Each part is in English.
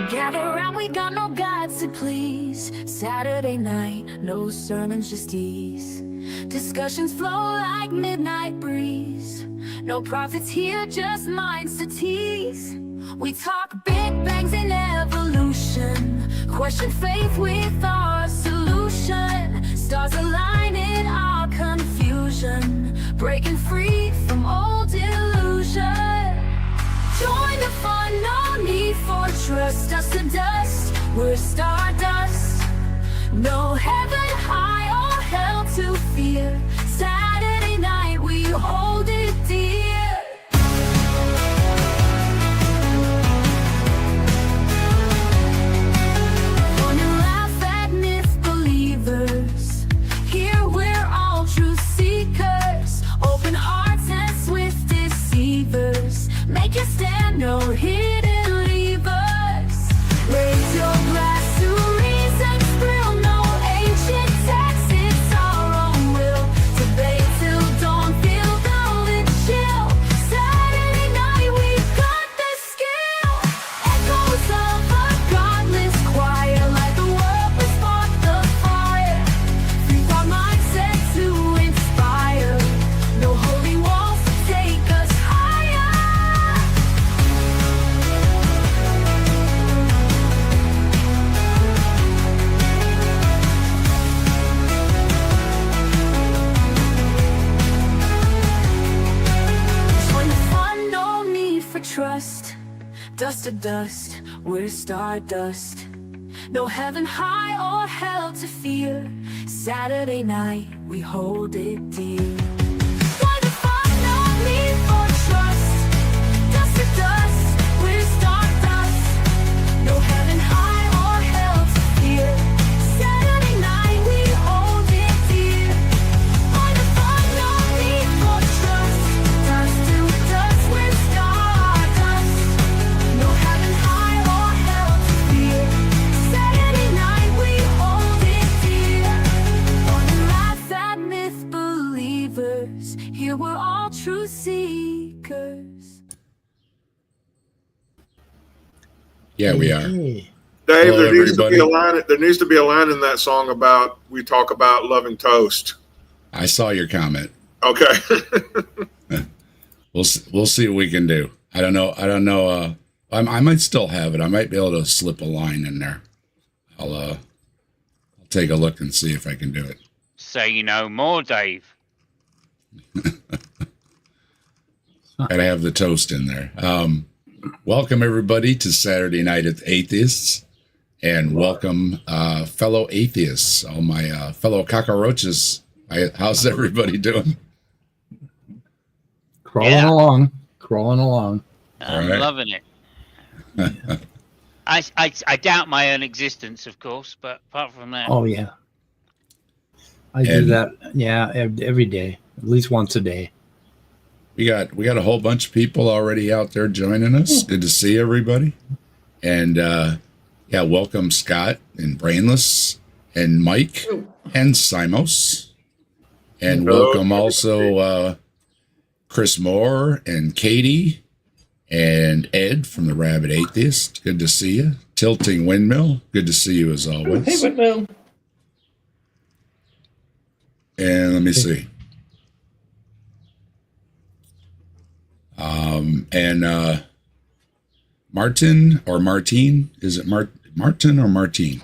Gather round, we got no gods to please. Saturday night, no sermons, just ease. Discussions flow like midnight breeze. No prophets here, just minds to tease. We talk big bangs and evolution. Question faith with our solution. Stars align in our confusion. Breaking free from old illusion. Join the fun, no need for trust. Dust to dust, we're stardust. No heaven high or hell to fear. Saturday night, we hold it dear. Fun and laugh at myth believers. Here we're all truth seekers. Open hearts and swift deceivers. Make your stand, no hidden levers. Raise your glass to reason's thrill. No ancient text, it's our own will. Debate till dawn, feel golden chill. Saturday night, we've got the skill. Echoes of a godless choir. Like the world, we spark the fire. Free our mindset to inspire. No holy walls to take us higher. When fun, no need for trust. Dust to dust, we're stardust. No heaven high or hell to fear. Saturday night, we hold it dear. When fun, no need for trust. Dust to dust, we're stardust. No heaven high or hell to fear. Saturday night, we hold it dear. When fun, no need for trust. Dust to dust, we're stardust. No heaven high or hell to fear. Saturday night, we hold it dear. Fun and laugh at myth believers. Here we're all truth seekers. Yeah, we are. Hey. Dave, Hello, there needs to be everybody. a line. There needs to be a line in that song about we talk about loving toast. I saw your comment. Okay. We'll see what we can do. I don't know. I might still have it. I might be able to slip a line in there. I'll take a look and see if I can do it. Say no more, Dave. Gotta have the toast in there. Welcome everybody to Saturday Night at the Atheists, and welcome fellow atheists, all my fellow cockroaches. How's everybody doing? Crawling Yeah. along. Crawling along. I'm All right. loving it. I doubt my own existence, of course, but apart from that, Oh, yeah. I do And- that, yeah, every day. At least once a day. We got a whole bunch of people already out there joining us. Good to see everybody. And yeah, welcome Scott and Brainless and Mike and Simos. And Hello. welcome also Chris Moore and Katie and Ed from the Rabbit Atheist. Good to see you. Tilting Windmill. Good to see you as always. Hey, Whitwell. And let me see. And Martin or Martine? Is it Martin or Martine?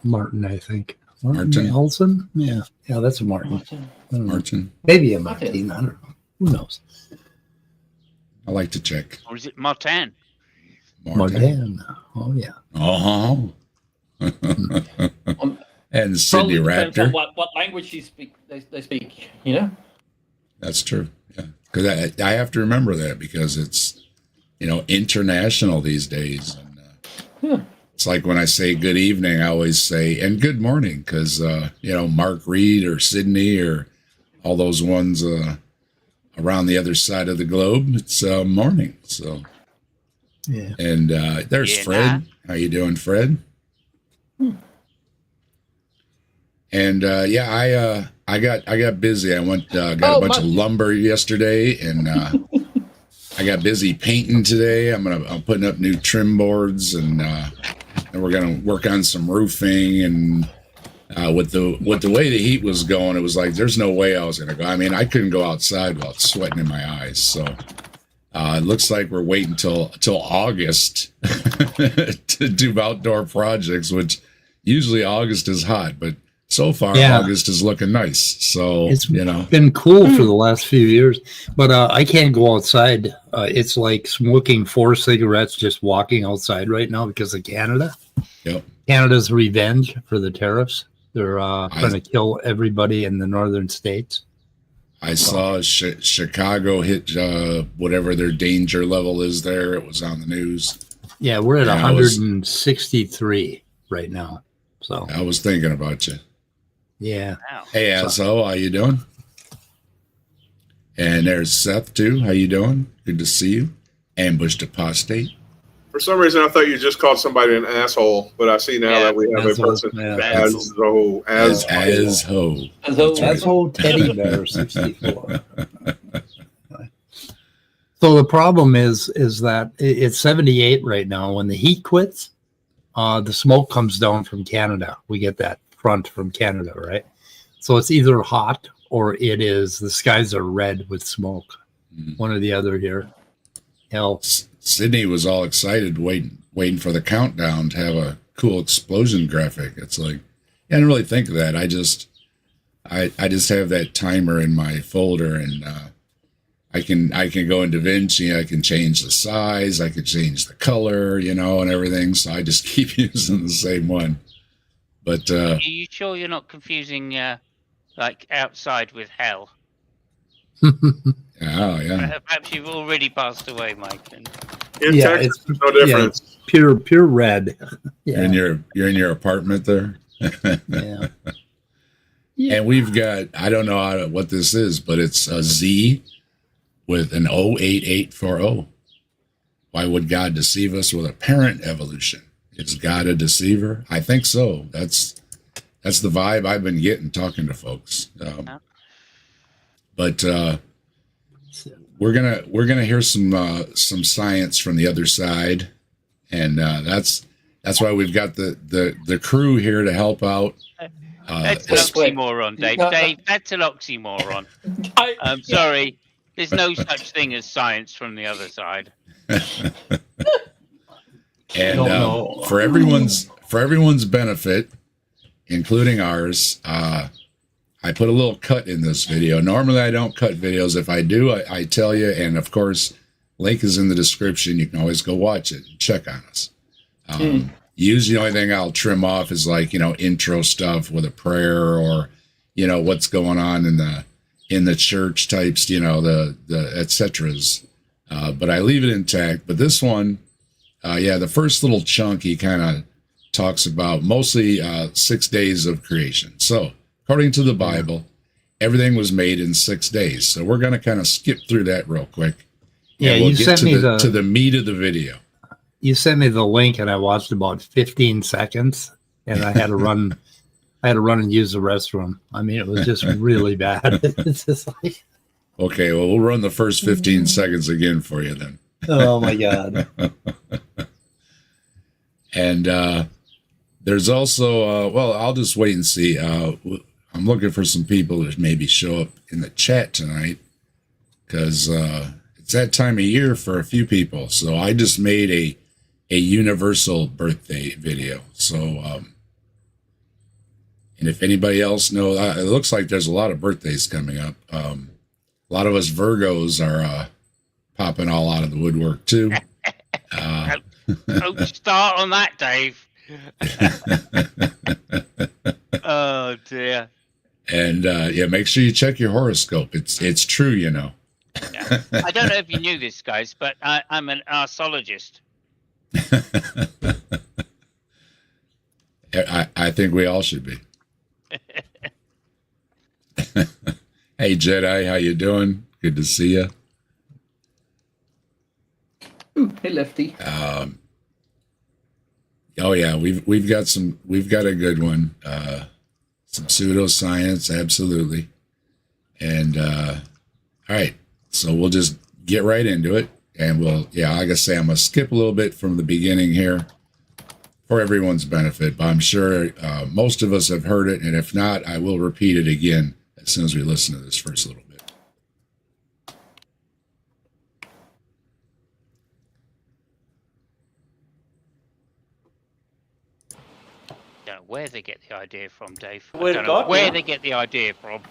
Martin, I think. Martin. Olson? Yeah. Yeah, that's a Martin. Martin. I don't know. Martin. Maybe a Martin. I don't know. Who knows? I like to check. or is it Martin? Martin. Oh, yeah. Uh-huh. And Sydney Probably depends on Raptor. what language you speak. They speak. You know. That's true. Yeah. Because I have to remember that because it's, international these days. And it's like when I say good evening, I always say, and good morning, because, Mark Reed or Sydney or all those ones around the other side of the globe, it's morning. So, Yeah. and there's Yeah, Fred. nah. How you doing, Fred? And I got busy. I went got a bunch of lumber yesterday, and I got busy painting today. I'm putting up new trim boards, and we're gonna work on some roofing. And with the way the heat was going, it was like there's no way I was gonna go. I mean, I couldn't go outside without sweating in my eyes. So it looks like we're waiting till August to do outdoor projects, which usually August is hot, but so far August is looking nice. So It's been cool for the last few years, but I can't go outside. It's like smoking 4 cigarettes just walking outside right now because of Canada. Yep. Canada's revenge for the tariffs. They're trying to kill everybody in the northern states. I saw Chicago hit whatever their danger level is there. It was on the news. Yeah, we're at 163 right now. So I was thinking about you. yeah. Wow. Hey, Asho, how you doing? And there's Seth too. How you doing? Good to see you. Ambushed apostate. For some reason, I thought you just called somebody an asshole, but I see now that we have Asshole, a person yeah. as ho. That's whole teddy bear 64. So the problem is that it's 78 right now. When the heat quits, the smoke comes down from Canada. We get that front from Canada, right? So it's either hot or it is the skies are red with smoke. One or the other here. Hell, Sydney was all excited, waiting for the countdown to have a cool explosion graphic. It's like, I didn't really think of that. I just have that timer in my folder, and I can go in DaVinci. I can change the size. I can change the color, and everything. So I just keep using the same one. But Are you sure you're not confusing like outside with hell? oh yeah, Perhaps you've already passed away, Mike. And In Yeah, Texas, it's- there's no difference. pure red. you're in your apartment there. Yeah. And we've got, I don't know what this is, but it's a Z with an 08840. Why would God deceive us with apparent evolution? Is God a deceiver? I think so. That's the vibe I've been getting talking to folks. But we're gonna hear some science from the other side, and that's why we've got the crew here to help out. that's an oxymoron, Dave. Dave, that's an oxymoron. I'm sorry. There's no such thing as science from the other side. And for everyone's benefit, including ours, I put a little cut in this video. Normally, I don't cut videos. If I do, I tell you. And of course, link is in the description. You can always go watch it and check on us. Usually, the only thing I'll trim off is like intro stuff with a prayer or what's going on in the church types. The et ceteras. But I leave it intact. But this one, the first little chunk he kind of talks about mostly 6 days of creation. So, according to the Bible, everything was made in 6 days. So we're going to kind of skip through that real quick. Yeah, and we'll you get sent me to the meat of the video. You sent me the link, and I watched about 15 seconds, and I had to run. I had to run and use the restroom. I mean, it was just really bad. It's just like, Okay, well, we'll run the first 15 seconds again for you then. oh my god. And there's also, I'll just wait and see. I'm looking for some people to maybe show up in the chat tonight because it's that time of year for a few people. So I just made a universal birthday video. So, and if anybody else knows, it looks like there's a lot of birthdays coming up. A lot of us Virgos are popping all out of the woodwork too. Don't start on that, Dave. Oh dear. And make sure you check your horoscope. It's true, Yeah. I don't know if you knew this, guys, but I'm an arsologist. I think we all should be. Hey Jedi, how you doing? Good to see you. Ooh, hey, Lefty. Oh yeah, we've got a good one. Some pseudoscience, absolutely. And all right, so we'll just get right into it. And like I say, I'm going to skip a little bit from the beginning here for everyone's benefit, but I'm sure most of us have heard it. And if not, I will repeat it again as soon as we listen to this first little bit. Where they get the idea from, Dave? Word I don't of know God, where yeah. they get the idea from.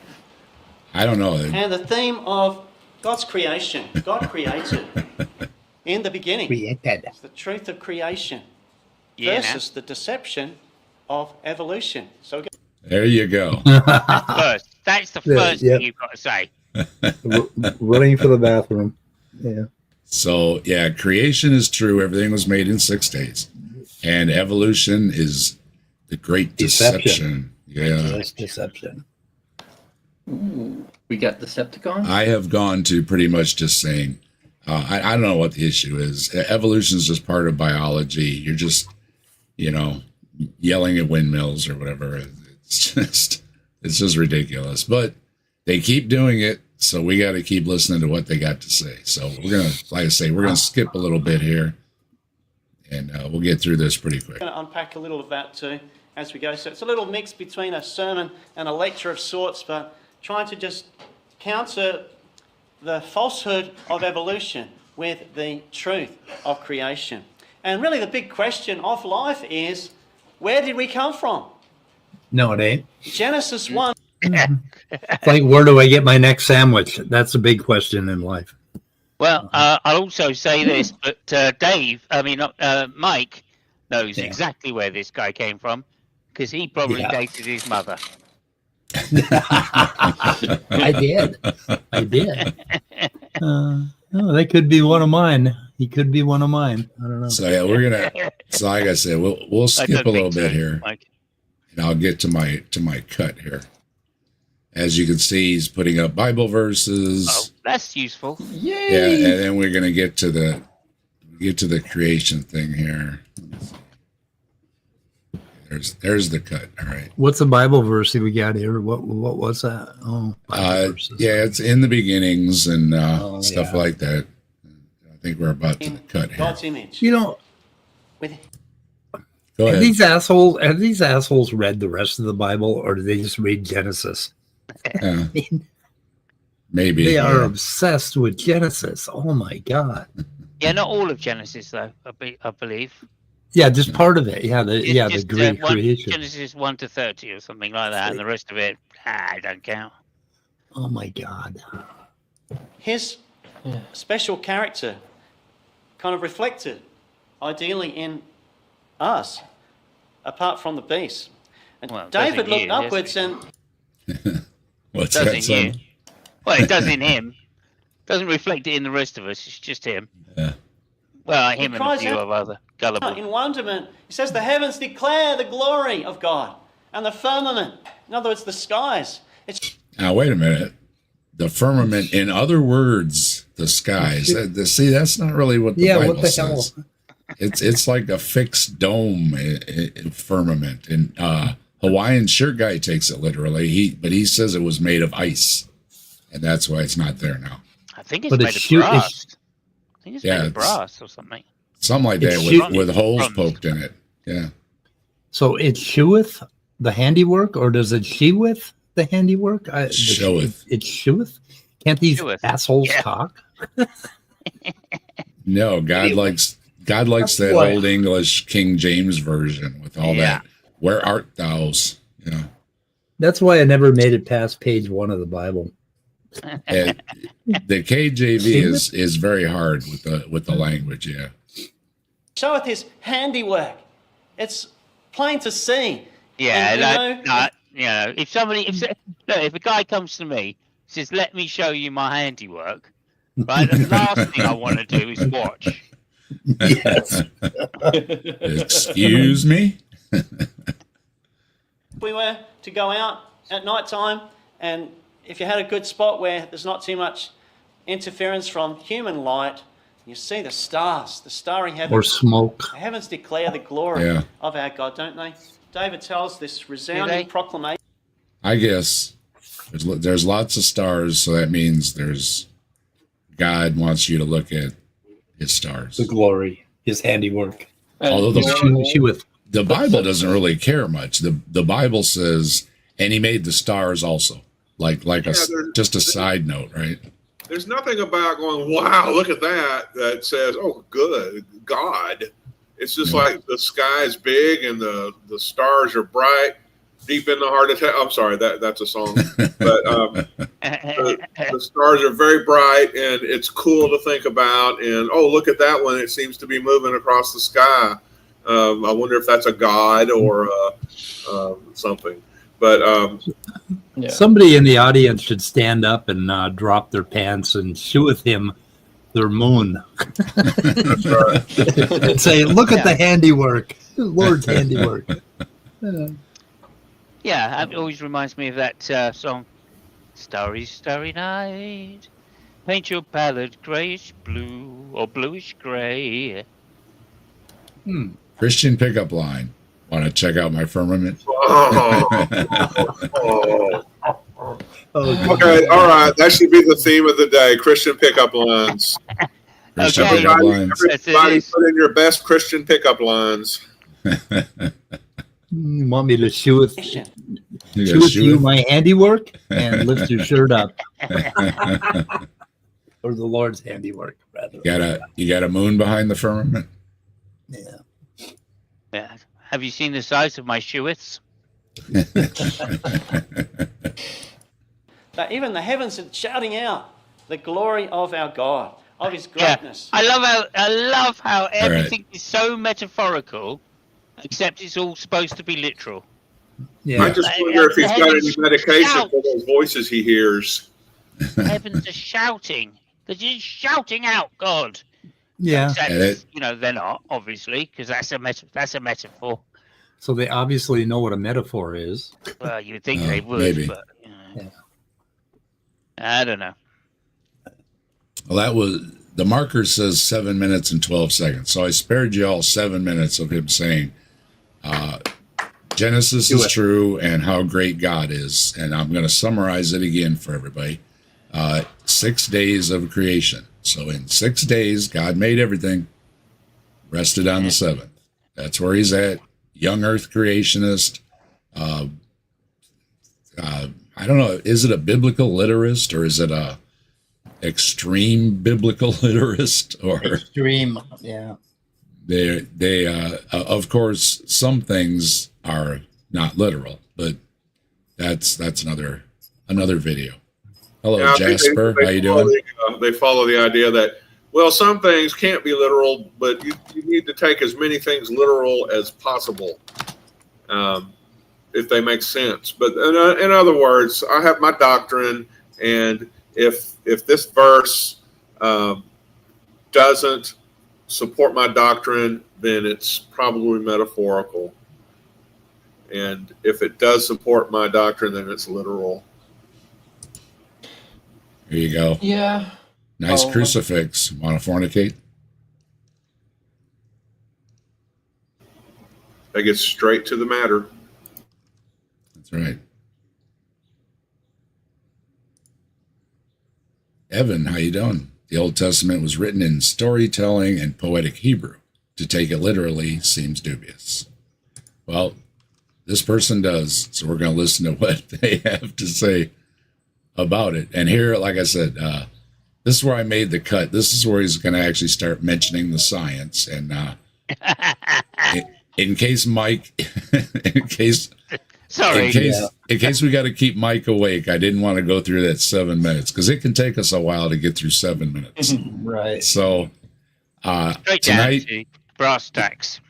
I don't know. And the theme of God's creation. God created in the beginning. Created. It's the truth of creation Yeah, versus the deception of evolution. So There you go. first. That's the Yeah, first yep. thing you've got to say. Running for the bathroom. Yeah. So, yeah, creation is true. Everything was made in 6 days. And evolution is the great deception. Yeah. Yes, deception. Ooh, we got Decepticons. I have gone to pretty much just saying, I don't know what the issue is. Evolution is just part of biology. You're just, yelling at windmills or whatever. It's just ridiculous. But they keep doing it, so we got to keep listening to what they got to say. So we're going to, like I say, we're going to skip a little bit here, and we'll get through this pretty quick. I'm going to unpack a little of that too as we go. So it's a little mix between a sermon and a lecture of sorts, but trying to just counter the falsehood of evolution with the truth of creation. And really the big question of life is, where did we come from? No, it ain't. Genesis 1. It's like, where do I get my next sandwich? That's a big question in life. Well, I'll also say this, but Mike knows exactly where this guy came from because he probably dated his mother. I did. That could be one of mine. He could be one of mine. I don't know. So yeah, we're gonna. So like I said, we'll I skip don't a little think bit so, here, Mike. and I'll get to my cut here. As you can see, he's putting up Bible verses. Oh, that's useful. Yay! Yeah, and then we're gonna get to the creation thing here. There's the cut. All right. What's the Bible verse that we got here? What was that? Oh, Bible verses. Yeah, it's in the beginnings and stuff yeah. like that. I think we're about to the cut here. God's image. You know, With Go have ahead. these assholes read the rest of the Bible, or do they just read Genesis? Yeah, maybe They are yeah. obsessed with Genesis. Oh my God. Yeah, not all of Genesis though. I believe. Yeah, just part of it. Yeah, the Just, Greek creation. Genesis 1 to 30 or something like that, and the rest of it, I don't count. Oh my God. his special character kind of reflected ideally in us, apart from the beast. And Well, it David does in looked you, upwards yes. and What's It does that? in Son? you. Well, it does in him. Doesn't reflect it in the rest of us. It's just him. Yeah. Well, him and a cries few out of other gullible. in wonderment, he says, the heavens declare the glory of God, and the firmament, in other words, the skies. It's Now wait a minute. The firmament, in other words, the skies. See, that's not really what the Bible what the says. hell? It's like a fixed dome firmament, and Hawaiian shirt guy takes it literally. But he says it was made of ice, and that's why it's not there now. I think it's But made it's of shoot- brass. I think it's Yeah, made of it's- brass or something. Something like It's that shoot- with holes Bronze. poked in it. Yeah. So it sheweth the handiwork, or does it sheweth the handiwork? Showeth. It sheweth? Can't these Sheweth. assholes Yeah. talk? No, God likes that What? old English King James version with all Yeah. that. Where art thou's? Yeah. That's why I never made it past page 1 of the Bible. And the KJV is very hard with the language. Yeah. showeth his handiwork. It's plain to see. Yeah, And, if a guy comes to me, says, "Let me show you my handiwork," right? The last thing I want to do is watch. Yes. Excuse me. if we were to go out at night time, and if you had a good spot where there's not too much interference from human light, you see the stars, the starry heavens. Or smoke. The heavens declare the glory Yeah. of our God, don't they? David tells this they? resounding proclamation. I guess there's lots of stars, so that means there's God wants you to look at his stars. The glory, his handiwork. Although Sheweth. the Bible doesn't really care much. The Bible says, and he made the stars also. Just a side note, right? There's nothing about going, wow, look at that says, oh, good God. It's just like the sky is big and the stars are bright, deep in the heart of I'm sorry, that's a song. But the stars are very bright and it's cool to think about. And, oh, look at that one. It seems to be moving across the sky. I wonder if that's a god or something. But somebody in the audience should stand up and drop their pants and sheweth him their moon. And say, look at the handiwork, Lord's handiwork. Yeah, it always reminds me of that song, Starry, Starry Night, paint your palette grayish blue or bluish gray. Christian pickup line. Want to check out my firmament? Okay, all right. That should be the theme of the day, Christian pickup lines. Christian pickup lines. Everybody put in your best Christian pickup lines. You want me to sheweth you my handiwork and lift your shirt up? Or the Lord's handiwork, rather. You got a moon behind the firmament? Yeah. Have you seen the size of my shewiths? That even the heavens are shouting out the glory of our God, of his greatness. Yeah. I love how everything is so metaphorical, except it's all supposed to be literal. Yeah. I just wonder if he's got any medication for those voices he hears. Heavens are shouting. They're just shouting out God. Yeah. Except, they're not, obviously, because that's a metaphor. So they obviously know what a metaphor is. Well, you would think they would, maybe. But I don't know. Well, that was the marker says 7 minutes and 12 seconds. So I spared you all 7 minutes of him saying Genesis is true and how great God is. And I'm going to summarize it again for everybody. 6 days of creation. So in 6 days, God made everything, rested on the seventh. That's where he's at. Young earth creationist. I don't know. Is it a biblical literist or is it a extreme biblical literist? Or extreme, yeah. They of course, some things are not literal, but that's another video. Hello, Jasper. How you doing? They follow the idea that, well, some things can't be literal, but you need to take as many things literal as possible, if they make sense. But in other words, I have my doctrine, and if this verse doesn't support my doctrine, then it's probably metaphorical. And if it does support my doctrine, then it's literal. Here you go. Yeah. Nice crucifix. Want to fornicate? They get straight to the matter. That's right. Evan, how you doing? The Old Testament was written in storytelling and poetic Hebrew. To take it literally seems dubious. Well, this person does, so we're going to listen to what they have to say about it. And here, like I said, this is where I made the cut. This is where he's going to actually start mentioning the science. And in case Mike, in case we got to keep Mike awake, I didn't want to go through that 7 minutes because it can take us a while to get through 7 minutes. Right. So tonight, brass tacks.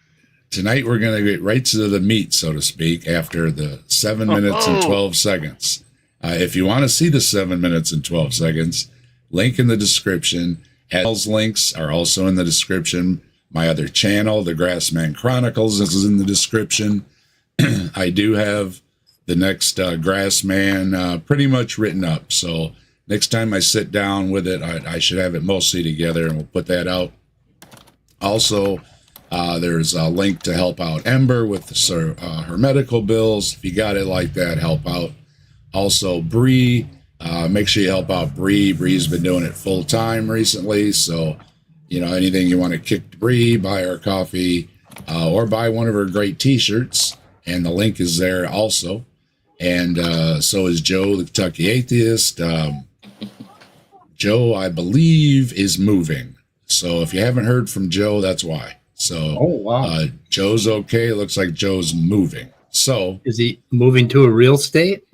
Tonight we're going to get right to the meat, so to speak, after the 7 minutes and 12 seconds. If you want to see the 7 minutes and 12 seconds, link in the description. Al's links are also in the description. My other channel, The Grassman Chronicles, is in the description. I do have the next Grassman pretty much written up. So next time I sit down with it, I should have it mostly together, and we'll put that out. Also, there's a link to help out Ember with her medical bills. If you got it like that, help out. Also, Bree, make sure you help out Bree. Bree's been doing it full time recently, so anything you want to kick debris, buy our coffee, or buy one of her great T-shirts, and the link is there also. And so is Joe, the Kentucky Atheist. Joe, I believe, is moving. So if you haven't heard from Joe, that's why. So, wow. Joe's okay. It looks like Joe's moving. So, is he moving to a real state?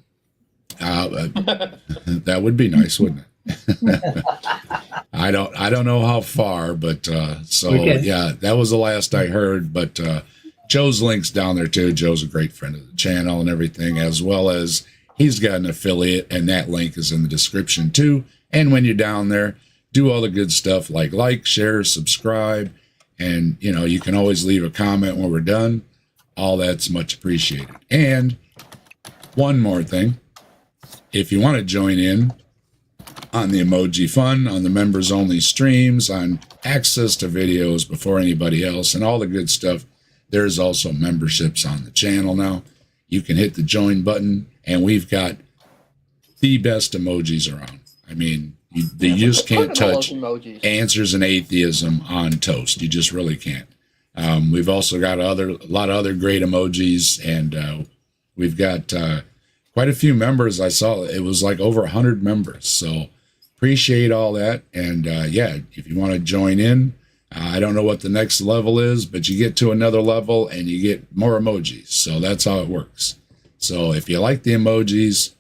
That would be nice, wouldn't it? I don't know how far, but okay. Yeah, that was the last I heard. But Joe's link's down there too. Joe's a great friend of the channel and everything, as well as he's got an affiliate, and that link is in the description too. And when you're down there, do all the good stuff like, share, subscribe, and you can always leave a comment when we're done. All that's much appreciated. And one more thing, if you want to join in on the Emoji Fun, on the members only streams, on access to videos before anybody else, and all the good stuff, there's also memberships on the channel now. You can hit the join button, and we've got the best emojis around. I mean, you just can't touch answers and atheism on toast. You just really can't. We've also got a lot of other great emojis, and we've got quite a few members. I saw it was like over 100 members. So appreciate all that. And yeah, if you want to join in, I don't know what the next level is, but you get to another level and you get more emojis. So that's how it works. So if you like the emojis,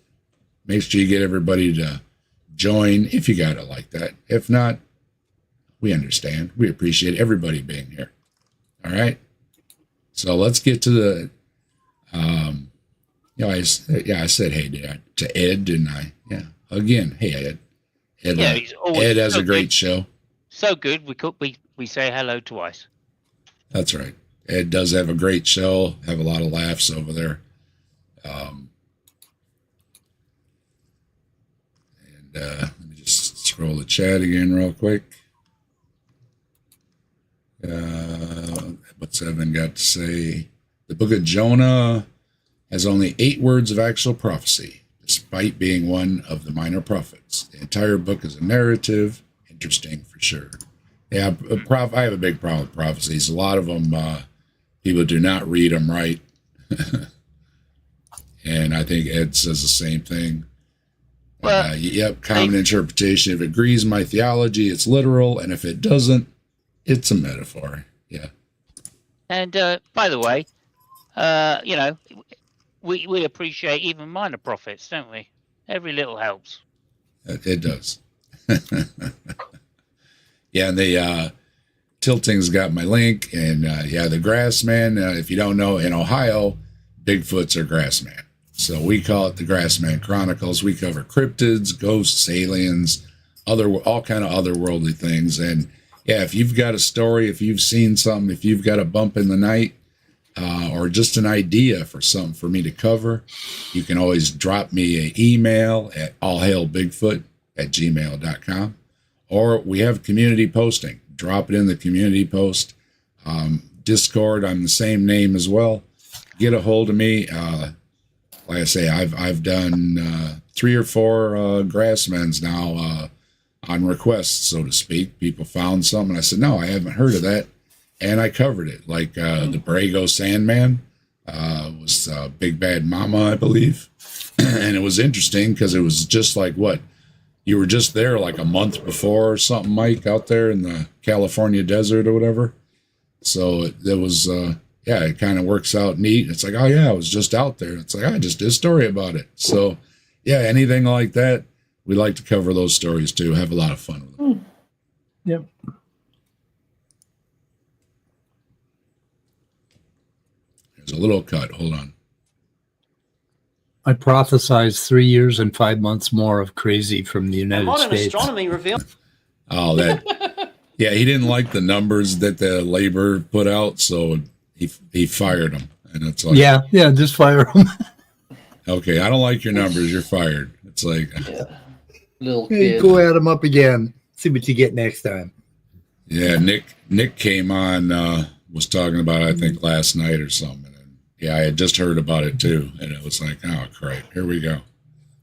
make sure you get everybody to join if you got it like that. If not, we understand. We appreciate everybody being here. All right. So let's get to the, I said, hey, to Ed, didn't I? Yeah. Again, hey, Ed. Ed has a great show. So good. We say hello twice. That's right. Ed does have a great show. Have a lot of laughs over there. Let me just scroll the chat again real quick. What's Evan got to say? The book of Jonah has only 8 words of actual prophecy, despite being one of the minor prophets. The entire book is a narrative. Interesting for sure. Yeah, I have a big problem with prophecies. A lot of them, people do not read them right. And I think Ed says the same thing. Well, common interpretation. If it agrees with my theology, it's literal. And if it doesn't, it's a metaphor. Yeah. And by the way, we appreciate even minor prophets, don't we? Every little helps. It does. Yeah, and the Tilting's got my link. And the Grassman, if you don't know, in Ohio, Bigfoots are Grassman. So we call it the Grassman Chronicles. We cover cryptids, ghosts, aliens, all kind of otherworldly things. And yeah, if you've got a story, if you've seen something, if you've got a bump in the night, or just an idea for something for me to cover, you can always drop me an email at allhailbigfoot@gmail.com. Or we have community posting. Drop it in the community post. Discord, I'm the same name as well. Get a hold of me. Like I say, I've done 3 or 4 Grassmans now on request, so to speak. People found something. I said, no, I haven't heard of that. And I covered it. Like the Borrego Sandman was Big Bad Mama, I believe. And it was interesting because it was just like what? You were just there like a month before or something, Mike, out there in the California desert or whatever. So it was, it kind of works out neat. It's like, oh, yeah, I was just out there. It's like, I just did a story about it. So, yeah, anything like that, we like to cover those stories too. Have a lot of fun with them. Yep. There's a little cut. Hold on. I prophesized 3 years and 5 months more of crazy from the United Modern States. astronomy revealed. Oh, that. Yeah, he didn't like the numbers that the labor put out, so he fired them. And it's like, Yeah, just fire them. okay, I don't like your numbers. You're fired. It's like, Little Hey, kid. go at them up again. See what you get next time. yeah. Nick came on, was talking about it, I think last night or something. And yeah, I had just heard about it too, and it was like, oh, crap, here we go.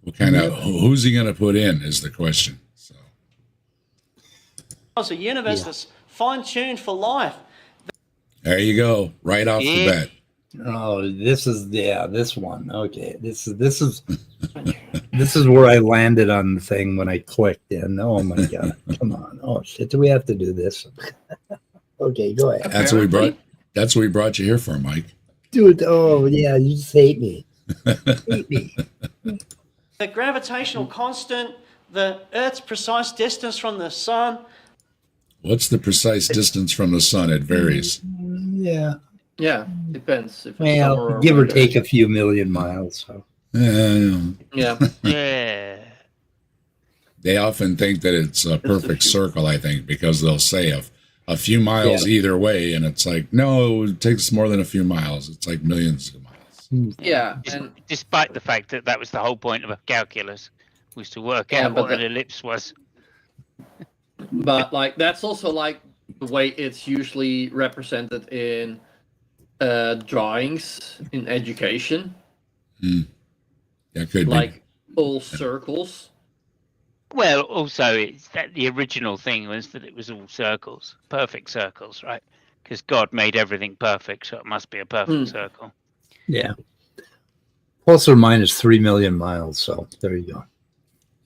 What kind of who's he going to put in is the question. So It's a universe that's fine-tuned for life. There you go, right off the Yeah. bat. Oh, this is this one. Okay, this is this is where I landed on the thing when I clicked in. Oh my god, come on! Oh shit, do we have to do this? Okay, go ahead. That's what we brought. That's what we brought you here for, Mike. Dude, oh yeah, you just hate me. Hate me. The gravitational constant, the Earth's precise distance from the sun. What's the precise distance from the sun? It varies. Yeah, Yeah, depends. If it's well, summer give or winter. take a few million miles. So. Yeah. Yeah. They often think that it's a perfect circle, I think, because they'll say a few miles either way, and it's like, no, it takes more than a few miles. It's like millions of miles. Yeah. And Despite the fact that that was the whole point of calculus, was to work Yeah, out but what an ellipse was. but like that's also like the way it's usually represented in drawings in education, That could like all circles. Well, also, it's that the original thing was that it was all circles, perfect circles, right? Because God made everything perfect, so it must be a perfect circle. Yeah. Plus or minus 3 million miles. So there you go.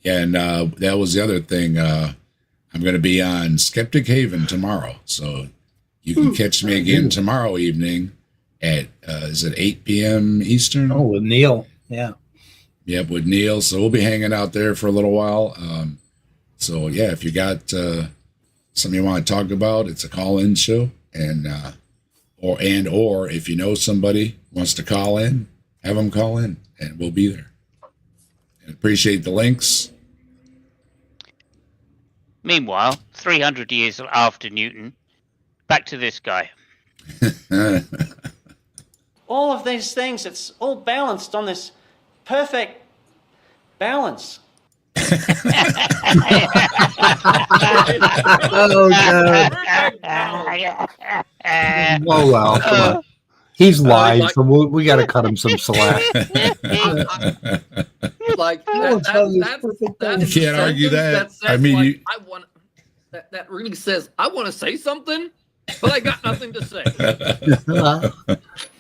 be. And that was the other thing. I'm going to be on Skeptic Haven tomorrow, so you can catch me again tomorrow evening at is it 8 p.m. Eastern? Oh, with Neil. Yeah. Yep, with Neil. So we'll be hanging out there for a little while. So yeah, if you got something you want to talk about, it's a call-in show, and or if you know somebody wants to call in, have them call in, and we'll be there. And appreciate the links. Meanwhile, 300 years after Newton, back to this guy. All of these things, it's all balanced on this perfect balance. Oh, God. Oh, well. Come on. He's live, so we got to cut him some slack. Like Oh, Charlie, it's perfect. that You is a can't argue sentence that. says, I mean, like, you- I want that really says I want to say something, but I got nothing to say.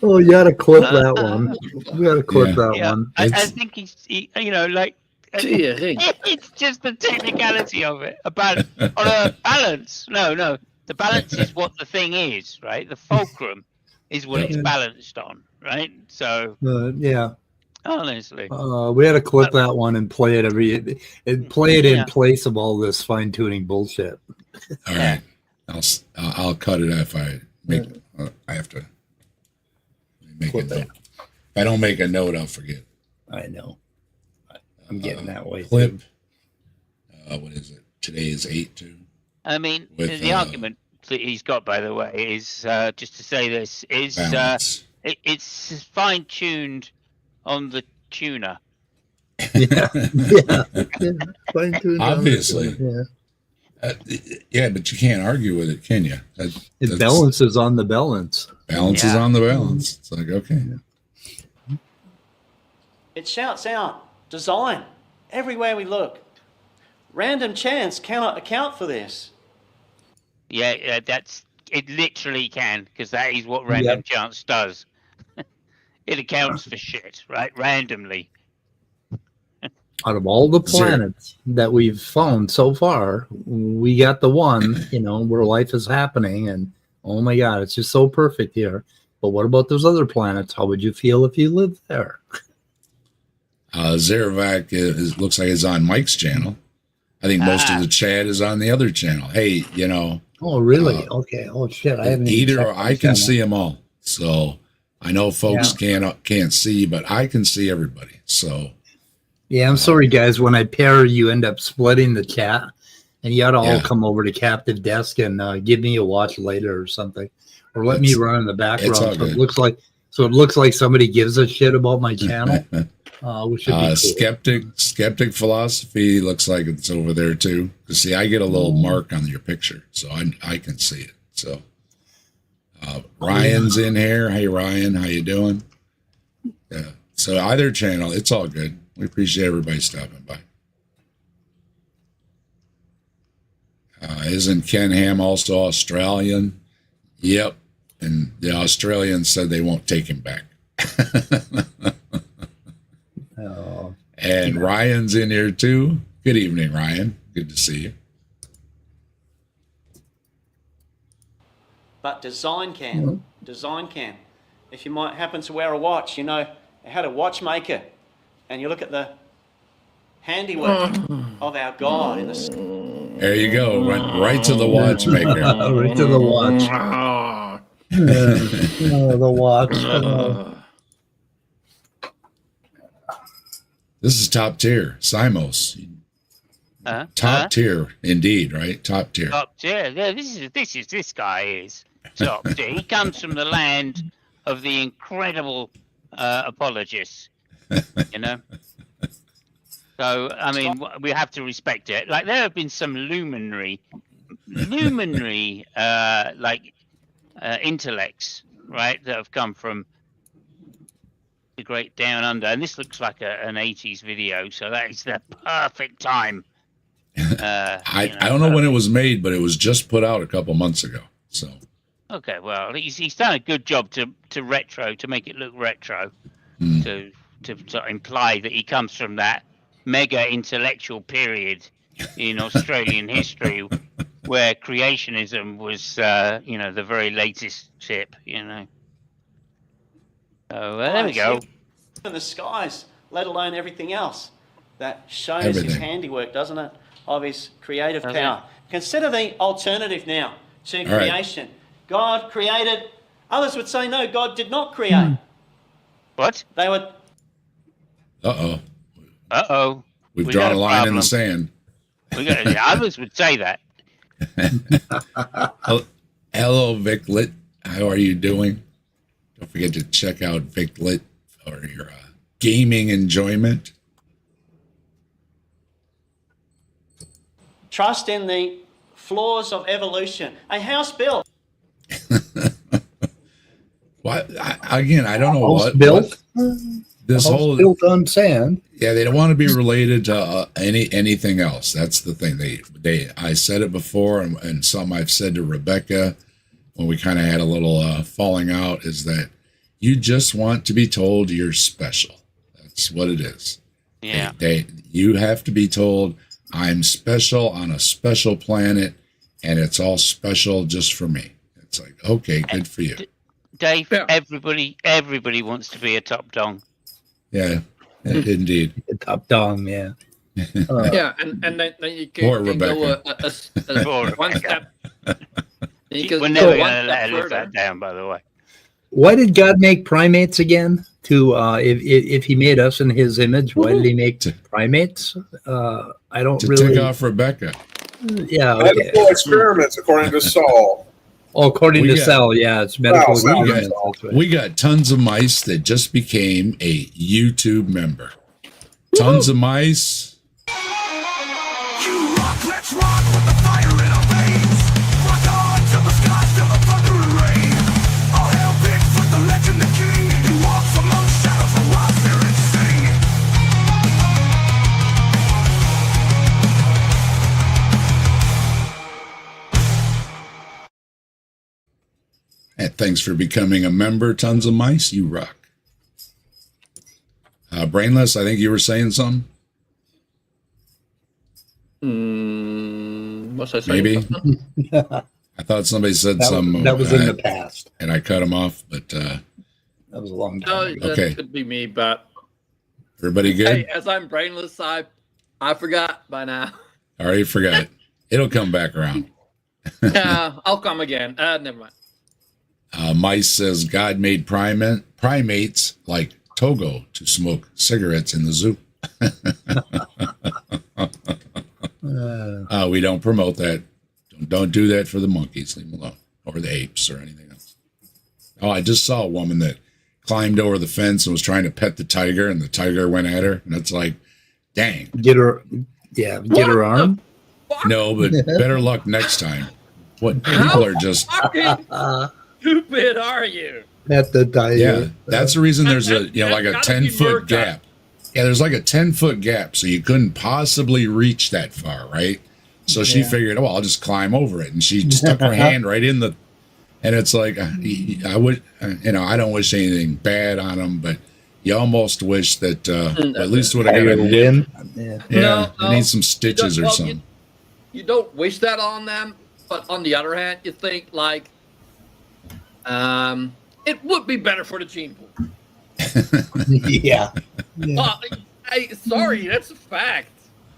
Oh, you got to clip that one. We got to clip Yeah. that Yeah, one. I It's- think you know, like, Thierry. it's just the technicality of it. On a balance. No. The balance is what the thing is, right? The fulcrum is what it's balanced on, right? So, Yeah. honestly. We had to clip that one and play it in Yeah. place of all this fine tuning bullshit. All right, I'll cut it if I make. I have to make a Clip note. it. If I don't make a note, I'll forget. I know. I'm getting that way. Clip. too. What is it? Today is 8/2. I mean, With, the argument that he's got, by the way, is just to say this is Balance. it's fine tuned on the tuner. Yeah. Fine tuned. Obviously. Yeah. Yeah, but you can't argue with it, can you? It That's- balances on the balance. Balance is Yeah. on the balance. It's like, okay. It shouts out design everywhere we look. Random chance cannot account for this. Yeah, that's it. Literally can, because that is what random chance does. It accounts for shit, right? Randomly. Out of all the Zero. planets that we've found so far, we got the one, where life is happening, and oh my God, it's just so perfect here. But what about those other planets? How would you feel if you lived there? Zerovac looks like it's on Mike's channel. I think most of the chat is on the other channel. Hey, Oh, really? Okay. Oh, shit. I haven't even either checked I this can channel. see them all. So I know folks can't see, but I can see everybody. So Yeah, I'm sorry, guys. When I pair, you end up splitting the chat, and you ought to all Yeah. come over to Captive Desk and give me a watch later or something, or let me It's- run in the background. it's all So it good. looks like somebody gives a shit about my channel, which should be cool. skeptic philosophy looks like it's over there too. 'Cause see, I get a little mark on your picture, so I can see it. So Ryan's in here. Hey Ryan, how you doing? Yeah. So either channel, it's all good. We appreciate everybody stopping by. Isn't Ken Ham also Australian? Yep. And the Australians said they won't take him back. Oh, And Ryan's in here too. Good evening, Ryan. Good to see you. But design can. Design can. If you might happen to wear a watch, you know, they had a watchmaker, and you look at the handiwork of our God in the There you go. Right to the watchmaker. right to the watch. The watch. This is top tier. Simos. Top tier indeed, right? Top tier. Top tier. Yeah, this guy is top tier. He comes from the land of the incredible apologists, you know. So I mean, we have to respect it. Like there have been some luminary, intellects, right, that have come from the great down under, and this looks like an 80s video, so that is the perfect time. I don't know when it was made, but it was just put out a couple months ago. So okay, well, he's done a good job to make it look retro, to imply that he comes from that mega intellectual period in Australian history where creationism was, the very latest tip, you know. So there we go. in the skies, let alone everything else. That shows Everything. his handiwork, doesn't it? Of his creative Does power. Consider the alternative now to All right. creation. God created. Others would say, no, God did not create. What? They would. Uh-oh. We've We drawn got a a line in problem. the sand. Others would say that. Hello, Viclit. How are you doing? Don't forget to check out Viclit for your gaming enjoyment. Trust in the flaws of evolution. A house built. What? Again, I don't know House built. this House whole. built on sand. Yeah, they don't want to be related to anything else. That's the thing. I said it before, and some I've said to Rebecca when we kind of had a little falling out, is that you just want to be told you're special. That's what it is. Yeah. You have to be told I'm special on a special planet, and it's all special just for me. It's like, okay, good for you. Dave, Yeah. everybody wants to be a top dong. Yeah, indeed. Top dong, yeah. Yeah, and then you Poor can go Poor one Rebecca. step. You can We're go never one going to step let her live further. that down, by the way. Why did God make primates again? To if he made us in his image, why did he make primates? I don't To really. tick off Rebecca. Yeah. Okay. Medical experiments, according to Saul. Oh, according We to got- Cell, yeah, it's medical. Cell, experiments, Cell. that's right. We got tons of mice that just became a YouTube member. Tons of mice. You rock, let's rock with the fire in our veins. Rock on to the skies, till the thunder and rain. All hail Bigfoot, the legend, the king. He walks among shadows, the wild spirits sing. And thanks for becoming a member, Tons of Mice. You rock. Brainless, I think you were saying something. What's I saying? Maybe. I thought somebody said That, something. that was in the past. and I cut him off. But That was a long No, time ago. that Okay. could be me, but everybody good? hey, as I'm brainless, I forgot by now. Already forgot. It'll come back around. Yeah, I'll come again. Never mind. Mice says God made primates like Togo to smoke cigarettes in the zoo. We don't promote that. Don't do that for the monkeys. Leave them alone. Or the apes or anything else. Oh, I just saw a woman that climbed over the fence and was trying to pet the tiger, and the tiger went at her. And it's like, dang. Get her, yeah, get her arm. No, but better luck next time. What people are just, Fucking stupid are you? At the tiger. yeah, that's the reason there's a, like a That's gotta be 10-foot worked on. gap. Yeah, there's like a 10-foot gap, so you couldn't possibly reach that far, right? So she Yeah. figured, oh, I'll just climb over it, and she stuck her hand right in the. And it's like I would, I don't wish anything bad on them, but you almost wish that at least would have got a Tiger nip. win. Yeah. Yeah, No, it needs some stitches or well, something. You don't wish that on them, but on the other hand, you think like, it would be better for the gene pool. Yeah. Sorry, that's a fact.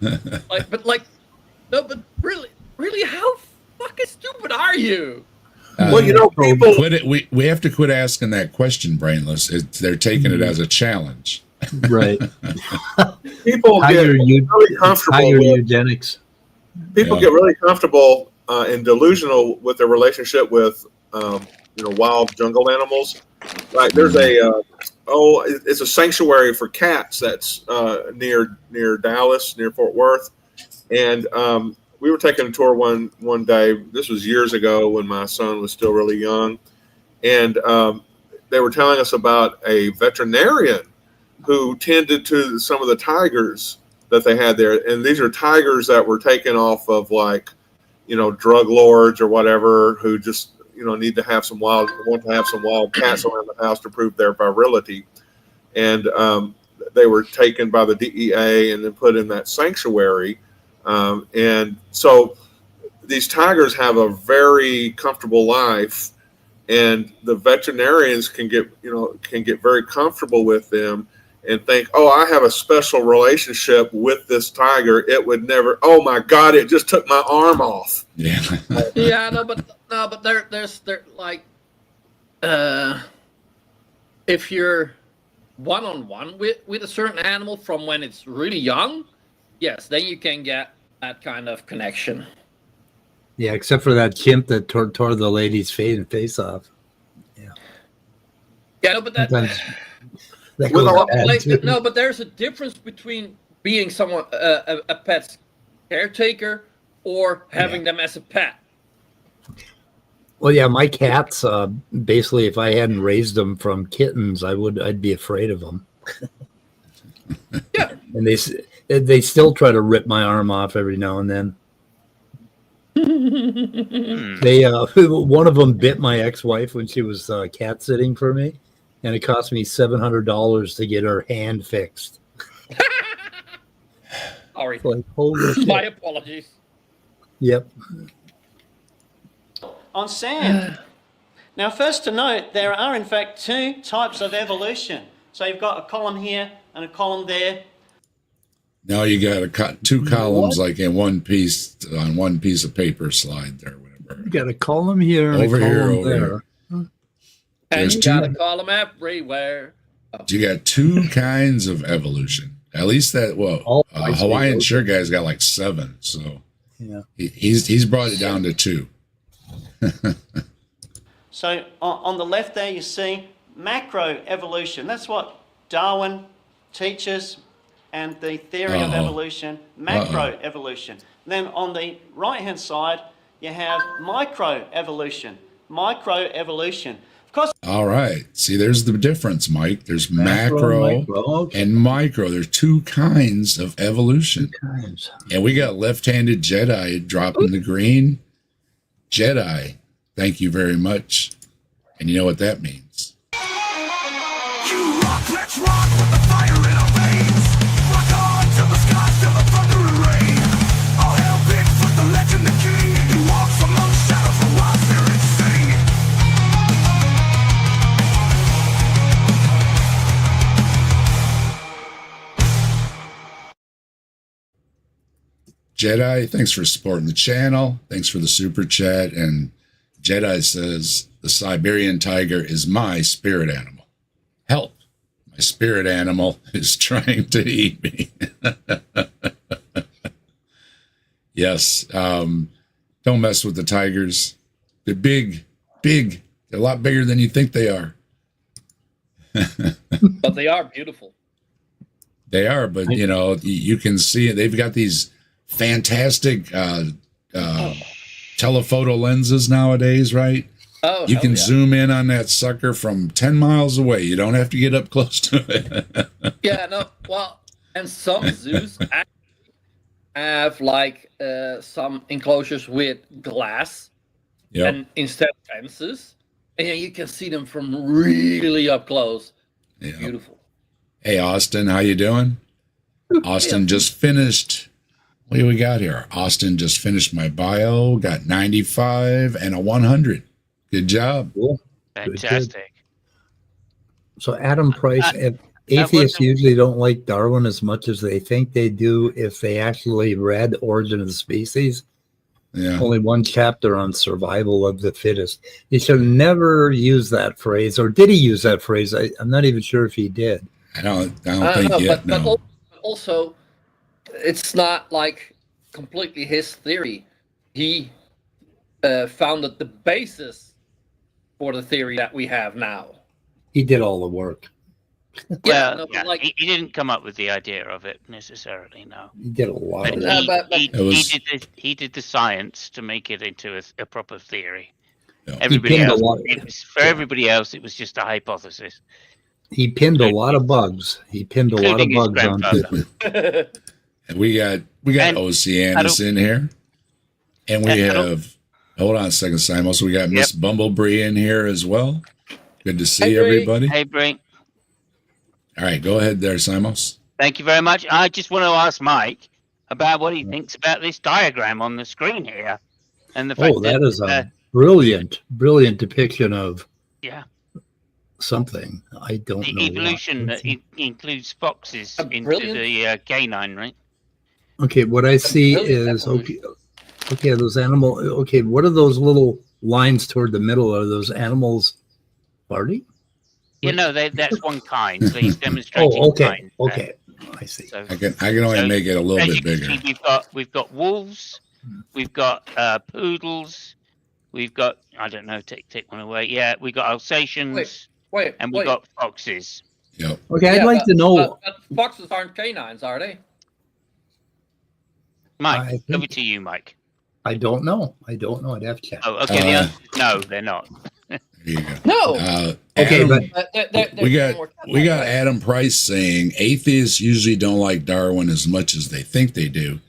No, but really, how fucking stupid are you? Well, people Quit it. We have to quit asking that question, Brainless. They're taking it as a challenge. Right. people get Tiger, really comfortable. Tiger With, eugenics. people Yeah. get really comfortable and delusional with their relationship with wild jungle animals. Like there's it's a sanctuary for cats that's near Dallas, near Fort Worth, and we were taking a tour one day. This was years ago when my son was still really young, and they were telling us about a veterinarian who tended to some of the tigers that they had there, and these are tigers that were taken off of drug lords or whatever, who just want to have some wild cats around the house to prove their virility, and they were taken by the DEA and then put in that sanctuary. And so these tigers have a very comfortable life, and the veterinarians can get very comfortable with them and think, oh, I have a special relationship with this tiger. It would never, oh my God, it just took my arm off. Yeah. Yeah, but there's like, if you're one-on-one with a certain animal from when it's really young, yes, then you can get that kind of connection. Yeah, except for that chimp that tore the lady's face off. Yeah, no, but that That With goes a- bad, like, too. no, but there's a difference between being someone a pet's caretaker or having them as a pet. Well, yeah, my cats. Basically, if I hadn't raised them from kittens, I'd be afraid of them. Yeah. And they still try to rip my arm off every now and then. They one of them bit my ex-wife when she was cat sitting for me, and it cost me $700 to get her hand fixed. Sorry. Like, holy shit. My apologies. Yep. On sand. Now, first to note, there are in fact two types of evolution. So you've got a column here and a column there. Now you got to cut two columns like in one piece on one piece of paper slide there, whatever. You got a column here and Over a here, column over there. here. And There's you two- gotta call them everywhere. You got two kinds of evolution. At least that All kinds of Hawaiian evolution. shirt guy's got like 7, so Yeah. he's brought it down to 2. So on the left there, you see macro evolution. That's what Darwin teaches, and the theory of Uh-oh. evolution, macro evolution. Then on the right-hand side, you have micro evolution. Micro evolution. Of course, All right. See, there's the difference, Mike. There's macro, micro, okay. and micro. There's two kinds of evolution. Times. And we got left-handed Jedi dropping the green. Jedi, thank you very much. And you know what that means. You rock, let's rock with the fire in our veins. Rock on to the sky, till the thunder and rain. All hail Bigfoot, the legend, the king. He walks among the shadows, the wild spirits sing. Jedi, thanks for supporting the channel. Thanks for the super chat. And Jedi says, the Siberian tiger is my spirit animal. Help. My spirit animal is trying to eat me. Yes. Don't mess with the tigers. They're big. They're a lot bigger than you think they are. But they are beautiful. They are, but you can see it. They've got these fantastic telephoto lenses nowadays, right? Oh, You hell can yeah. zoom in on that sucker from 10 miles away. You don't have to get up close to it. Yeah, no, well, and some zoos actually have like some enclosures with glass Yep. and instead fences, and you can see them from really up close. Yeah. Beautiful. Hey, Austin, how you doing? Austin just finished. What do we got here? Austin just finished my bio, got 95 and a 100. Good job. Cool. Fantastic. So Adam Price, atheists what's the- usually don't like Darwin as much as they think they do if they actually read Origin of the Species. Yeah. Only one chapter on survival of the fittest. He should never use that phrase, or did he use that phrase? I'm not even sure if he did. I don't I think don't know, yet. but No. also, it's not like completely his theory. He founded the basis for the theory that we have now. He did all the work. Well, no, but yeah, like- he didn't come up with the idea of it necessarily, no. He did a lot But of Yeah, work. but- It was- he did the science to make it into a proper theory. Yeah. Everybody pinned a else, lot- for everybody else, it was just a hypothesis. He pinned a lot of bugs. He pinned a lot of Including his bugs on grandfather. And we got And Oceanus in here. And we And I don't- have, hold on a second, Simon. So we got Miss Bumblebee in here as well. Good to see Hey, Bree. everybody. Hey, Brink, All right, go ahead there, Simos. thank you very much. I just want to ask Mike about what he thinks about this diagram on the screen here, and the fact Oh, that is uh, a brilliant depiction of yeah, something. I don't the know. what. evolution that includes foxes into brilliant- the canine, right? Okay, what I see Brilliant is evolution. okay. Those animal. Okay, what are those little lines toward the middle? Are those animals farting? You know, that's one kind. So he's demonstrating Oh, okay, kind there. okay. I see. So, I can only So, make it a little as bit you can bigger. see, we've got wolves, we've got poodles, we've got I don't know, take one away. Yeah, we got Alsatians, Wait, and we wait. got foxes. Yep. Okay, I'd Yeah, like but- to know. But foxes aren't canines, are they? Mike, I think- over to you, Mike. I don't know. I'd have to check. Oh, okay. The Uh, answer is no, they're not. There you go. No. Okay, Adam, but we got Adam Price saying atheists usually don't like Darwin as much as they think they do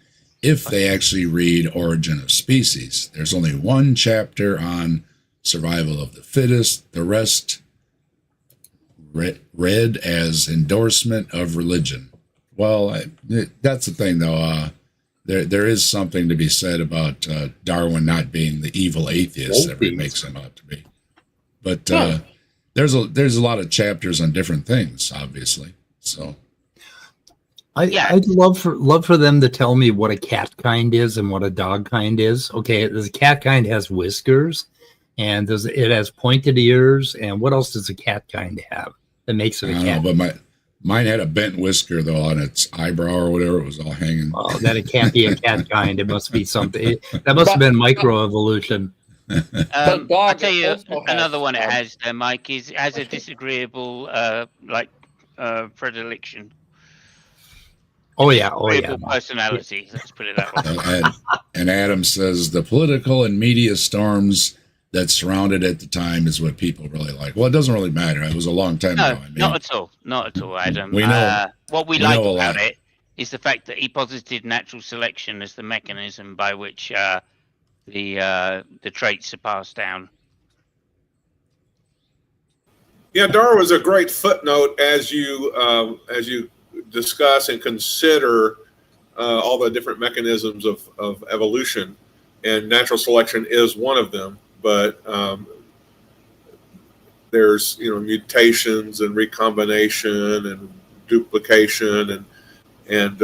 if they actually read Origin of Species. There's only one chapter on survival of the fittest. The rest read as endorsement of religion. Well, that's the thing, though. There is something to be said about Darwin not being the evil atheist that makes him out to be. But there's a lot of chapters on different things, obviously. So Yeah. I'd love for them to tell me what a cat kind is and what a dog kind is. Okay, the cat kind has whiskers, and it has pointed ears, and what else does a cat kind have that makes I it a don't cat? know, but mine had a bent whisker though on its eyebrow or whatever. It was all hanging. Oh, that it can't be a cat kind. It must be something. That must have been microevolution. I'll dog tell you also has another one it some- has there, Mike, is has a disagreeable predilection. Oh yeah. Disagreeable personality. Let's put it that way. And Adam says the political and media storms that surrounded at the time is what people really like. Well, it doesn't really matter. It was a long time No, ago. I mean, not at all. Not at all, Adam. We know- what we we like know a about lot. it is the fact that he posited natural selection as the mechanism by which the traits are passed down. Yeah, Darwin's a great footnote as you discuss and consider all the different mechanisms of evolution, and natural selection is one of them. But there's mutations and recombination and duplication and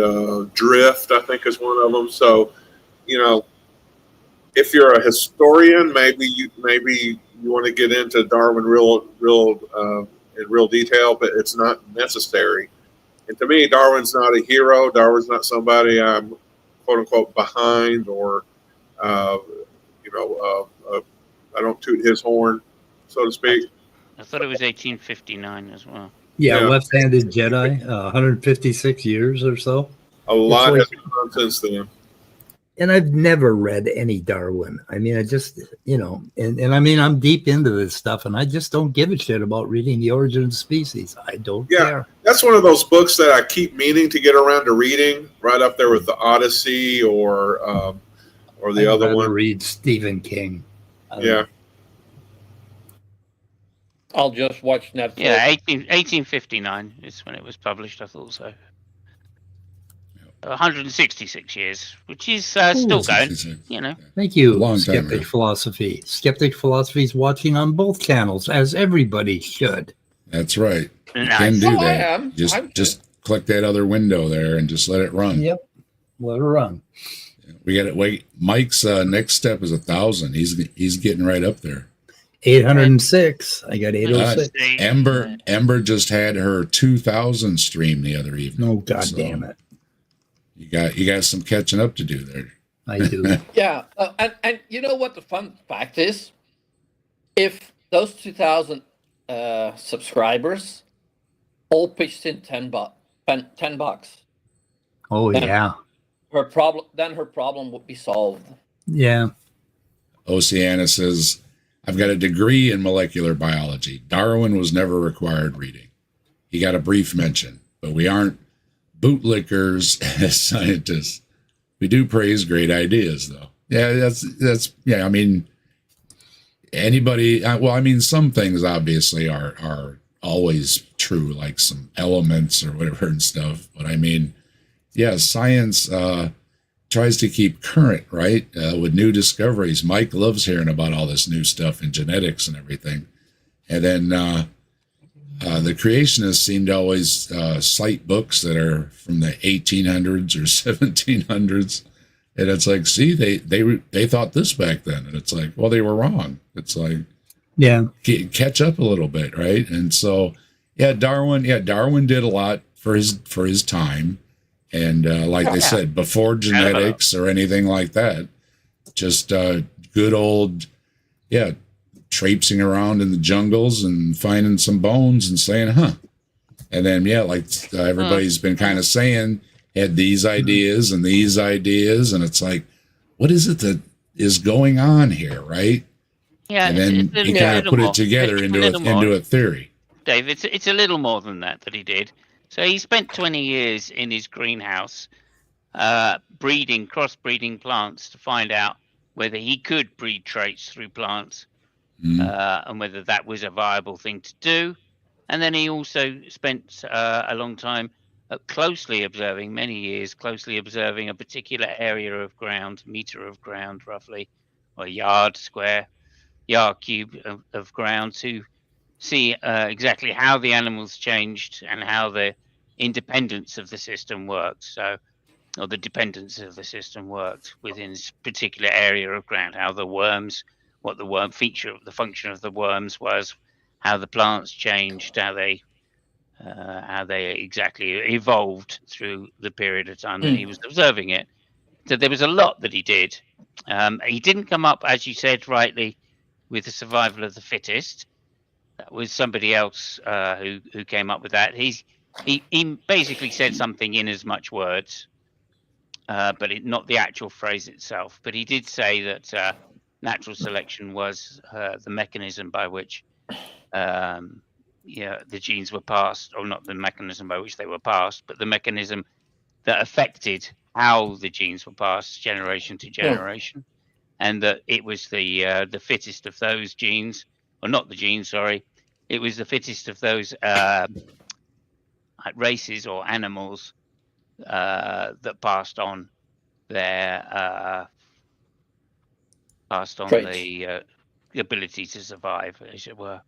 drift, I think, is one of them. So if you're a historian, maybe you want to get into Darwin in real detail, but it's not necessary. And to me, Darwin's not a hero. Darwin's not somebody I'm quote unquote behind, or I don't toot his horn, so to speak. I thought it was 1859 as well. Yeah, Yeah. left-handed Jedi, 156 years or so. A lot like- has been done since then. and I've never read any Darwin. I mean, I just, and I mean, I'm deep into this stuff, and I just don't give a shit about reading The Origin of Species. I don't care. That's one of those books that I keep meaning to get around to reading, right up there with the Odyssey or the I'd other rather one. read Stephen King. Yeah. I'll just watch Netflix. Yeah, 1859 is when it was published. I thought so. 166 years, which is still going. You know. Thank you, Long time Skeptic ago. Philosophy. Skeptic Philosophy is watching on both channels, as everybody should. That's right. You Nice. can do Oh, I that. am. Just click that other window there and just let it run. Yep. Let her run. We got to wait. Mike's next step is 1,000. He's getting right up there. 806. I got 806. Ember just had her 2,000 stream the other evening. Oh, God So damn it. You got some catching up to do there. I do. Yeah, and you know what the fun fact is? If those 2,000 subscribers all pitched in $10, Oh, yeah. her problem would be solved. Yeah. Oceana says, I've got a degree in molecular biology. Darwin was never required reading. He got a brief mention, but we aren't bootlickers as scientists. We do praise great ideas, though. Yeah, that's I mean, anybody. Well, I mean, some things obviously are always true, like some elements or whatever and stuff. But I mean, yeah, science tries to keep current, right? With new discoveries. Mike loves hearing about all this new stuff in genetics and everything. And then the creationists seem to always cite books that are from the 1800s or 1700s. And it's like, see, they thought this back then. And it's like, well, they were wrong. It's like, Yeah. catch up a little bit, right? And so, Darwin did a lot for his time. And like they said, before genetics or anything like that, just good old, traipsing around in the jungles and finding some bones and saying, huh. And then, like everybody's been kind of saying, had these ideas and these ideas. And it's like, what is it that is going on here, right? Yeah, And then he kind of put it together into a theory. Dave, it's a little more than that he did. So he spent 20 years in his greenhouse crossbreeding plants to find out whether he could breed traits through plants and whether that was a viable thing to do. And then he also spent a long time many years closely observing a particular area of ground, meter of ground roughly, or yard cube of ground, to see exactly how the animals changed and how the independence of the system worked. Or the dependence of the system worked within this particular area of ground, how the worms, what the worm feature, the function of the worms was, how the plants changed, how they exactly evolved through the period of time that he was observing it. So there was a lot that he did. He didn't come up, as you said rightly, with the survival of the fittest. That was somebody else who came up with that. He basically said something in as much words, but not the actual phrase itself. But he did say that natural selection was the mechanism by which the genes were passed, or not the mechanism by which they were passed, but the mechanism that affected how the genes were passed generation to generation, and that it was the fittest of those genes, or not the genes, sorry, it was the fittest of those races or animals that passed on their the ability to survive, as it were.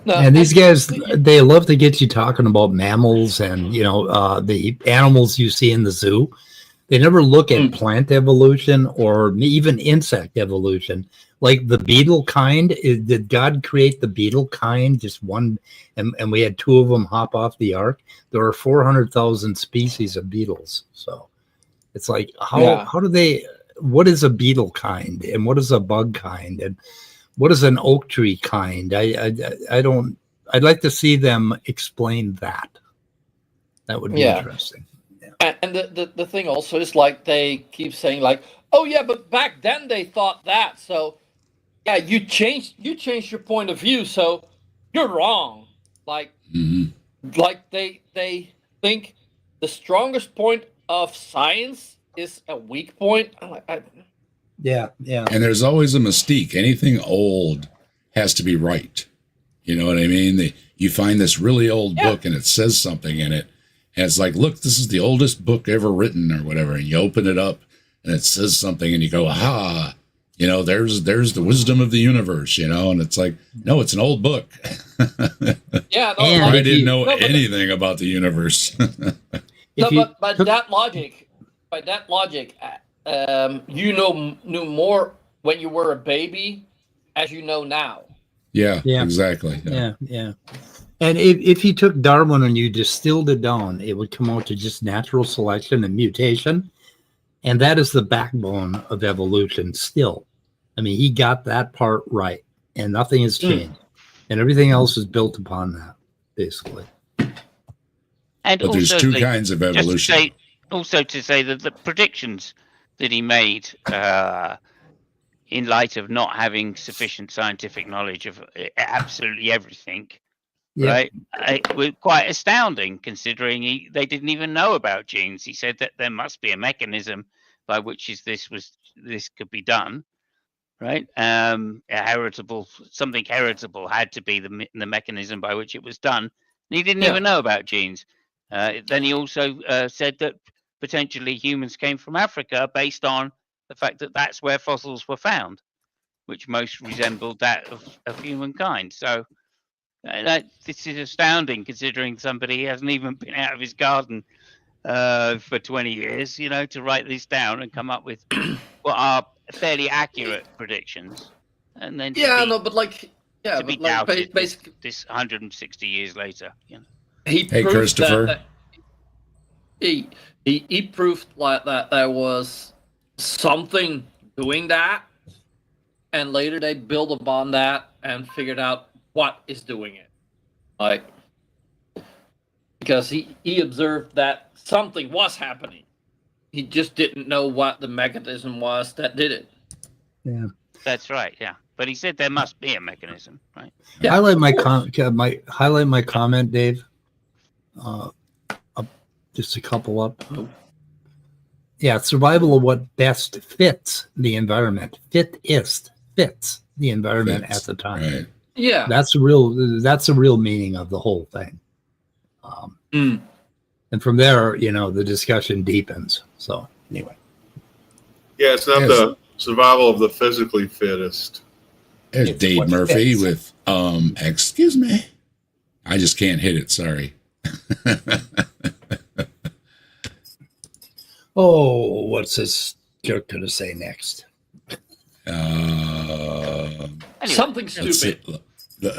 No, And these guys, they love to get you talking about mammals and, the animals you see in the zoo. They never look at plant evolution or even insect evolution. Like the beetle kind, did God create the beetle kind, just one, and we had two of them hop off the ark? There are 400,000 species of beetles. So it's like, how do they, what is a beetle kind and what is a bug kind and what is an oak tree kind? I'd like to see them explain that. That would be interesting. Yeah. And the thing also is like they keep saying like, oh yeah, but back then they thought that. So yeah, you changed your point of view, so you're wrong. Like like they think the strongest point of science is a weak point. Yeah. And there's always a mystique. Anything old has to be right. You know what I mean? You find this really old book and it says something in it. And it's like, look, this is the oldest book ever written or whatever. And you open it up and it says something and you go, aha, you know, there's the wisdom of the universe, you know? And it's like, no, it's an old book. Yeah, no, And I like, didn't know no, but- anything about the universe. but by that logic, you knew more when you were a baby as you know now. Yeah, Yeah. exactly. Yeah. And if you took Darwin and you distilled it down, it would come out to just natural selection and mutation. And that is the backbone of evolution still. I mean, he got that part right, and nothing has changed. And everything else is built upon that, basically. And But there's also two kinds of evolution. Also to say that the predictions that he made in light of not having sufficient scientific knowledge of absolutely everything, Yeah. right, were quite astounding considering they didn't even know about genes. He said that there must be a mechanism by which this could be done, right? Something heritable had to be the mechanism by which it was done. And he didn't even know about genes. Then he also said that potentially humans came from Africa based on the fact that that's where fossils were found, which most resembled that of humankind. So this is astounding considering somebody hasn't even been out of his garden for 20 years, you know, to write this down and come up with what are fairly accurate predictions. And then but like, to be but like doubted basically, this 160 years later, you know. he Hey, proved Christopher. that he proved like that there was something doing that, and later they built upon that and figured out what is doing it. Like, because he observed that something was happening. He just didn't know what the mechanism was that did it. Yeah. That's right, yeah. But he said there must be a mechanism, right? Yeah. Highlight my comment, Dave. Just a couple up. Yeah, survival of what best fits the environment. Fits the environment Fits, at the time. Right. Yeah. That's a real meaning of the whole thing. And from there, you know, the discussion deepens. So anyway. Yeah, it's not Yes. the survival of the physically fittest. There's It's Dave what Murphy fits. with excuse me. I just can't hit it, sorry. Oh, what's this jerk going to say next? Anyway, Something Let's stupid. see.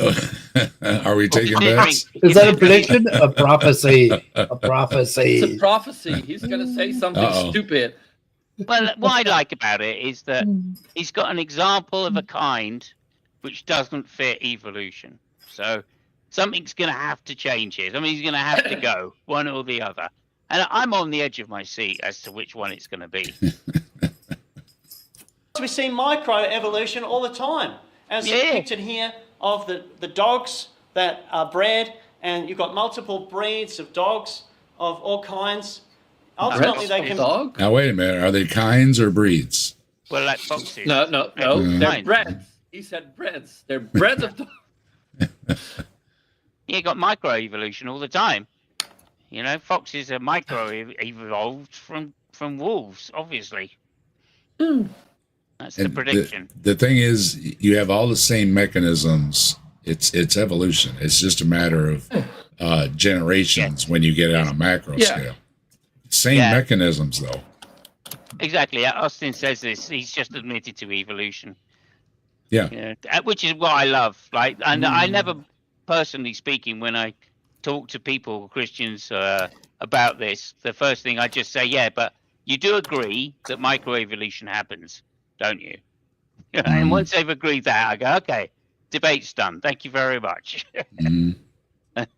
Are we taking considering- bets? Is that a prediction? A prophecy? A It's a prophecy? prophecy. He's gonna say something Uh-oh. stupid. Well, what I like about it is that he's got an example of a kind which doesn't fit evolution. So something's going to have to change here. I mean, he's going to have to go one or the other. And I'm on the edge of my seat as to which one it's going to be. We see microevolution all the time, as Yeah. pictured here of the dogs that are bred, and you've got multiple breeds of dogs of all kinds. Ultimately, they can. Dog? Now wait a minute. Are they kinds or breeds? Well, like foxes. No. Mm. They're Fine. breads. He said breads. They're breads of dogs. You got microevolution all the time. You know, foxes are micro-evolved from wolves, obviously. That's the And prediction. The thing is, you have all the same mechanisms. It's evolution. It's just a matter of generations when you get on a macro Yeah. scale. Same Yeah. mechanisms, though. Exactly. Austin says this. He's just admitted to evolution. Yeah. Which is what I love. Like, and I never, personally speaking, when I talk to people, Christians, about this, the first thing I just say, yeah, but you do agree that microevolution happens, don't you? And once they've agreed that, I go, okay, debate's done. Thank you very much. Mhm.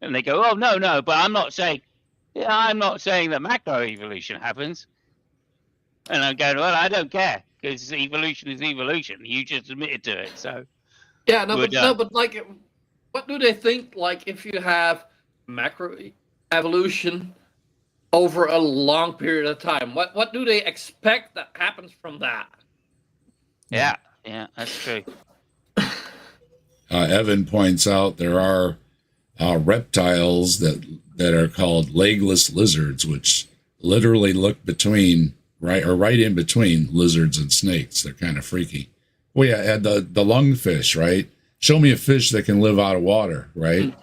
And they go, oh, no, but I'm not saying. Yeah, I'm not saying that macroevolution happens. And I'm going, well, I don't care because evolution is evolution. You just admitted to it, so Yeah, no, we're but no, done. but like, what do they think? Like, if you have macro evolution over a long period of time, what do they expect that happens from that? Yeah, that's true. Evan points out there are reptiles that are called legless lizards, which literally look between right in between lizards and snakes. They're kind of freaky. Well, yeah, and the lungfish, right? Show me a fish that can live out of water, right?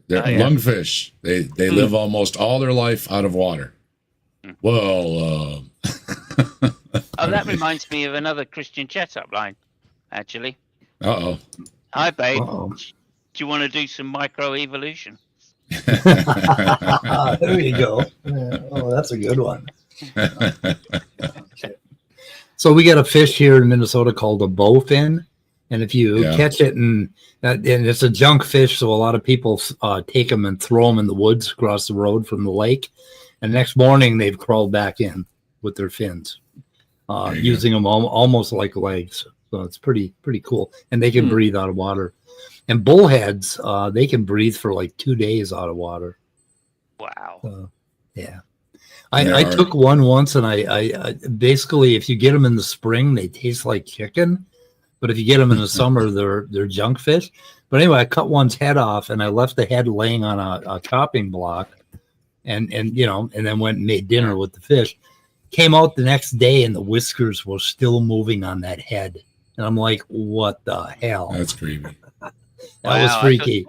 They're lungfish. They live almost all their life out of water. Well, Oh, that reminds me of another Christian chat up line, actually. uh-oh. Hi, babe. Uh-oh. Do you want to do some microevolution? There you go. Oh, that's a good one. So we got a fish here in Minnesota called a bowfin, and if you catch it, and it's a junk fish, so a lot of people take them and throw them in the woods across the road from the lake, and next morning they've crawled back in with their fins, using them almost like legs. So it's pretty cool, and they can breathe out of water. And bullheads, they can breathe for like 2 days out of water. Wow. Yeah. I took one once, and I basically, if you get them in the spring, they taste like chicken. But if you get them in the summer, they're junk fish. But anyway, I cut one's head off, and I left the head laying on a chopping block, and then went and made dinner with the fish. Came out the next day, and the whiskers were still moving on that head. And I'm like, what the hell? That's creepy. That was freaky.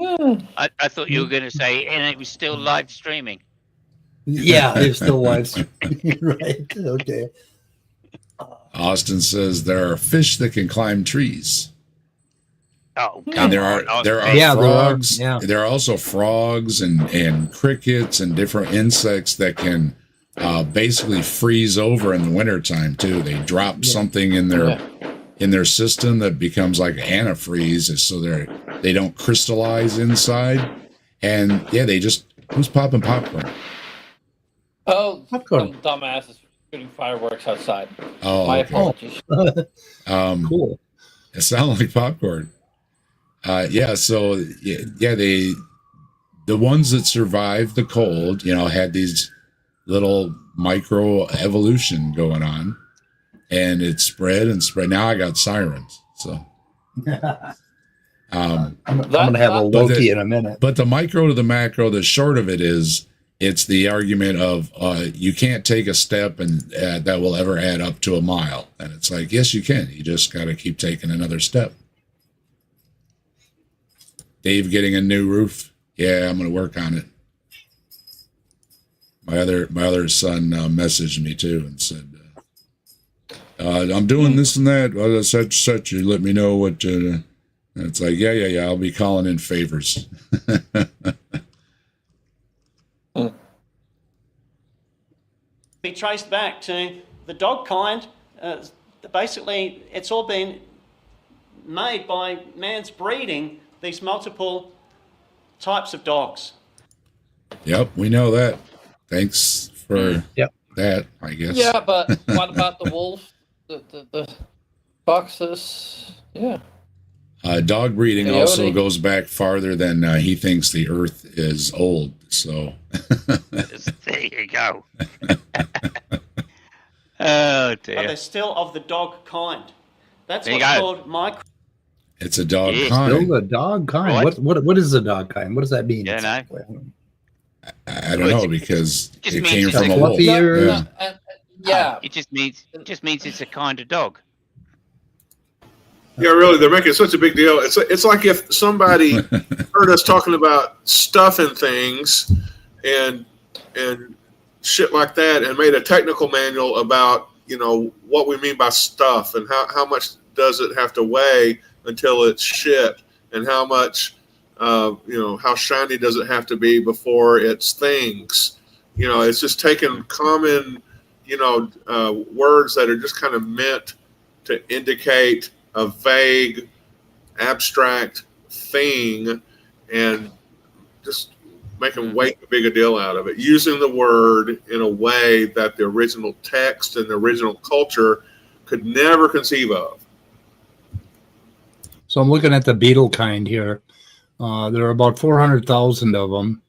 I thought you were going to say, and it was still live streaming. Yeah, it's still live streaming. Right. Okay. Austin says there are fish that can climb trees. Oh, And there are frogs. There are also frogs and crickets and different insects that can basically freeze over in the wintertime too. They drop something in their system that becomes like antifreeze, so they don't crystallize inside. And they just who's popping popcorn? Oh, Popcorn. some dumbass is shooting fireworks outside. Oh, My okay. apologies. Cool. It sounds like popcorn. So the ones that survived the cold, had these little micro evolution going on, and it spread and spread. Now I got sirens, so I'm gonna have a Loki in a minute. But the micro to the macro, the short of it is, it's the argument of you can't take a step and that will ever add up to a mile. And it's like, yes, you can. You just got to keep taking another step. Dave getting a new roof. Yeah, I'm going to work on it. My other son messaged me too and said, I'm doing this and that. Such. You let me know what. And it's like, yeah. I'll be calling in favors. Be traced back to the dog kind. Basically, it's all been made by man's breeding these multiple types of dogs. Yep, we know that. Thanks for that, I guess. Yeah, but what about the wolves, the foxes? Yeah. Dog breeding Coyote. also goes back farther than he thinks the Earth is old. So There you go. Oh But dear. they're still of the dog kind. That's There you what's go. called micro. it's a dog Yeah, kind. Still the dog kind. What? What is the dog kind? What does that mean? Yeah, no. exactly? I don't know, because Just it means came it's from a a wolf. fluffy or- Yeah. Yeah. It just means it's a kind of dog. Yeah, really, they're making such a big deal. It's like if somebody heard us talking about stuffing things and shit like that, and made a technical manual about what we mean by stuff and how much does it have to weigh until it's shipped, and how much how shiny does it have to be before it's things. It's just taking common words that are just kind of meant to indicate a vague, abstract thing, and just making way too big a deal out of it, using the word in a way that the original text and the original culture could never conceive of. So I'm looking at the beetle kind here. There are about 400,000 of them.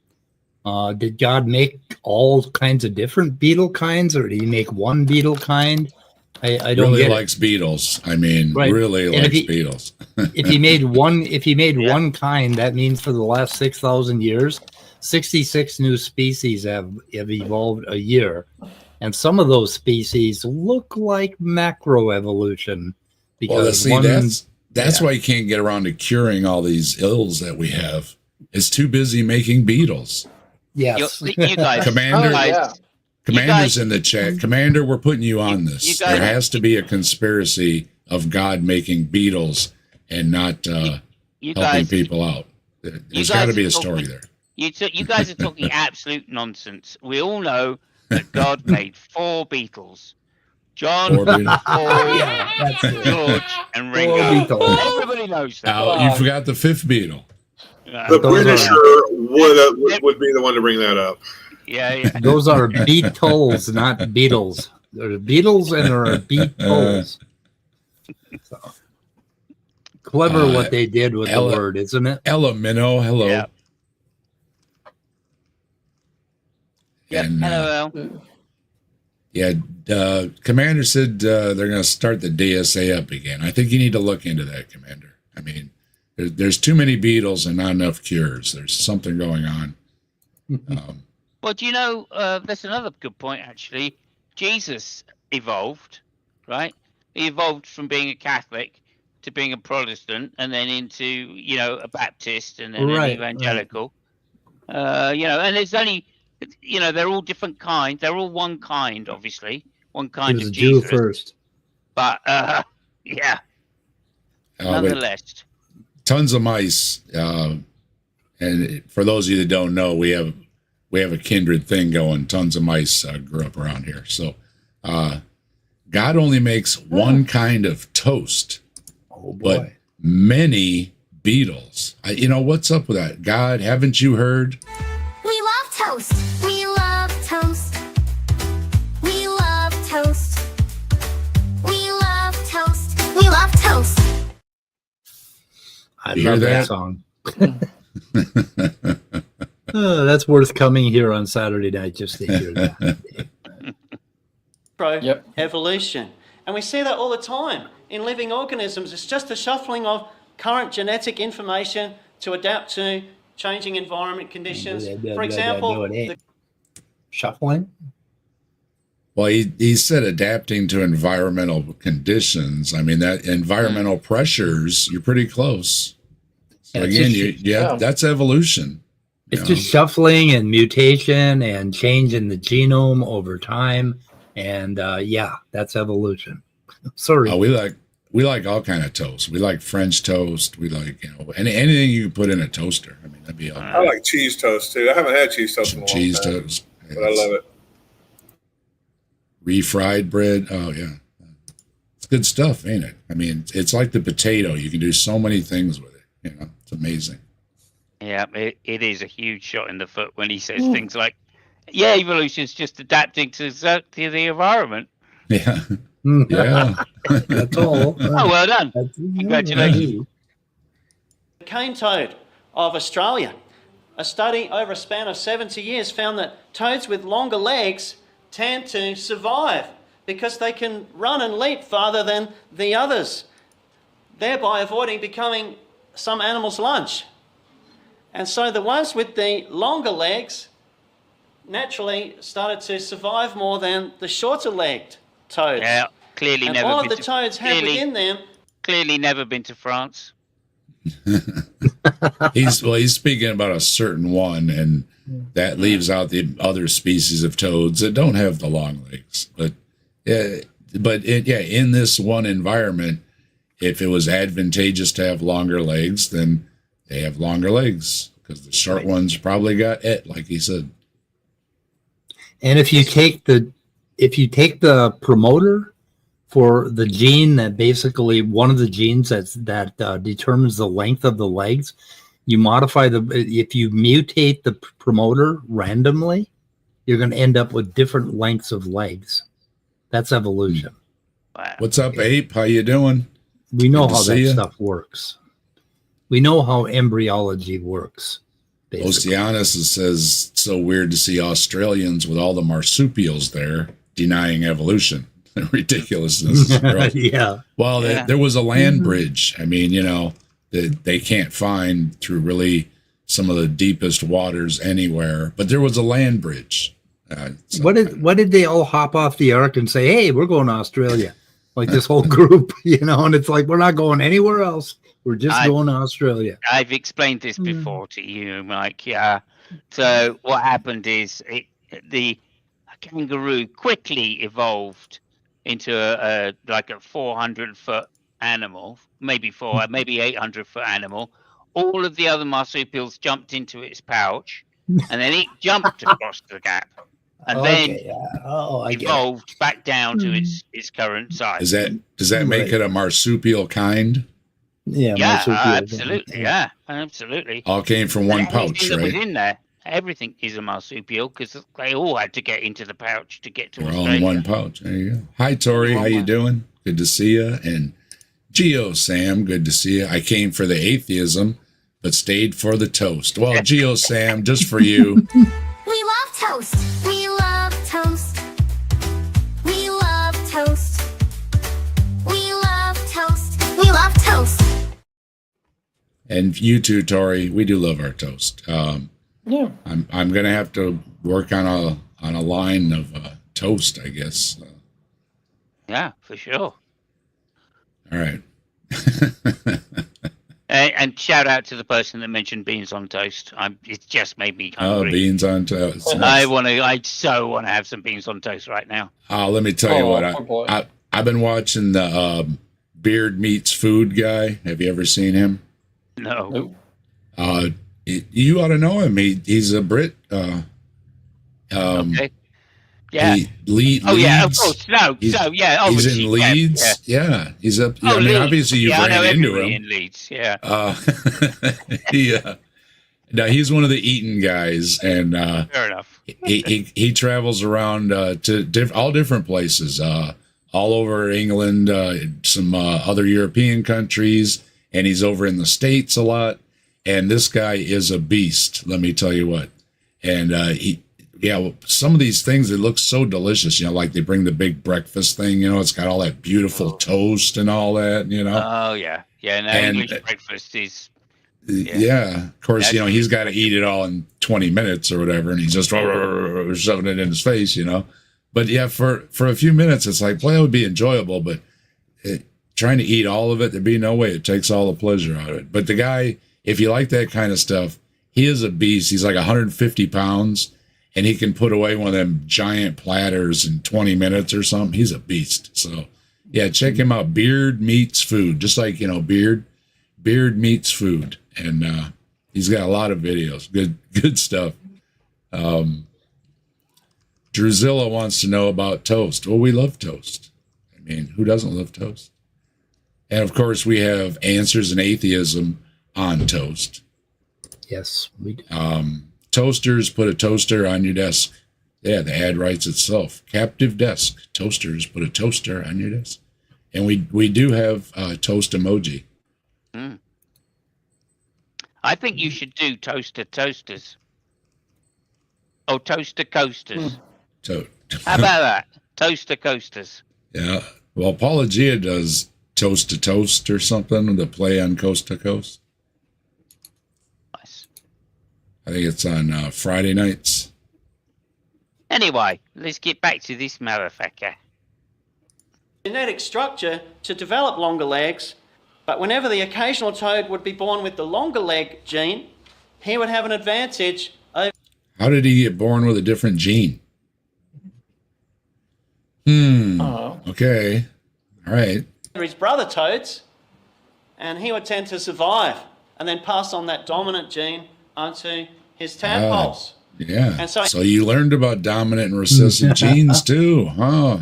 Did God make all kinds of different beetle kinds, or did he make one beetle kind? I don't Really get likes beetles. I mean, Right. really And likes if he- beetles. if he made one kind, that means for the last 6,000 years, 66 new species have evolved a year. And some of those species look like macroevolution Well, because see, one, that's why you can't get around to curing all these ills that we have. It's too busy making beetles. yes, You guys, Commander- Oh, yeah. Commander's guys- in the chat. Commander, we're putting you on this. you guys- There has to be a conspiracy of God making beetles and not you helping guys, people out. There's got to guys be are a story talking- there. you guys are talking absolute nonsense. We all know that God made 4 Beatles: John, Four beetles. Paul, yeah, that's it. George, and Four Ringo. Beetles. Everybody knows that. Now, you forgot the 5th beetle. The Those are- Britisher would be the one to bring that up. Yeah. Those are beetles, not beetles. There are beetles and there are beetles. So, clever what they did with Ella- the word, isn't it? Ella Minnow, hello. Yeah. And, Hello. yeah, Commander said they're going to start the DSA up again. I think you need to look into that, Commander. I mean, there's too many beetles and not enough cures. There's something going on. Well, do you know, that's another good point, actually. Jesus evolved, right? He evolved from being a Catholic to being a Protestant and then into, a Baptist and then Right, an evangelical. And there's only, they're all different kind. They're all one kind, obviously. One He kind was of a Jew Jesus. first. But, yeah, But nonetheless. tons of mice. And for those of you that don't know, we have a kindred thing going. Tons of mice grew up around here. So God only makes one kind of toast, Oh but boy. many beetles. What's up with that? God, haven't you heard? We love toast. We love toast. We love toast. We love toast. We love toast. I You hear love that that? song. That's worth coming here on Saturday night just to hear that. Yep. Evolution. And we see that all the time in living organisms. It's just a shuffling of current genetic information to adapt to changing environment conditions. For example, the Shuffling? Well, he said adapting to environmental conditions. I mean, that environmental pressures, you're pretty close. So Yeah, it's again, just- that's evolution. It's you know? just shuffling and mutation and change in the genome over time. And that's evolution. Sorry. Oh, we like all kind of toast. We like French toast. We like anything you can put in a toaster. I mean, that'd be all I like cheese toast too. I haven't had cheese toast in a long cheese time, toast. but I love it. Refried bread. Oh yeah, it's good stuff, ain't it? I mean, it's like the potato. You can do so many things with it. It's amazing. Yeah, it is a huge shot in the foot when he says things like, yeah, evolution's just adapting to the environment. Yeah, Mm, yeah. That's all. Oh, well done. Congratulations. The cane toad of Australia. A study over a span of 70 years found that toads with longer legs tend to survive because they can run and leap farther than the others, thereby avoiding becoming some animal's lunch. And so the ones with the longer legs naturally started to survive more than the shorter legged toads. Yeah, clearly And never all been of the to, toads have clearly- within them clearly never been to France. He's speaking about a certain one, and that leaves out the other species of toads that don't have the long legs. But in this one environment, if it was advantageous to have longer legs, then they have longer legs because the short ones probably got it, like he said. And if you take the promoter for the gene that basically one of the genes that determines the length of the legs, You modify if you mutate the promoter randomly, you're going to end up with different lengths of legs. That's evolution. Wow. What's up, Ape? How you doing? We know Good to how see that ya. stuff works. We know how embryology works. Basically. Oceanus says it's so weird to see Australians with all the marsupials there denying evolution. Ridiculousness. Yeah. Well, Yeah. there was a land bridge. I mean, that they can't find through really some of the deepest waters anywhere, but there was a land bridge. So- What did they all hop off the ark and say, "Hey, we're going to Australia"? Like this whole group, and it's like we're not going anywhere else. We're just going to Australia. I've explained this before to you, Mike. Yeah. So what happened is the kangaroo quickly evolved into a 400-foot animal, maybe 800-foot animal. All of the other marsupials jumped into its pouch, and then it jumped across the gap, and then I get it. evolved back down to its current size. does that make Right. it a marsupial kind? Yeah, Yeah, marsupial. absolutely. Yeah, absolutely. All came from one pouch, Everything that was right? in there, everything is a marsupial because they all had to get into the pouch to get to They're all Australia. in one pouch. There you go. Hi, Tori. How you doing? Good to see you. And Geo Sam, good to see you. I came for the atheism, but stayed for the toast. Well, Geo Sam, just for you. We love toast. We love toast. We love toast. We love toast. We love toast. And you too, Tori. We do love our toast. Yeah. I'm gonna have to work on a line of toast, I guess. Yeah, for sure. All right. And shout out to the person that mentioned beans on toast. It just made me Oh, hungry. beans on toast. I so want to have some beans on toast right now. Let me tell you Oh, what. poor boy. I've been watching the Beard Meets Food guy. Have you ever seen him? No. Nope. You ought to know him. He's a Brit. Okay. Yeah. Leeds. Yeah, of course. No. He's- So yeah. He's obviously, in Leeds. Yeah. Yeah, he's up. Oh, I mean, Leeds. obviously you Yeah, I know ran into everybody him. in Leeds. Yeah. No, he's one of the Eaton guys, and Fair enough. he travels around to all different places, all over England, some other European countries, and he's over in the States a lot. And this guy is a beast, let me tell you what. And some of these things, it looks so delicious, like they bring the big breakfast thing, it's got all that beautiful toast and all that, Oh yeah. Yeah. No, And- English breakfast is. Yeah. Of course, That's- he's got to eat it all in 20 minutes or whatever, and he's just shoving it in his face, But yeah, for a few minutes, it's like, boy, that would be enjoyable, but trying to eat all of it, there'd be no way it takes all the pleasure out of it. But the guy, if you like that kind of stuff, he is a beast. He's like 150 pounds, and he can put away one of them giant platters in 20 minutes or something. He's a beast. So yeah, check him out. Beard Meets Food, just like, Beard Meets Food. And he's got a lot of videos. Good stuff. Drusilla wants to know about toast. Well, we love toast. I mean, who doesn't love toast? And of course, we have Answers in Atheism on toast. Yes, we do. Toasters, put a toaster on your desk. Yeah, the ad writes itself. Captive desk. Toasters, put a toaster on your desk. And we do have toast emoji. I think you should do toaster toasters. Oh, toaster coasters. How about that? Toaster coasters. Yeah. Well, Paula Gia does Toast to Toast or something, the play on Coast to Coast. Nice. I think it's on Friday nights. Anyway, let's get back to this motherfucker. Genetic structure to develop longer legs, but whenever the occasional toad would be born with the longer leg gene, he would have an advantage over How did he get born with a different gene? Okay. All right. his brother toads, and he would tend to survive and then pass on that dominant gene onto his tadpoles. Yeah. And so- you learned about dominant and recessive genes too, huh?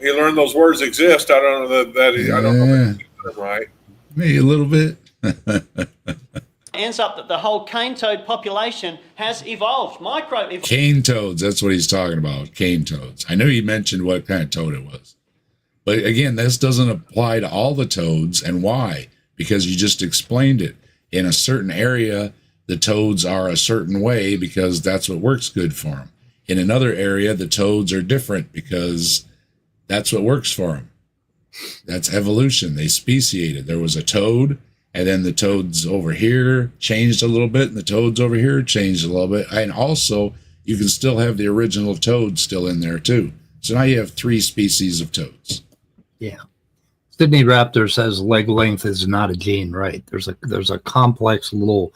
You learn those words exist. I don't know that I don't know that you get them right. Maybe a little bit. ends up that the whole cane toad population has evolved, Cane toads, that's what he's talking about. Cane toads. I know you mentioned what kind of toad it was. But again, this doesn't apply to all the toads. And why? Because you just explained it. In a certain area, the toads are a certain way because that's what works good for them. In another area, the toads are different because that's what works for them. That's evolution. They speciated. There was a toad, and then the toads over here changed a little bit, and the toads over here changed a little bit. And also, you can still have the original toad still in there too. So now you have 3 species of toads. Yeah. Sydney Raptor says leg length is not a gene, right? There's a complex little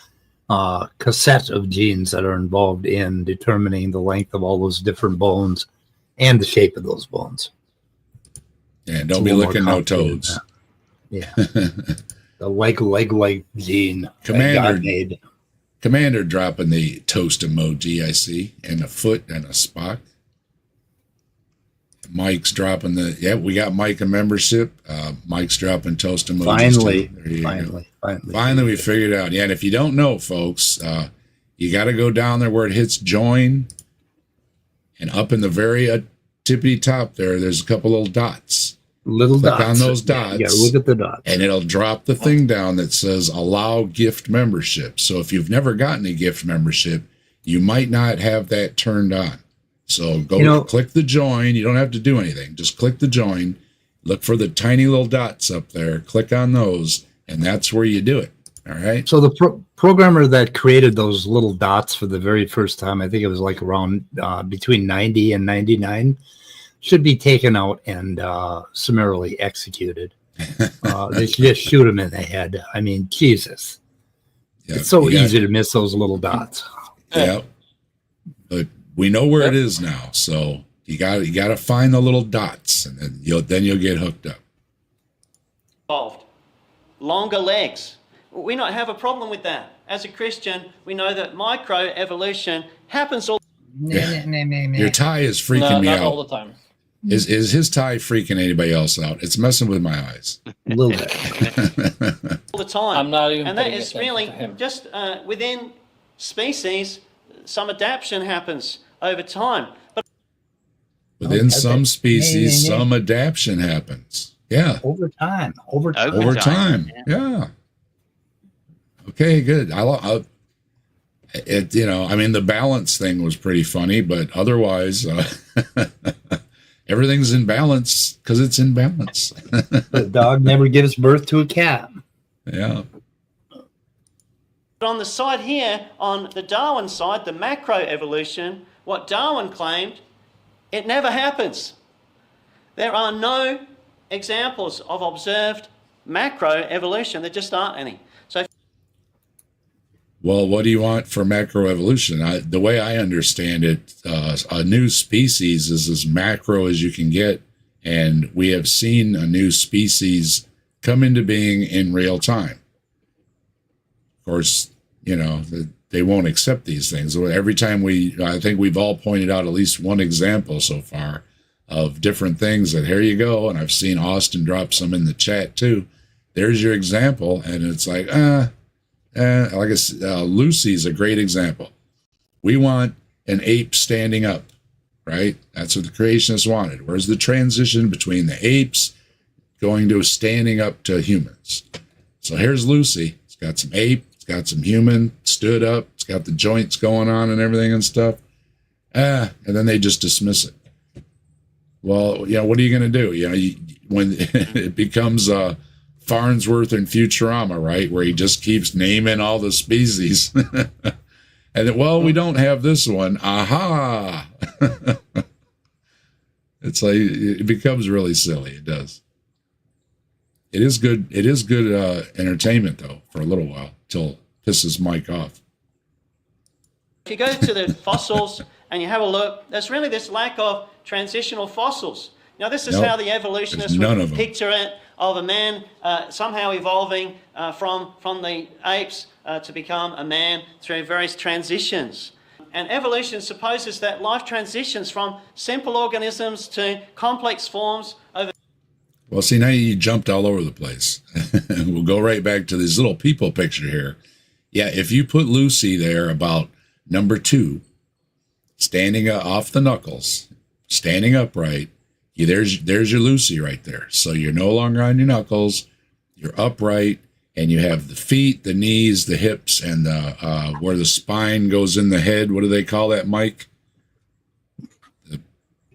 cassette of genes that are involved in determining the length of all those different bones and the shape of those bones. Yeah, don't be licking no toads. Yeah. The leg gene. Commander dropping the toast emoji, I see, and a foot and a Spock. Mike's dropping we got Mike a membership. Mike's dropping toast emojis. Finally, we figured it out. Yeah, and if you don't know, folks, you got to go down there where it hits join, and up in the very tippity top there's a couple little dots. Click on those dots. Yeah, look at the dots. And it'll drop the thing down that says allow gift membership. So if you've never gotten a gift membership, you might not have that turned on. So click the join. You don't have to do anything. Just click the join. Look for the tiny little dots up there. Click on those, and that's where you do it. All right. So the programmer that created those little dots for the very first time, I think it was like around between 90 and 99, should be taken out and summarily executed. They should just shoot him in the head. I mean, Jesus. Yeah, it's so easy to miss those little dots. Yeah. But we know where it is now, so you got to find the little dots, and then you'll get hooked up. Evolved. Longer legs. We don't have a problem with that. As a Christian, we know that microevolution happens all. Your tie is freaking me out. Not all the time. Is his tie freaking anybody else out? It's messing with my eyes. A little bit. all the time. I'm not even. And that is really just within species, some adaptation happens over time. But within some species, some adaptation happens. Yeah. Over time. Yeah. Okay, good. The balance thing was pretty funny, but otherwise, everything's in balance because it's in balance. The dog never gives birth to a cat. Yeah. on the side here, on the Darwin side, the macroevolution, what Darwin claimed, it never happens. There are no examples of observed macroevolution. There just aren't any. So, well, what do you want for macroevolution? The way I understand it, a new species is as macro as you can get, and we have seen a new species come into being in real time. Of course, they won't accept these things. Every time I think we've all pointed out at least one example so far of different things that here you go. And I've seen Austin drop some in the chat too. There's your example. And it's like, Lucy's a great example. We want an ape standing up, right? That's what the creationists wanted. Where's the transition between the apes going to standing up to humans? So here's Lucy. It's got some ape. Got some human, stood up, it's got the joints going on and everything and stuff. And then they just dismiss it. Well, what are you going to do? When it becomes Farnsworth and Futurama, right? Where he just keeps naming all the species. And then, we don't have this one. Aha! It's like, it becomes really silly. It does. It is good entertainment, though, for a little while, till pisses Mike off. if you go to the fossils and you have a look, there's really this lack of transitional fossils. Now, this is how the evolutionists would picture it, of a man somehow evolving from the apes to become a man through various transitions. And evolution supposes that life transitions from simple organisms to complex forms over. Well, see, now you jumped all over the place. We'll go right back to this little people picture here. Yeah, if you put Lucy there about number 2, standing off the knuckles, standing upright, there's your Lucy right there. So you're no longer on your knuckles, you're upright, and you have the feet, the knees, the hips, and the where the spine goes in the head. What do they call that, Mike?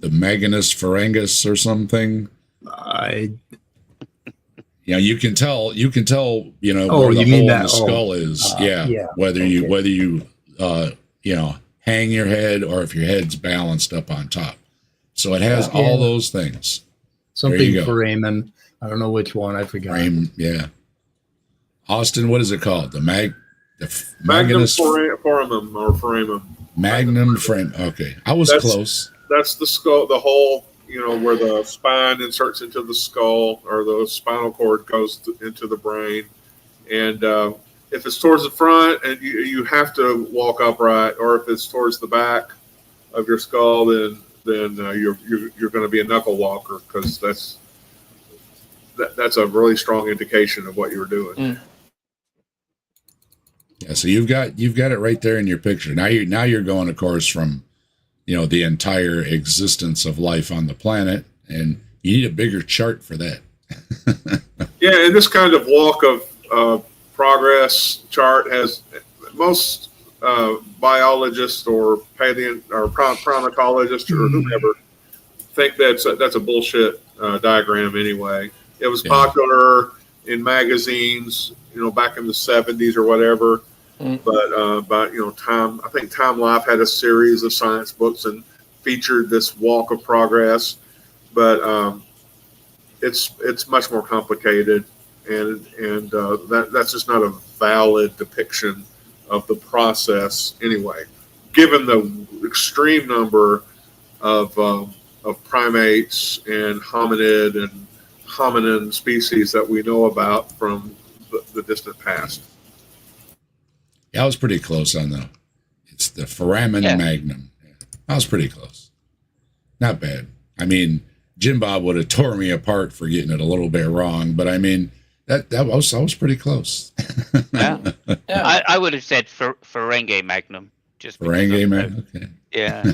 The Magnus Pharyngus or something. You can tell, where the hole in the skull is. Whether you hang your head or if your head's balanced up on top. So it has all those things. Something foramen. I don't know which one. I forgot. Yeah. Austin, what is it called? The Magnum Magnus foramen or foramen. Magnum frame. Okay, I was close. That's the skull, the hole, where the spine inserts into the skull or the spinal cord goes into the brain. And if it's towards the front and you have to walk upright, or if it's towards the back of your skull, then you're going to be a knuckle walker, because that's a really strong indication of what you're doing. Yeah, so you've got it right there in your picture. Now you're going, of course, from the entire existence of life on the planet, and you need a bigger chart for that. Yeah, and this kind of walk of progress chart has most biologists or primatologists or whomever think that's a bullshit diagram anyway. It was popular in magazines, back in the 70s or whatever. But Time Life had a series of science books and featured this walk of progress, but it's much more complicated, and that's just not a valid depiction of the process anyway, given the extreme number of primates and hominid and hominin species that we know about from the distant past. Yeah, I was pretty close on it's the foramen magnum. Yeah, I was pretty close. Not bad. I mean, Jim Bob would have tore me apart for getting it a little bit wrong, but I mean, I was pretty close. I would have said Ferengi Magnum. Just Ferengi Magnum. Okay. Yeah.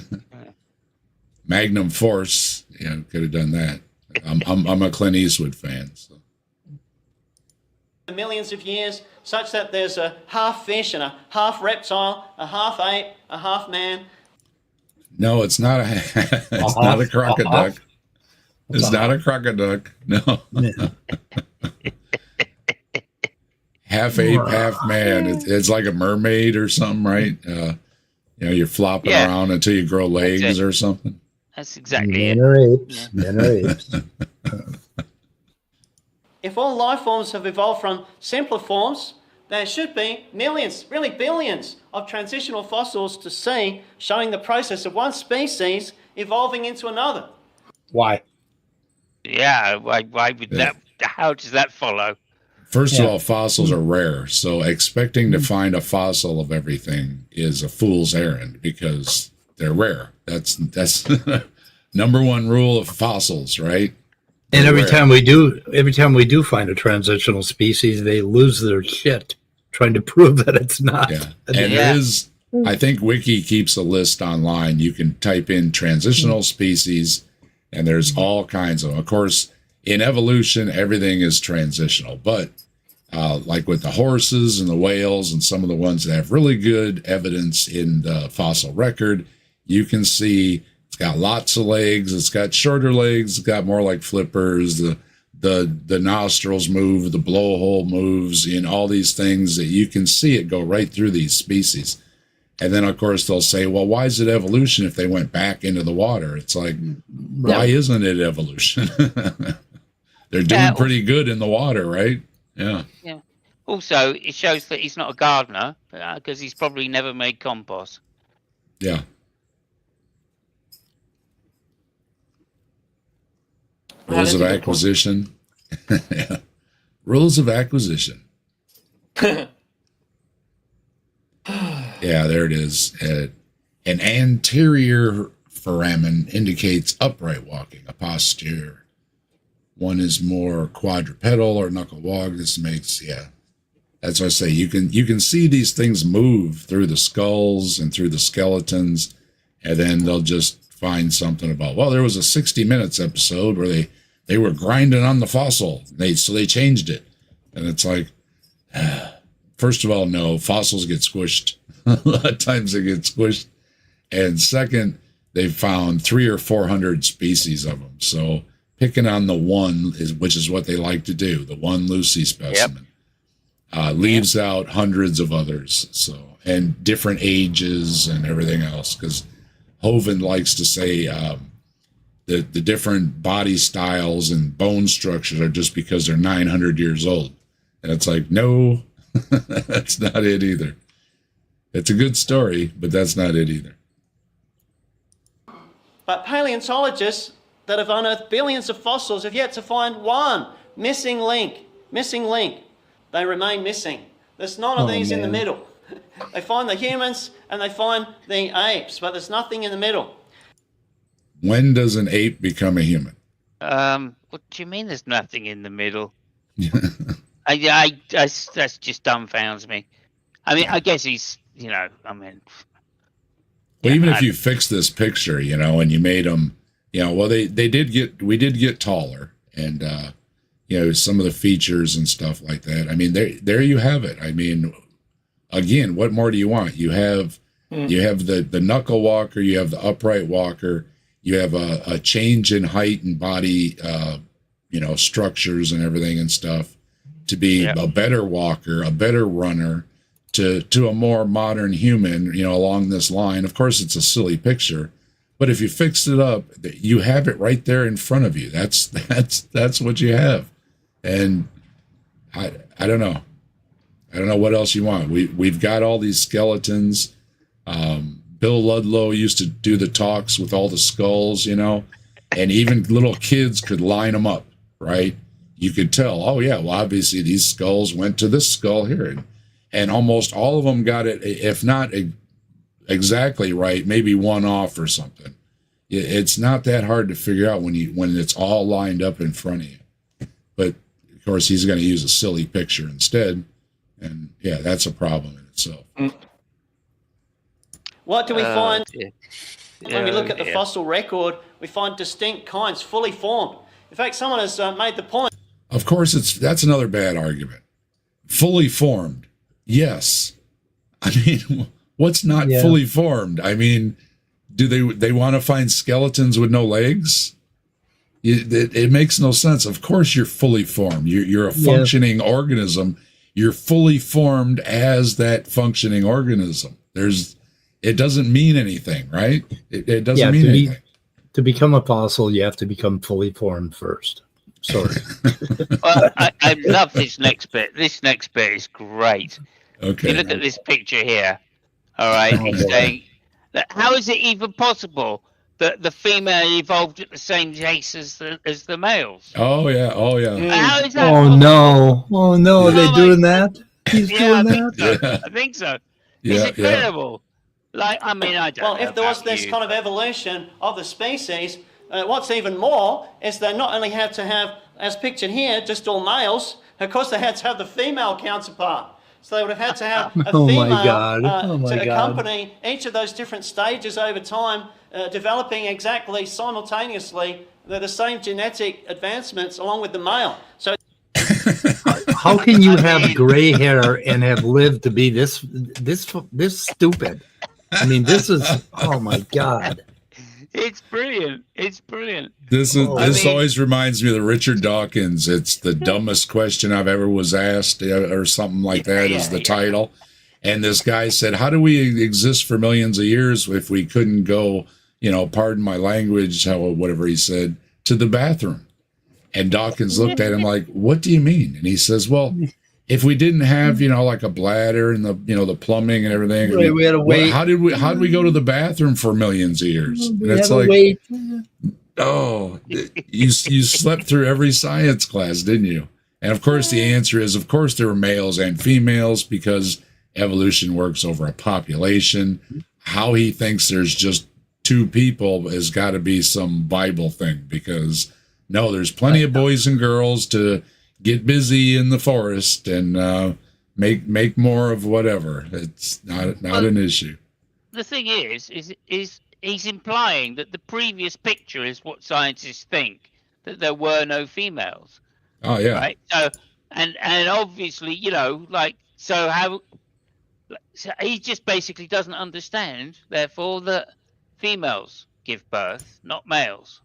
Magnum Force. Yeah, could have done that. I'm a Clint Eastwood fan. So. Millions of years, such that there's a half fish and a half reptile, a half ape, a half man. No, it's not it's not a crocoduck. It's not a crocoduck. No. Half ape, half man. It's like a mermaid or something, right? You're flopping around until you grow legs or something. That's exactly Men are apes. If all life forms have evolved from simpler forms, there should be millions, really billions, of transitional fossils to see, showing the process of one species evolving into another. Why? Yeah, why would that? How does that follow? First of all, fossils are rare, so expecting to find a fossil of everything is a fool's errand because they're rare. That's number one rule of fossils, right? And every time we do find a transitional species, they lose their shit trying to prove that it's not. Yeah. And there is, I think Wiki keeps a list online. You can type in transitional species, and there's all kinds of them. Of course, in evolution, everything is transitional, but like with the horses and the whales and some of the ones that have really good evidence in the fossil record, you can see it's got lots of legs. It's got shorter legs. It's got more like flippers. The nostrils move. The blowhole moves. And all these things that you can see it go right through these species. And then, of course, they'll say, well, why is it evolution if they went back into the water? It's like, why isn't it evolution? They're doing pretty good in the water, right? Yeah. Yeah. Also, it shows that he's not a gardener because he's probably never made compost. Yeah. Rules of acquisition. Yeah. Rules of acquisition. Yeah, there it is. An anterior foramen indicates upright walking. A posterior one is more quadrupedal or knuckle walk. This makes, That's what I say. You can see these things move through the skulls and through the skeletons, and then they'll just find something about, well, there was a 60 Minutes episode where they were grinding on the fossil. So they changed it. And it's like, first of all, no, fossils get squished. A lot of times they get squished. And second, they've found 300 or 400 species of them. So picking on the one, which is what they like to do, the one Lucy specimen, leaves out hundreds of others. So, and different ages and everything else. Because Hovind likes to say the different body styles and bone structures are just because they're 900 years old. And it's like, no, that's not it either. It's a good story, but that's not it either. But paleontologists that have unearthed billions of fossils have yet to find one missing link. Missing link. They remain missing. There's none of these in the middle. They find the humans and they find the apes, but there's nothing in the middle. When does an ape become a human? What do you mean there's nothing in the middle? That's just dumbfounds me. I mean, I guess he's, Well, even if you fix this picture, and you made them, well, we did get taller, and some of the features and stuff like that. I mean, there you have it. I mean, again, what more do you want? You have the knuckle walker, you have the upright walker, you have a change in height and body, structures and everything and stuff to be a better walker, a better runner, to a more modern human, along this line. Of course, it's a silly picture, but if you fix it up, you have it right there in front of you. That's what you have. And I don't know. I don't know what else you want. We've got all these skeletons. Bill Ludlow used to do the talks with all the skulls, and even little kids could line them up, right? You could tell, oh yeah, well, obviously these skulls went to this skull here. And almost all of them got it, if not exactly right, maybe one off or something. It's not that hard to figure out when it's all lined up in front of you. But of course, he's going to use a silly picture instead, and that's a problem in itself. What do we find when we look at the fossil record? We find distinct kinds fully formed. In fact, someone has made the point. Of course, that's another bad argument. Fully formed. Yes. I mean, what's not fully formed? I mean, do they want to find skeletons with no legs? It makes no sense. Of course you're fully formed. You're a functioning organism. You're fully formed as that functioning organism. It doesn't mean anything, right? It doesn't mean anything. To become a fossil, you have to become fully formed first. Sorry. Well, I love this next bit. This next bit is great. Okay. You look at this picture here. All right. He's saying that how is it even possible that the female evolved at the same pace as the males? Oh yeah. How is that Oh no! They're doing that. He's doing that. I think so. Yeah, It's incredible. Like, I mean, I don't know. Well, if there was this kind of evolution of the species, what's even more is they not only had to have, as pictured here, just all males. Of course, they had to have the female counterpart. So they would have had to have a female to accompany each of those different stages over time, developing exactly simultaneously the same genetic advancements along with the male. So how can you have gray hair and have lived to be this stupid? I mean, this is, oh my God. It's brilliant. It's brilliant. This always reminds me of the Richard Dawkins. It's the dumbest question I've ever was asked, or something like that is the title. And this guy said, how do we exist for millions of years if we couldn't go, pardon my language, whatever he said, to the bathroom? And Dawkins looked at him like, what do you mean? And he says, well, if we didn't have, like a bladder and the plumbing and everything, right, we had to wait. How did we go to the bathroom for millions of years? And it's like, oh, you slept through every science class, didn't you? And of course, the answer is, of course, there were males and females because evolution works over a population. How he thinks there's just two people has got to be some Bible thing, because no, there's plenty of boys and girls to get busy in the forest and make more of whatever. It's not an issue. The thing is he's implying that the previous picture is what scientists think, that there were no females. Oh yeah. Right. So and obviously, you know, like, so he just basically doesn't understand, therefore, that females give birth, not males.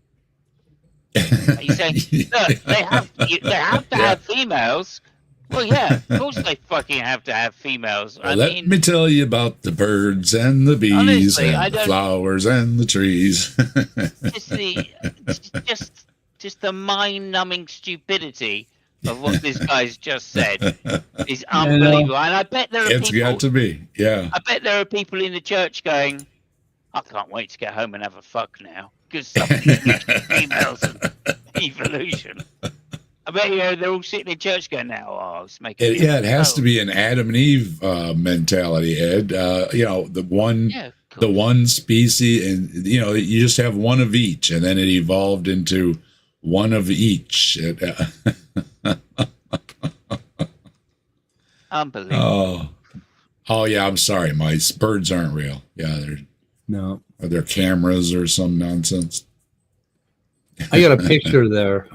He's saying, look, they have to have females. Well, yeah, of course they fucking have to have females. Well, let me tell you about the birds and the bees honestly, and the flowers and the trees. just the mind-numbing stupidity of what this guy's just said is unbelievable. And I bet there are It's people. got to be, yeah. I bet there are people in the church going, I can't wait to get home and have a fuck now, because something's females and evolution. I bet, you know, they're all sitting in church going, now, oh, it's making Yeah, it has to be an Adam and Eve mentality, Ed. You know, the one species, and you know, you just have one of each, and then it evolved into one of each. Unbelievable. Oh yeah, I'm sorry, mice. Birds aren't real. Yeah, they're cameras or some nonsense. I got a picture there.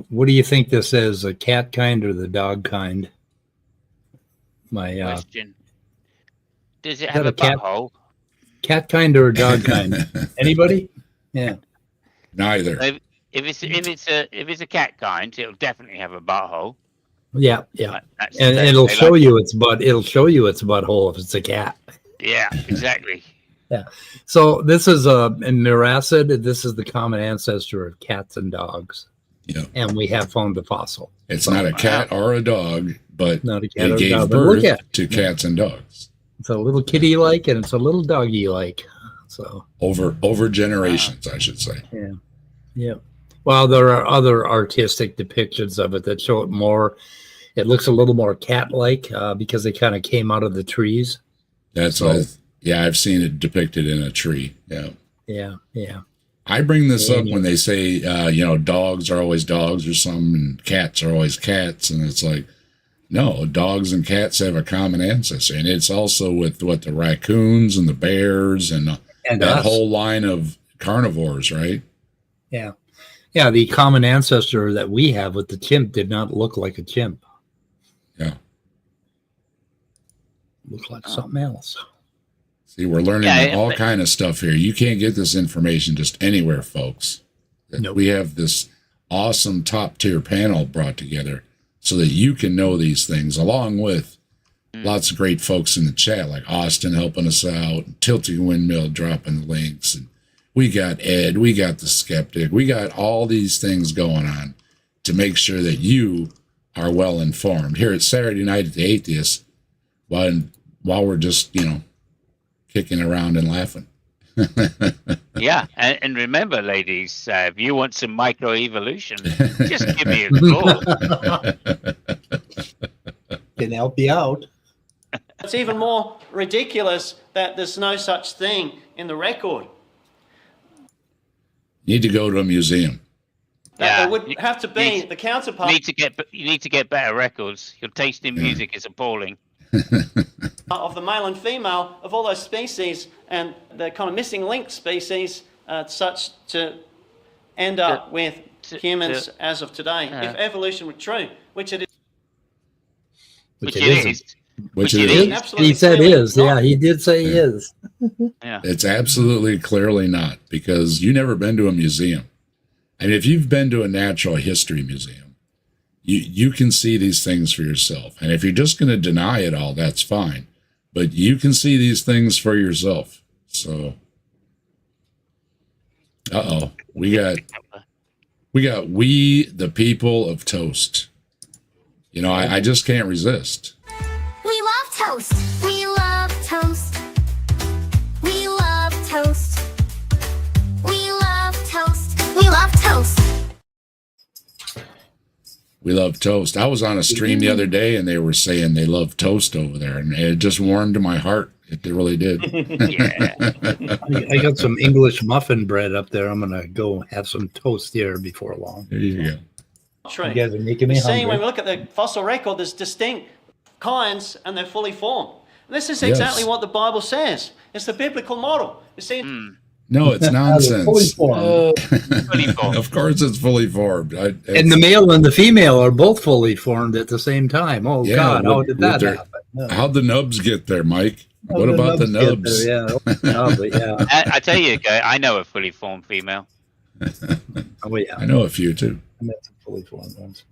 What do you think this is? A cat kind or the dog kind? Question. Does it is have that a a cat? butthole? Cat kind or a dog kind? Anybody? Yeah. Neither. If it's a cat kind, it'll definitely have a butthole. Yeah. And They it'll show like you its butt. It'll show you its butthole if it's a cat. Yeah, exactly. Yeah. So this is a Miracid. This is the common ancestor of cats and dogs. Yeah. And we have found the fossil. It's not a cat or a dog, but Not a cat or it a gave dog, but look birth at to cats and dogs It's a little kitty like and it's a little doggy like. So over generations, I should say. yeah. Well, there are other artistic depictions of it that show it more. It looks a little more cat-like because they kind of came out of the trees. That's I've seen it depicted in a tree. Yeah. Yeah. I bring this up when they say, you know, dogs are always dogs or something, and cats are always cats. And it's like, no, dogs and cats have a common ancestor. And it's also with the raccoons and the bears and that us. whole line of carnivores, right? Yeah. Yeah, the common ancestor that we have with the chimp did not look like a chimp. Yeah. Looked like something else. See, we're learning all kind of stuff here. You can't get this information just anywhere, folks. Nope. We have this awesome top-tier panel brought together so that you can know these things, along with lots of great folks in the chat, like Austin helping us out, Tilting Windmill dropping the links, and we got Ed, we got the Skeptic, we got all these things going on to make sure that you are well informed here at Saturday Night at the Atheist, while we're just, you know, kicking around and laughing. Yeah, and remember, ladies, if you want some microevolution, just give me a call. Can help you out. It's even more ridiculous that there's no such thing in the record. Need to go to a museum. That Yeah, there would have to be the counterpart You need to get better records. Your taste in music is appalling. of the male and female of all those species, and the kind of missing link species, such to end up with humans as of today. If evolution were true, which it is. Which it is. Which it it is. is. Absolutely He said clearly is. not. Yeah, he did say he is. Yeah. It's absolutely clearly not, because you've never been to a museum. And if you've been to a natural history museum, you can see these things for yourself. And if you're just going to deny it all, that's fine. But you can see these things for yourself. So, we got we the people of toast. You know, I just can't resist. We love toast. We love toast. We love toast. We love toast. We love toast. We love toast. I was on a stream the other day and they were saying they love toast over there, and it just warmed my heart. It really did. Yeah. I got some English muffin bread up there. I'm going to go have some toast here before long. There you go. True. You guys are making me You see, when hungry. we look at the fossil record, there's distinct kinds and they're fully formed. And this is Yes. exactly what the Bible says. It's the biblical model. You see, No, it's Fully nonsense. formed. Fully formed. Of course, it's fully formed. And the male and the female are both fully formed at the same time. Oh Yeah, God, how with- did with that their- happen? No. How'd the nubs get there, Mike? How What did about the get nubs? there? Yeah, oh, but yeah, I tell you, I know a fully formed female. oh yeah. I know a few too. I met some fully formed ones.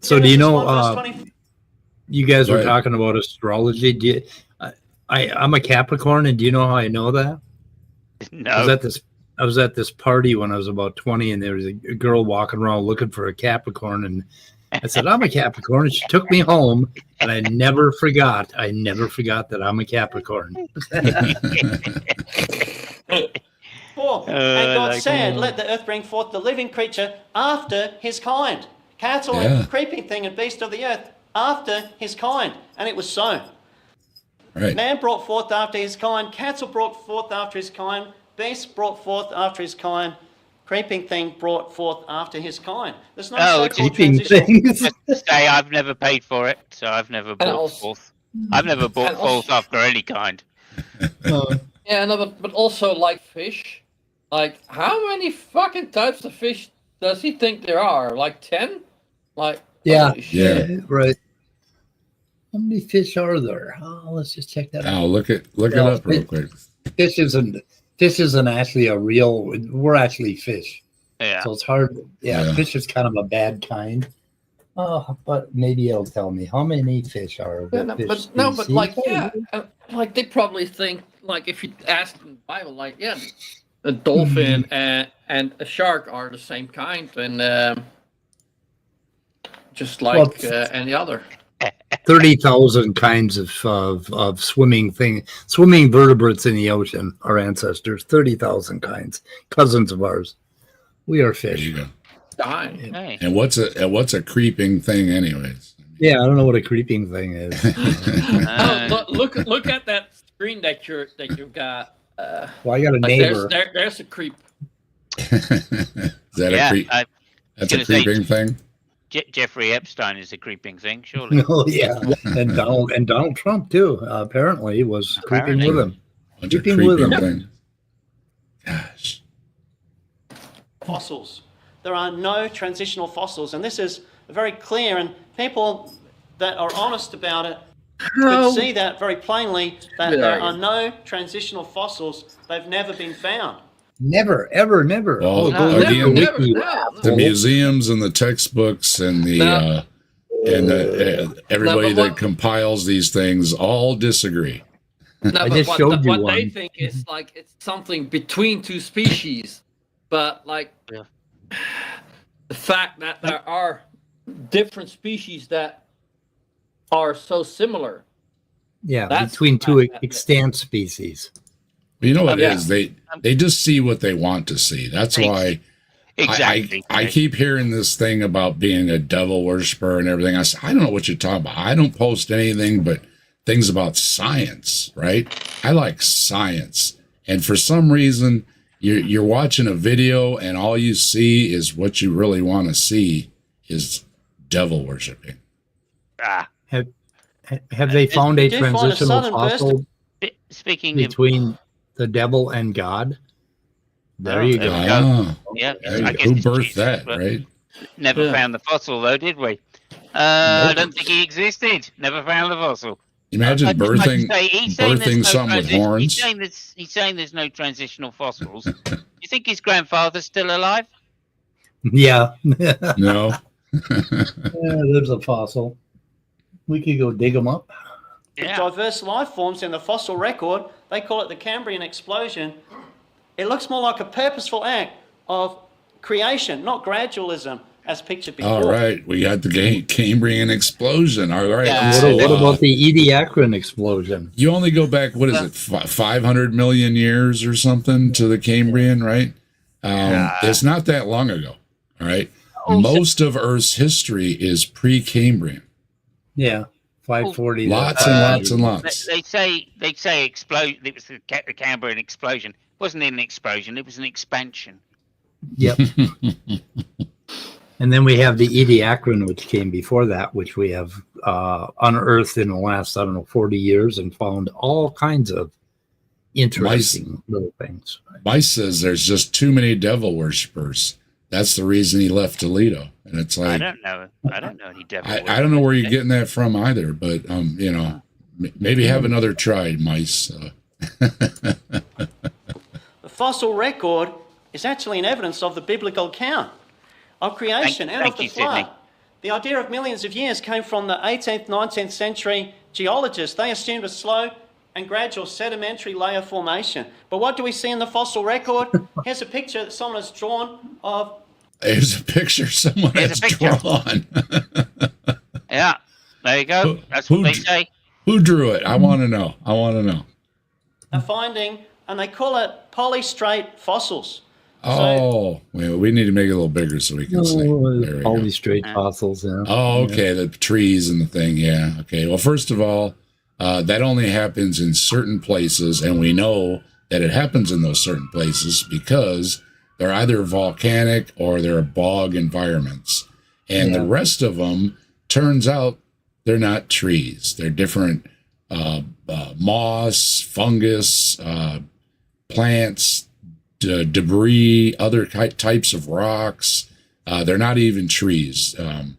So do Genesis you know? 1 verse 20 You guys Go were ahead. talking about astrology. Do you, I'm a Capricorn, and do you know how I know that? I was No. at this party when I was about 20, and there was a girl walking around looking for a Capricorn, and I said, I'm a Capricorn, and she took me home, and I never forgot that I'm a Capricorn. 4. And God like- said, let the earth bring forth the living creature after his kind. Cattle Yeah. and creeping thing and beast of the earth after his kind. And it was so. Right. Man brought forth after his kind. Cattle brought forth after his kind. Beasts brought forth after his kind. Creeping thing brought forth after his kind. There's no Oh, so-called Keeping transitional. things. Just to say I've never paid for it, so I've never bought also- forth. I've never bought and also- forth after any kind. Yeah, no, but also like fish. Like, how many fucking types of fish does he think there are? Like 10? Like, Yeah. holy shit. Right. How many fish are there? Oh, let's just check that out. Now look it Yeah, up real quick. Fish isn't actually a real. We're actually fish, Yeah. so it's hard. Yeah, Yeah. fish is kind of a bad kind. Oh, but maybe it'll tell me how many fish are Yeah, there. no, fish but species? like, yeah, like they probably think, like, if you ask in the Bible, like, yeah, a dolphin and a shark are the same kind, and just like Well, any other. 30,000 kinds of swimming vertebrates in the ocean. Our ancestors, 30,000 kinds, cousins of ours. We are There you fish. go. Dying. Hey. And what's a creeping thing, anyways? Yeah, I don't know what a creeping thing is. Oh, look at that screen that you've got. Well, I got a Like neighbor. there's a creep. Is that Yeah, a creep? I- That's a gonna say- creeping thing. Jeffrey Epstein is a creeping thing, surely. Oh yeah, and Donald Trump too. Apparently was creeping Apparently. with him. Bunch of Creeping with creeping them. things. Gosh. Fossils. There are no transitional fossils, and this is very clear, and people that are honest about it could see that very plainly, that Good there argument. are no transitional fossils. They've never been found. Never, ever, never. Well, go no, look again, at the never, wiki. no. The museums and the textbooks and the No. everybody No, but that what- compiles these things all disagree. No, I but just what, showed you what they one. think is like it's something between two species, but like Yeah. the fact that there are different species that are so similar. Yeah, That's between the two fact that- extant species. But you know what it Yeah. is? They just see what they want to see. That's why Exactly. I keep hearing this thing about being a devil worshiper and everything. I say, I don't know what you're talking about. I don't post anything but things about science, right? I like science. And for some reason, you're watching a video and all you see is what you really want to see is devil worshiping. Have they found a you do find a transitional sudden burst of- fossil Speaking of, between the devil and God? There Oh, you there go. we go. Ah, yeah, there you I go. guess Who it's birthed Jesus, that, but right? Never Yeah. found the fossil though, did we? I don't think he existed. Never found the fossil. Imagine I'd birthing say he's saying there's birthing something with horns. He's saying there's no transitional fossils. You think his grandfather's still alive? Yeah. No. There's a fossil. We could go dig them up. Yeah. Diverse life forms in the fossil record, they call it the Cambrian explosion. It looks more like a purposeful act of creation, not gradualism, as pictured before. All right, we got the Cambrian explosion. All right, Yeah. so, What about the Ediacaran explosion? you only go back? What is it? 500 million years or something to the Cambrian, right? It's not that long ago. All right, most of Earth's history is pre-Cambrian. Yeah, 540. Lots and lots and They, lots. they say explode. It was the Cambrian explosion. It wasn't an explosion. It was an expansion. Yep. And then we have the Ediacaran, which came before that, which we have unearthed in the last, 40 years and found all kinds of interesting little things. Mice says there's just too many devil worshippers. That's the reason he left Toledo. And it's I like, don't know any devil. I don't know where you're getting that from either, but, maybe have another try, Mice. The fossil record is actually an evidence of the biblical account of creation and of the flood. Sydney. The idea of millions of years came from the 18th, 19th century geologists. They assumed a slow and gradual sedimentary layer formation. But what do we see in the fossil record? Here's a picture that someone has drawn of. There's a picture someone has drawn. Yeah, there you go. That's what they say. Who drew it? I want to know. A finding, and they call it polystrate fossils. Oh, we need to make it a little bigger so we can see. There we All go. these straight fossils. Yeah. Oh, okay. The trees and the thing. Yeah. Okay. Well, first of all, that only happens in certain places, and we know that it happens in those certain places because they're either volcanic or they're bog environments. And the rest of them, turns out, they're not trees. They're different moss, fungus, plants, debris, other types of rocks. They're not even trees. They're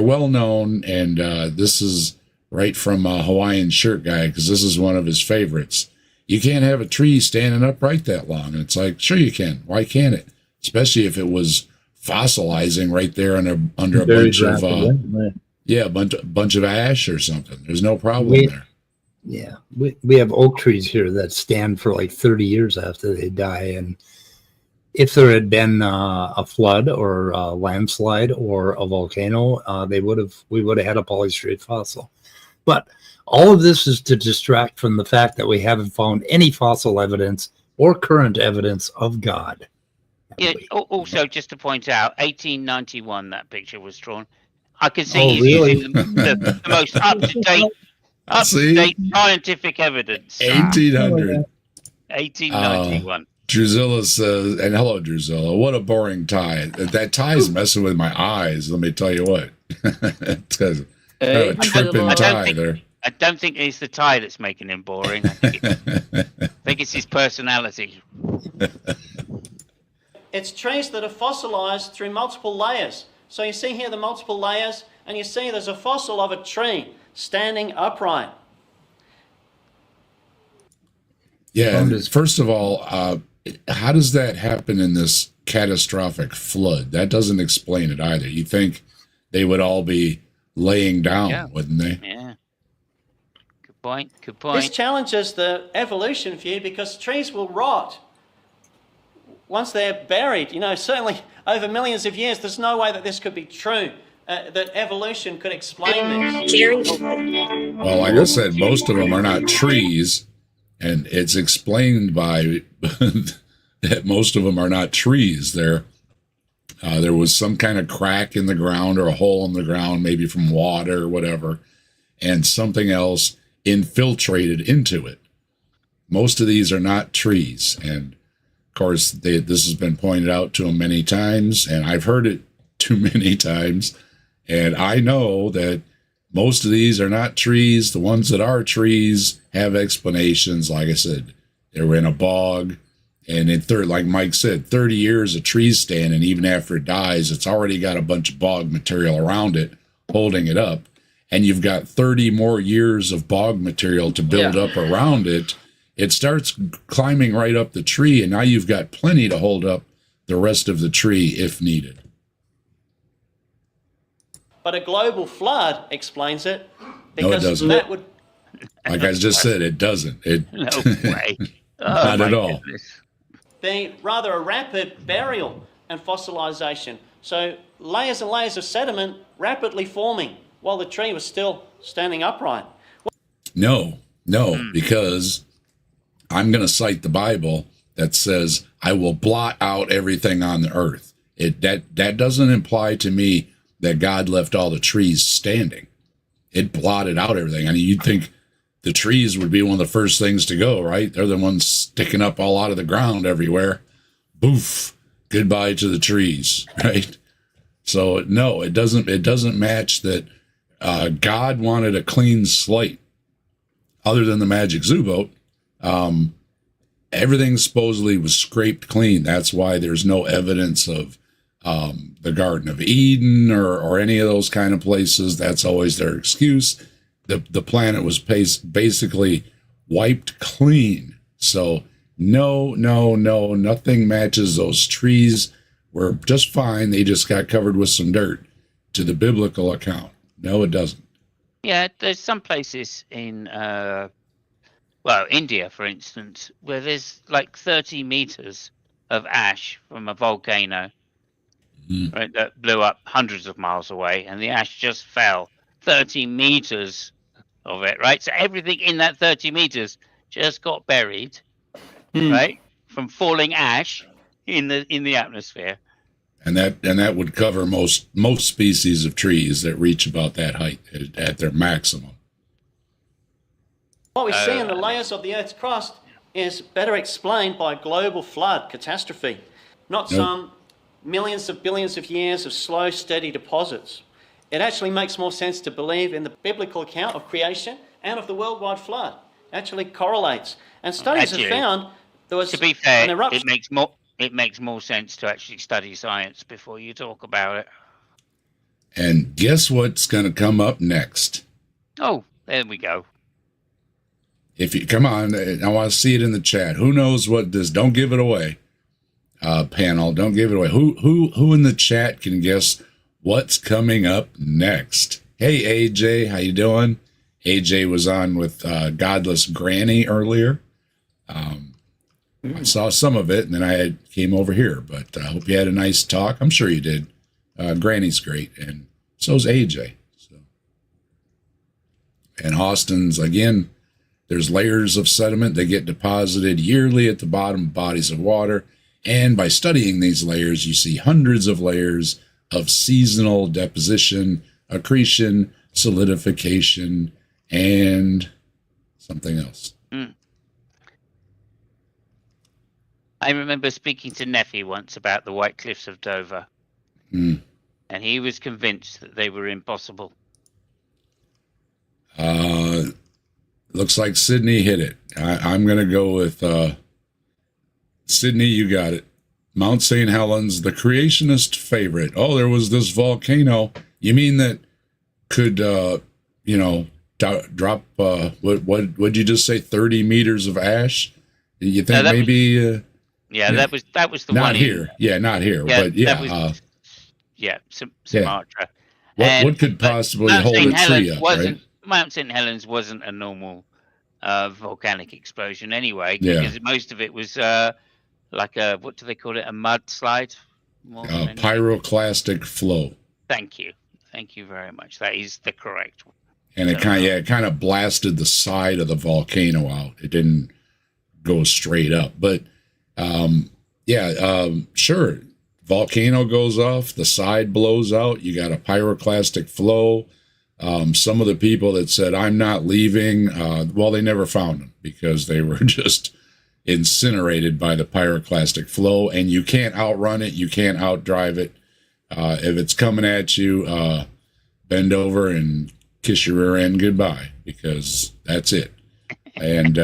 well known, and this is right from Hawaiian Shirt Guy, because this is one of his favorites. You can't have a tree standing upright that long. And it's like, sure you can. Why can't it? Especially if it was fossilizing right there under a bunch of bunch of ash or something. There's no problem there. Yeah, we have oak trees here that stand for like 30 years after they die, and if there had been a flood or a landslide or a volcano, we would have had a polystrate fossil. But all of this is to distract from the fact that we haven't found any fossil evidence or current evidence of God. Yeah. Also, just to point out, 1891 that picture was drawn. I can see he's really? using the most up-to-date scientific evidence. 1800. 1891. Drusilla says, and hello, Drusilla. What a boring tie. That tie is messing with my eyes. Let me tell you what. It's a tripping tie there. I don't think it's the tie that's making him boring. I think it's his personality. It's trees that are fossilized through multiple layers. So you see here the multiple layers, and you see there's a fossil of a tree standing upright. Yeah, first of all, how does that happen in this catastrophic flood? That doesn't explain it either. You think they would all be laying down, wouldn't they? Yeah. Good point. This challenges the evolution view because trees will rot once they're buried. Certainly over millions of years, there's no way that this could be true, that evolution could explain this. Well, like I said, most of them are not trees, and it's explained by that most of them are not trees. There was some kind of crack in the ground or a hole in the ground, maybe from water or whatever, and something else infiltrated into it. Most of these are not trees, and of course, this has been pointed out to them many times, and I've heard it too many times, and I know that most of these are not trees. The ones that are trees have explanations. Like I said, they were in a bog, and like Mike said, 30 years a tree's standing, even after it dies, it's already got a bunch of bog material around it, holding it up, and you've got 30 more years of bog material to build up around it. It starts climbing right up the tree, and now you've got plenty to hold up the rest of the tree if needed. But a global flood explains it. No, it doesn't. That would, like I just said, it doesn't. No way. Not at all. be rather a rapid burial and fossilization. So layers and layers of sediment rapidly forming while the tree was still standing upright. No, because I'm going to cite the Bible that says, I will blot out everything on the earth. That doesn't imply to me that God left all the trees standing. It blotted out everything. I mean, you'd think the trees would be one of the first things to go, right? They're the ones sticking up all out of the ground everywhere. Boof. goodbye to the trees, right? So no, it doesn't match that. God wanted a clean slate. Other than the Magic Zoo boat, everything supposedly was scraped clean. That's why there's no evidence of the Garden of Eden or any of those kind of places. That's always their excuse. The planet was basically wiped clean. So no, nothing matches. Those trees were just fine. They just got covered with some dirt to the biblical account. No, it doesn't. Yeah, there's some places in, India, for instance, where there's like 30 meters of ash from a volcano, right, that blew up hundreds of miles away, and the ash just fell 30 meters of it, right? So everything in that 30 meters just got buried, right, from falling ash in the atmosphere. And that would cover most species of trees that reach about that height at their maximum. What we see in the layers of the Earth's crust is better explained by global flood catastrophe, not some millions of billions of years of slow, steady deposits. It actually makes more sense to believe in the biblical account of creation and of the worldwide flood. It actually correlates. And studies have found there was to be fair, an eruption. It makes more sense to actually study science before you talk about it. And guess what's going to come up next? Oh, there we go. If you come on, I want to see it in the chat. Who knows what this? Don't give it away. Panel, don't give it away. Who in the chat can guess what's coming up next? Hey AJ, how you doing? AJ was on with Godless Granny earlier. I saw some of it, and then I came over here. But I hope you had a nice talk. I'm sure you did. Granny's great, and so's AJ. So. And Austin's, again, there's layers of sediment that get deposited yearly at the bottom of bodies of water. And by studying these layers, you see hundreds of layers of seasonal deposition, accretion, solidification, and something else. I remember speaking to Neffy once about the White Cliffs of Dover, and he was convinced that they were impossible. Looks like Sydney hit it. I'm going to go with Sydney, you got it. Mount St. Helens, the creationist favorite. Oh, there was this volcano. You mean that could, drop, what'd you just say, 30 meters of ash? You think maybe... that was the not one. Here. Not here. But Sumatra. What could possibly hold a tree up, right? Mount St. Helens wasn't a normal volcanic explosion anyway, because most of it was like a, what do they call it, a mudslide? Pyroclastic flow. Thank you very much. That is the correct one. And it kind of blasted the side of the volcano out. It didn't go straight up, but sure. Volcano goes off, the side blows out. You got a pyroclastic flow. Some of the people that said, I'm not leaving, they never found them because they were just incinerated by the pyroclastic flow, and you can't outrun it. You can't outdrive it. If it's coming at you, bend over and kiss your rear end goodbye, because that's it. And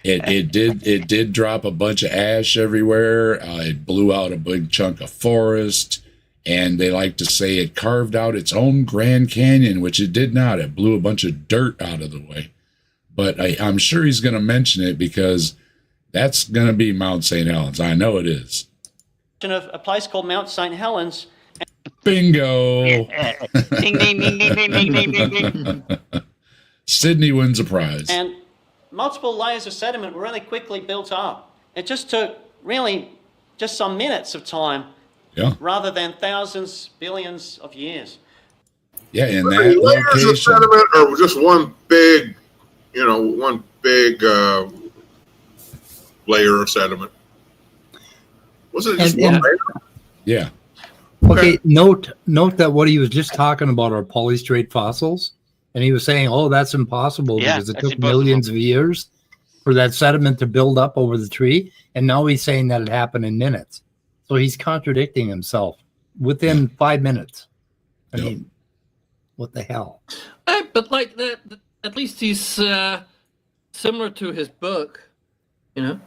it did drop a bunch of ash everywhere. It blew out a big chunk of forest. And they like to say it carved out its own Grand Canyon, which it did not. It blew a bunch of dirt out of the way. But I'm sure he's going to mention it because that's going to be Mount St. Helens. I know it is. Of a place called Mount St. Helens. Bingo. Ding, ding, ding, ding, ding, ding, ding, ding, ding. Sydney wins a prize. And multiple layers of sediment were really quickly built up. It just took really just some minutes of time. Yeah. Rather than thousands, billions of years. Yeah, in that layers location. of sediment, or just one big layer of sediment? Was it just one layer? Yeah. Okay, note that what he was just talking about are polystrate fossils, and he was saying, "Oh, that's impossible because it took millions of years for that sediment to build up over the tree," and now he's saying that it happened in minutes. So he's contradicting himself within 5 minutes. I Yep. mean, what the hell? But like that, at least he's similar to his book, you know,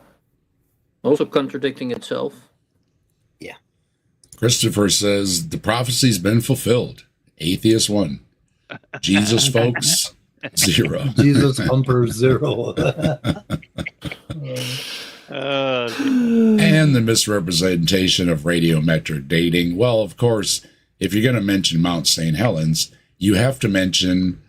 also contradicting itself. Christopher says the prophecy's been fulfilled. Atheist 1. Jesus, folks, 0. Jesus Humper 0. And the misrepresentation of radiometric dating. Well, of course, if you're going to mention Mount St. Helens, you have to mention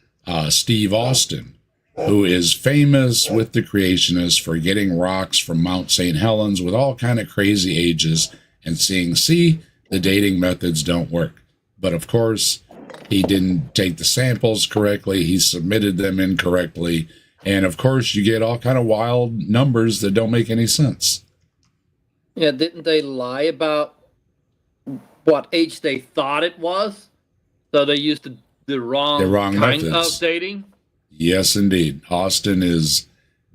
Steve Austin, who is famous with the creationists for getting rocks from Mount St. Helens with all kind of crazy ages and seeing, see, the dating methods don't work. But of course, he didn't take the samples correctly. He submitted them incorrectly. And of course, you get all kind of wild numbers that don't make any sense. Yeah, didn't they lie about what age they thought it was? So they used the wrong kind methods. of dating? Yes, indeed. Austin is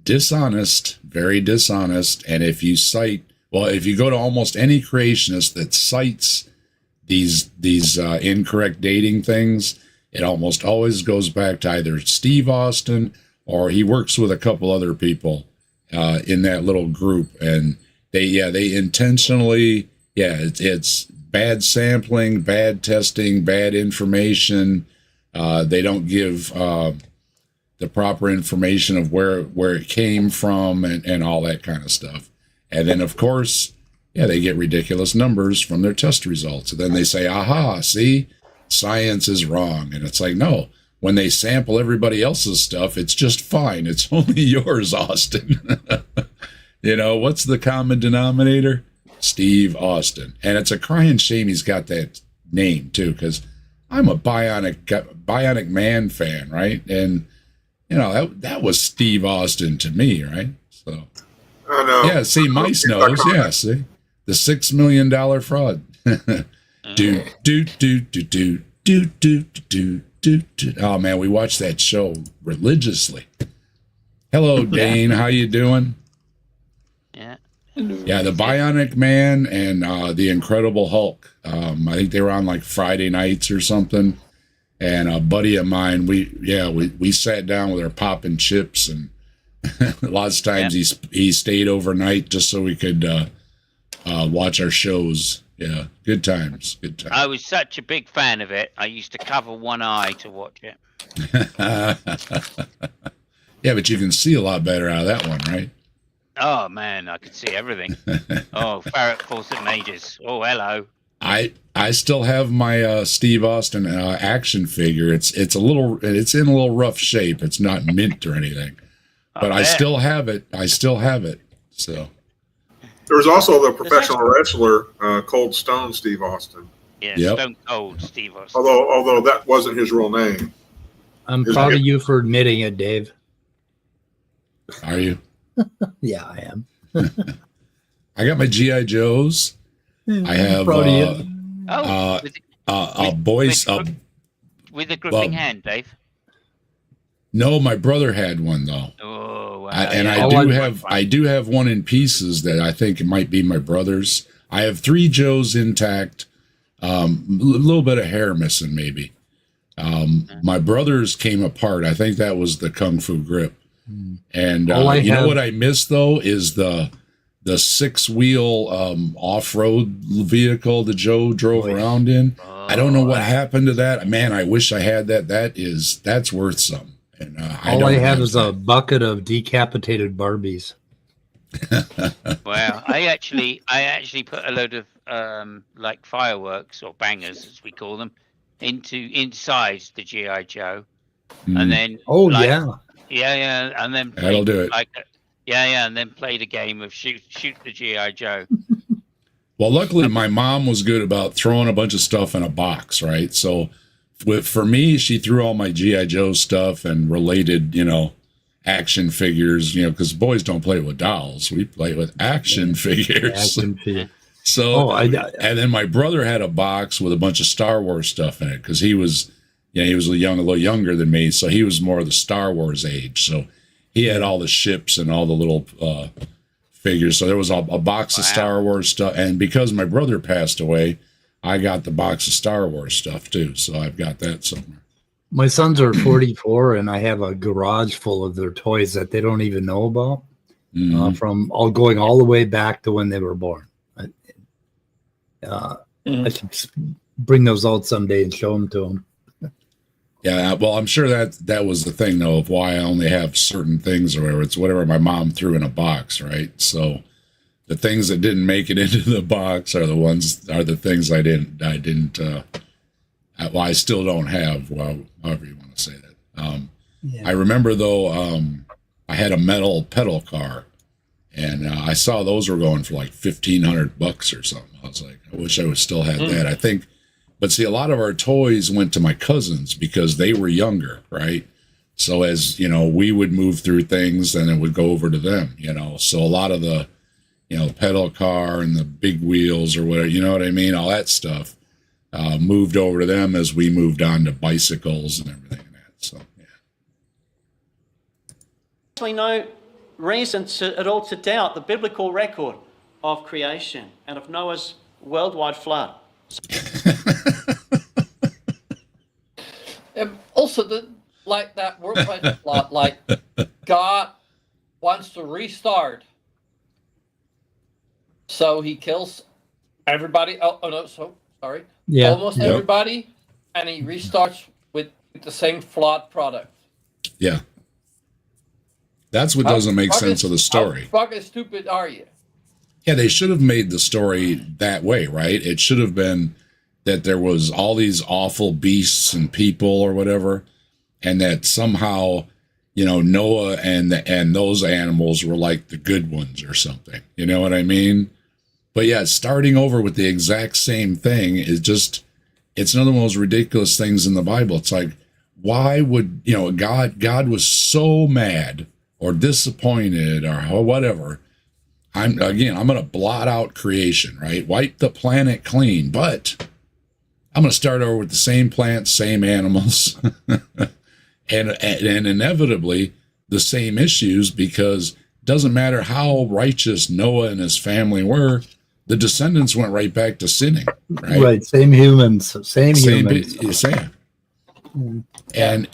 dishonest, very dishonest. And if you cite, well, if you go to almost any creationist that cites these incorrect dating things, it almost always goes back to either Steve Austin or he works with a couple other people in that little group. And they intentionally, it's bad sampling, bad testing, bad information. They don't give the proper information of where it came from and all that kind of stuff. And then, of course, they get ridiculous numbers from their test results. And then they say, aha, see, science is wrong. And it's like, no, when they sample everybody else's stuff, it's just fine. It's only yours, Austin. You know, what's the common denominator? Steve Austin. And it's a crying shame he's got that name, too, because I'm a Bionic Man fan, right? And, you know, that was Steve Austin to me, right? So, I know. yeah, see, Mice knows. Yeah, see, the $6 million fraud. Oh man, we watched that show religiously. Hello, Dane. How you doing? Yeah. Yeah, the Bionic Man and the Incredible Hulk. I think they were on like Friday nights or something. And a buddy of mine, we sat down with our popping chips, and lots of times he stayed overnight just so we could watch our shows. Yeah, good times. Good times. I was such a big fan of it. I used to cover one eye to watch it. Yeah, but you can see a lot better out of that one, right? Oh man, I could see everything. Oh, Farrah Fawcett Majors. Oh, hello. I still have my Steve Austin action figure. It's in a little rough shape. It's not mint or anything, but I still have it. So There was also the professional wrestler, Cold Stone Steve Austin. Yeah, Yep. Stone Cold Steve Austin. Although that wasn't his real name. I'm proud of you for admitting it, Dave. are you? Yeah, I am. I got my GI Joes. I have proud of you. Oh, with the gripping hand, Dave. No, my brother had one though. Oh, wow. I do have one in pieces that I think it might be my brother's. I have 3 Joes intact. A little bit of hair missing, maybe. My brother's came apart. I think that was the Kung Fu grip. And you know what I miss though is the 6-wheel off-road vehicle that Joe drove around in. I don't know what happened to that. Man, I wish I had that. That's worth some. And All I have is a bucket of decapitated Barbies. Wow. I actually put a load of like fireworks or bangers, as we call them, inside the GI Joe, and then and then That'll do it. And then played a game of shoot the GI Joe. Well, luckily my mom was good about throwing a bunch of stuff in a box, right? So for me, she threw all my GI Joe stuff and related, action figures, because boys don't play with dolls. We play with action figures. So, and then my brother had a box with a bunch of Star Wars stuff in it because he was a little younger than me. So he was more of the Star Wars age. So he had all the ships and all the little figures. So there was a box of Star Wars stuff. And because my brother passed away, I got the box of Star Wars stuff too. So I've got that somewhere. My sons are 44, and I have a garage full of their toys that they don't even know about, from going all the way back to when they were born. I should bring those out someday and show them to them. Yeah, well, I'm sure that was the thing, though, of why I only have certain things or whatever. It's whatever my mom threw in a box, right? So the things that didn't make it into the box are the things I didn't. Well, I still don't have. Well, however you want to say that. I remember though, I had a metal pedal car, and I saw those were going for like $1,500 or something. I was like, I wish I would still had that. I think. But see, a lot of our toys went to my cousins because they were younger, right? So as, you know, we would move through things, then it would go over to them, you know. So a lot of the, you know, pedal car and the big wheels or whatever, you know what I mean? All that stuff moved over to them as we moved on to bicycles and everything like that. So, yeah. Actually, no reason at all to doubt the biblical record of creation and of Noah's worldwide flood. And also, that worldwide plot, like God wants to restart, so he kills everybody. Oh no, so sorry, almost everybody, and he restarts with the same flawed product. Yeah, that's what doesn't make sense of the story. How fucking stupid are you? Yeah, they should have made the story that way, right? It should have been that there was all these awful beasts and people or whatever, and that somehow, you know, Noah and those animals were like the good ones or something. You know what I mean? But yeah, starting over with the exact same thing is just, it's another one of those ridiculous things in the Bible. It's like, why would, you know, God was so mad or disappointed or whatever. I'm going to blot out creation, right? Wipe the planet clean, but I'm going to start over with the same plants, same animals, and inevitably the same issues, because it doesn't matter how righteous Noah and his family were, the descendants went right back to sinning, right? Right, same humans, same humans. Same. And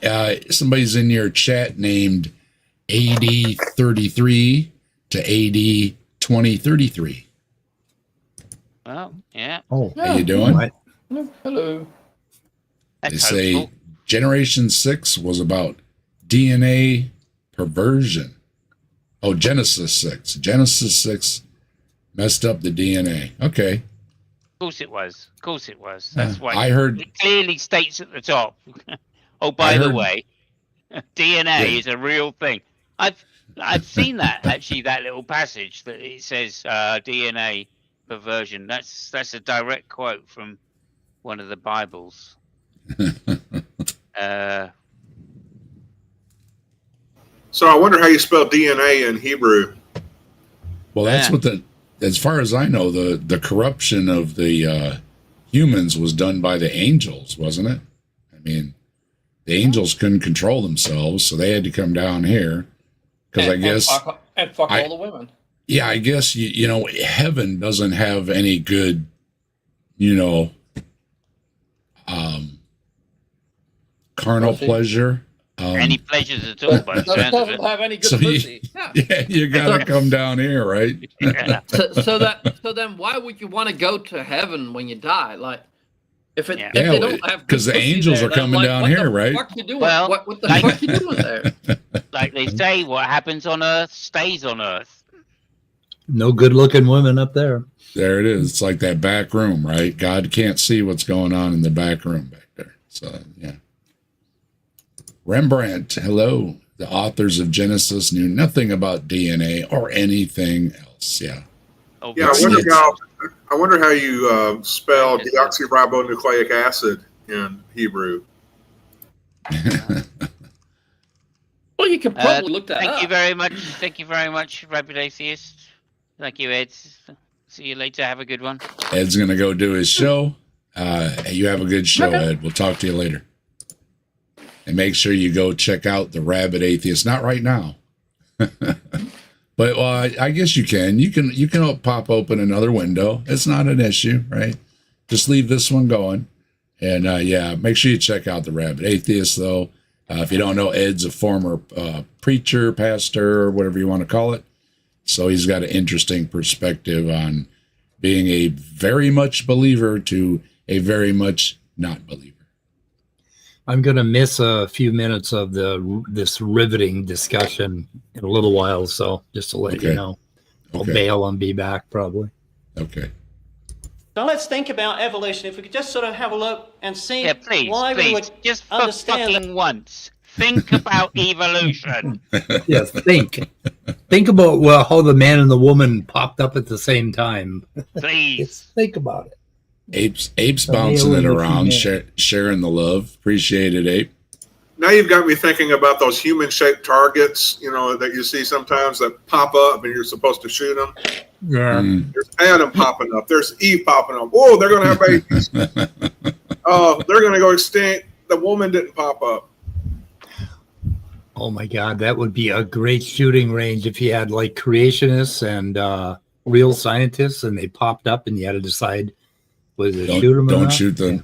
somebody's in your chat named AD 33 to AD 2033. Well, yeah. Oh, how you doing? Right. Hello. They say Generation 6 was about DNA perversion. Oh, Genesis 6. Genesis 6 messed up the DNA. Okay. Of course it was. Of course it was. That's why I heard it clearly states at the top. Oh, by the way, DNA is a real thing. I've seen that, actually, that little passage that it says DNA perversion. That's a direct quote from one of the Bibles. So I wonder how you spell DNA in Hebrew. Well, that's what as far as I know, the corruption of the humans was done by the angels, wasn't it? I mean, the angels couldn't control themselves, so they had to come down here. Because I guess and fuck all the women. Yeah, I guess you know, heaven doesn't have any good, you know, carnal pleasure. Any pleasures at all, by the sound of it. Doesn't have any good pussy. You gotta come down here, right? Yeah. So then why would you want to go to heaven when you die? Like, if they don't have, because the angels are coming down here, right? What the fuck you doing? Well, what the fuck you doing there? Like they say, what happens on Earth stays on Earth. No good-looking women up there. There it is. It's like that back room, right? God can't see what's going on in the back room back there. So, yeah. Rembrandt, hello. The authors of Genesis knew nothing about DNA or anything else. Yeah. Oh, Yeah, I wonder how you spell deoxyribonucleic acid in Hebrew. Well, you can probably look that up. Thank you very much. Thank you very much, Rabid Atheist. Thank you, Ed. See you later. Have a good one. Ed's going to go do his show. You have a good show, Ed. We'll talk to you later. And make sure you go check out the Rabid Atheist. Not right now. But I guess you can. You can pop open another window. It's not an issue, right? Just leave this one going. And yeah, make sure you check out the Rabid Atheist, though. If you don't know, Ed's a former preacher, pastor, or whatever you want to call it. So he's got an interesting perspective on being a very much believer to a very much not believer. I'm going to miss a few minutes of this riveting discussion in a little while, so just to let you know. I'll bail and be back probably. Okay. So let's think about evolution. If we could just sort of have a look and see why we please, would just for understand fucking once, think about evolution. Yes, think about how the man and the woman popped up at the same time. Please. Just think about it. Ape's bouncing it around, sharing the love. Appreciate it, Ape. Now you've got me thinking about those human-shaped targets, that you see sometimes that pop up and you're supposed to shoot them. Yeah. There's Adam popping up. There's Eve popping up. Whoa, they're going to have babies. Oh, they're going to go extinct. The woman didn't pop up. Oh my God, that would be a great shooting range if you had like creationists and real scientists, and they popped up, and you had to decide whether to shoot them or Don't not. shoot them.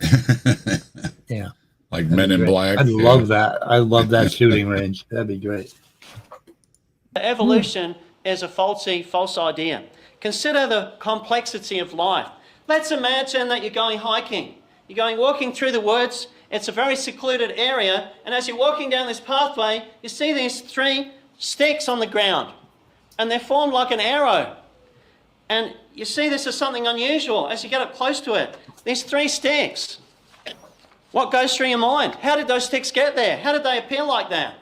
Yeah. Like Men in Black. I'd love that. I love that shooting range. That'd be great. evolution is a false idea. Consider the complexity of life. Let's imagine that you're going hiking. You're walking through the woods. It's a very secluded area. And as you're walking down this pathway, you see these 3 sticks on the ground. And they're formed like an arrow. And you see this as something unusual as you get up close to it. These 3 sticks. What goes through your mind? How did those sticks get there? How did they appear like that?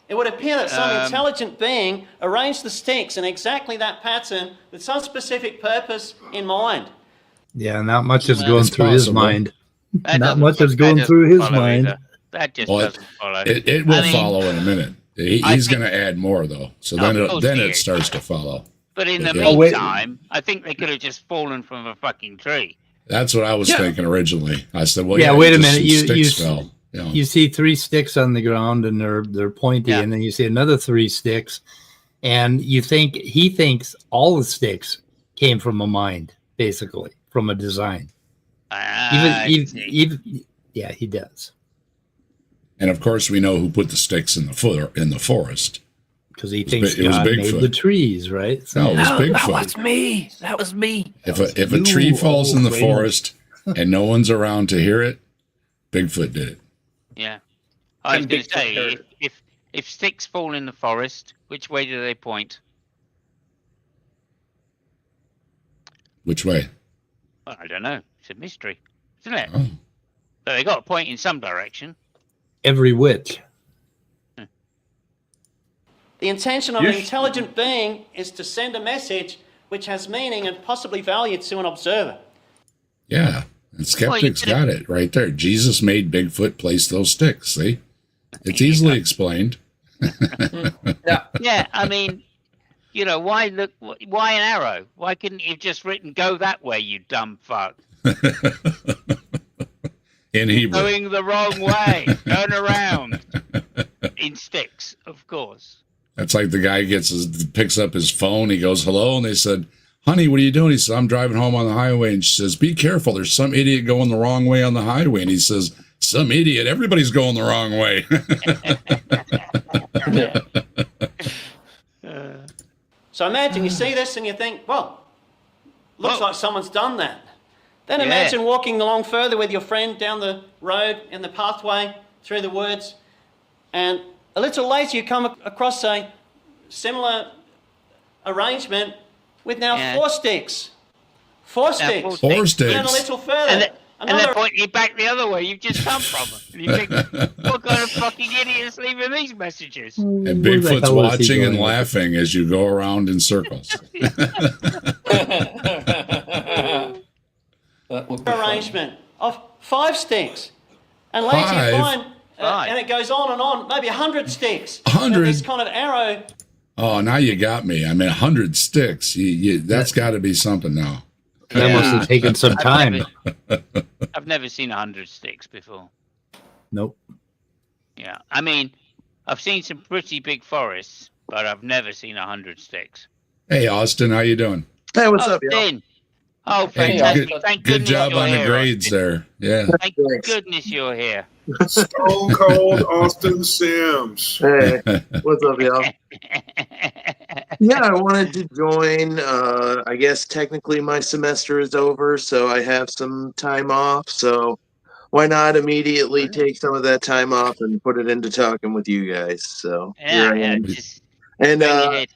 It would appear that some intelligent being arranged the sticks in exactly that pattern with some specific purpose in mind. Yeah, not much is going through his mind. That Not doesn't- much is that going doesn't through his follow mind. either. That just Well, doesn't follow. It will I mean, follow in a minute. I He's think- going to add more, though. So Of then course he it is. starts to follow. But in the Yeah. Oh, wait. meantime, I think they could have just fallen from a fucking tree. That's what I was thinking originally. I said, well, Yeah, wait a just minute. some You sticks fell. Yeah. You see 3 sticks on the ground, and they're pointy, and then you see another 3 sticks, and he thinks all the sticks came from a mind, basically, from a design. Even yeah, he does, And of course, we know who put the sticks in the forest. because he was thinks it was God made Bigfoot. the trees, right? So, No, it was that Bigfoot. was me. That was me. If That a was tree you, falls in the old forest and no one's around to hear it, Bigfoot did it. Yeah. I was And going to Bigfoot say, heard if sticks fall in the forest, which way do they point? Which way? Well, I don't know. It's a mystery, isn't it? Oh. So they got to point in some direction. Every which. The intention of an intelligent being is to send a message which has meaning and possibly value to an observer. Yeah. And skeptics got it right there. Jesus made Bigfoot place those sticks. See? It's easily explained. Yeah, I mean, why an arrow? Why couldn't you have just written "go that way, you dumb fuck"? In Hebrew. Going the wrong way. Turn around. In sticks, of course. That's like the guy picks up his phone. He goes, hello. And they said, honey, what are you doing? He says, I'm driving home on the highway. And she says, be careful. There's some idiot going the wrong way on the highway. And he says, some idiot. Everybody's going the wrong way. So imagine you see this and you think, well, looks Whoa. like someone's done that. Then Yeah. imagine walking along further with your friend down the road in the pathway through the woods, and a little later you come across a similar arrangement with now Yeah. 4 sticks. 4 sticks. four Four And then a sticks. little further. And they're another pointing you back the other way you've just come from. And you think, what kind of fucking idiots leaving these messages? And Where the Bigfoot's hell is he watching and going with laughing as you go around in circles. That would be funny. arrangement of 5 sticks. And later Five? you find, Five. and it goes on, maybe 100 sticks. 100? And this kind of arrow. Oh, now you got me. I mean, 100 sticks. That's got to be something now. That must have taken some time. I've never seen 100 sticks before. Nope. Yeah, I mean, I've seen some pretty big forests, but I've never seen 100 sticks. Hey, Austin, how you doing? Hey, what's Oh, up, y'all? Dean. Oh, Hey, fantastic. good- Thank Good goodness job you're on the here, grades Austin. there. Yeah. Thank Thanks. goodness you're here. Stone Cold Austin Sims. Hey, what's up, y'all? Yeah, I wanted to join. I guess technically my semester is over, so I have some time off. So why not immediately take some of that time off and put it into talking with you guys? So here I am. Just And bang your head.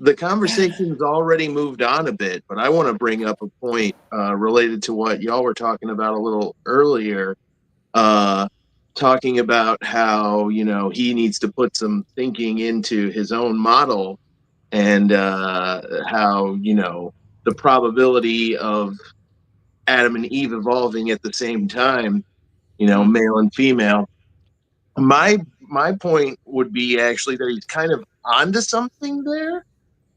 the conversation's already moved on a bit, but I want to bring up a point related to what y'all were talking about a little earlier. Talking about how, you know, he needs to put some thinking into his own model and how, you know, the probability of Adam and Eve evolving at the same time, you know, male and female. My point would be actually that he's kind of onto something there,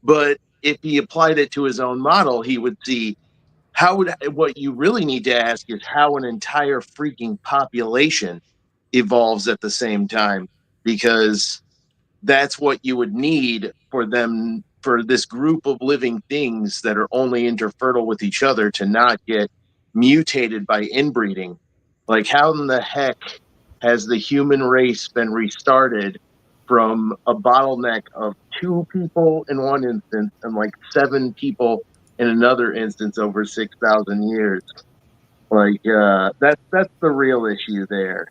but if he applied it to his own model, he would see what you really need to ask is how an entire freaking population evolves at the same time, because that's what you would need for this group of living things that are only interfertile with each other to not get mutated by inbreeding. Like, how in the heck has the human race been restarted from a bottleneck of 2 people in one instance and like 7 people in another instance over 6,000 years? Like, that's the real issue there.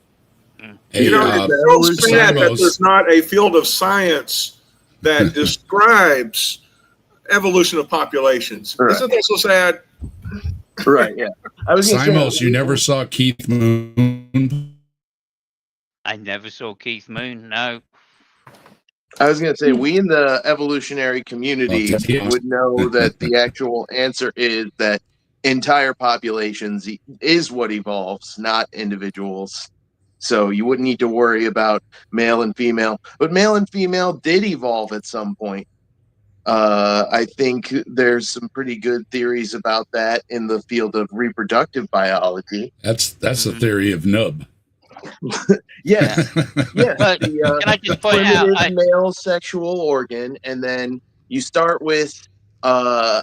Hey, You know, it's so sad that there's not a field of science that describes evolution of populations. Right. Isn't that so sad? Right, yeah. I was gonna say, Simos, you never saw Keith Moon? I never saw Keith Moon. No. I was going to say, we in the evolutionary community would know that the actual answer is that entire populations is what evolves, not individuals. So you wouldn't need to worry about male and female. But male and female did evolve at some point. I think there's some pretty good theories about that in the field of reproductive biology. That's the theory of Nub. Yes, yes. But The can I just point out? primitive male sexual organ, and then you start with I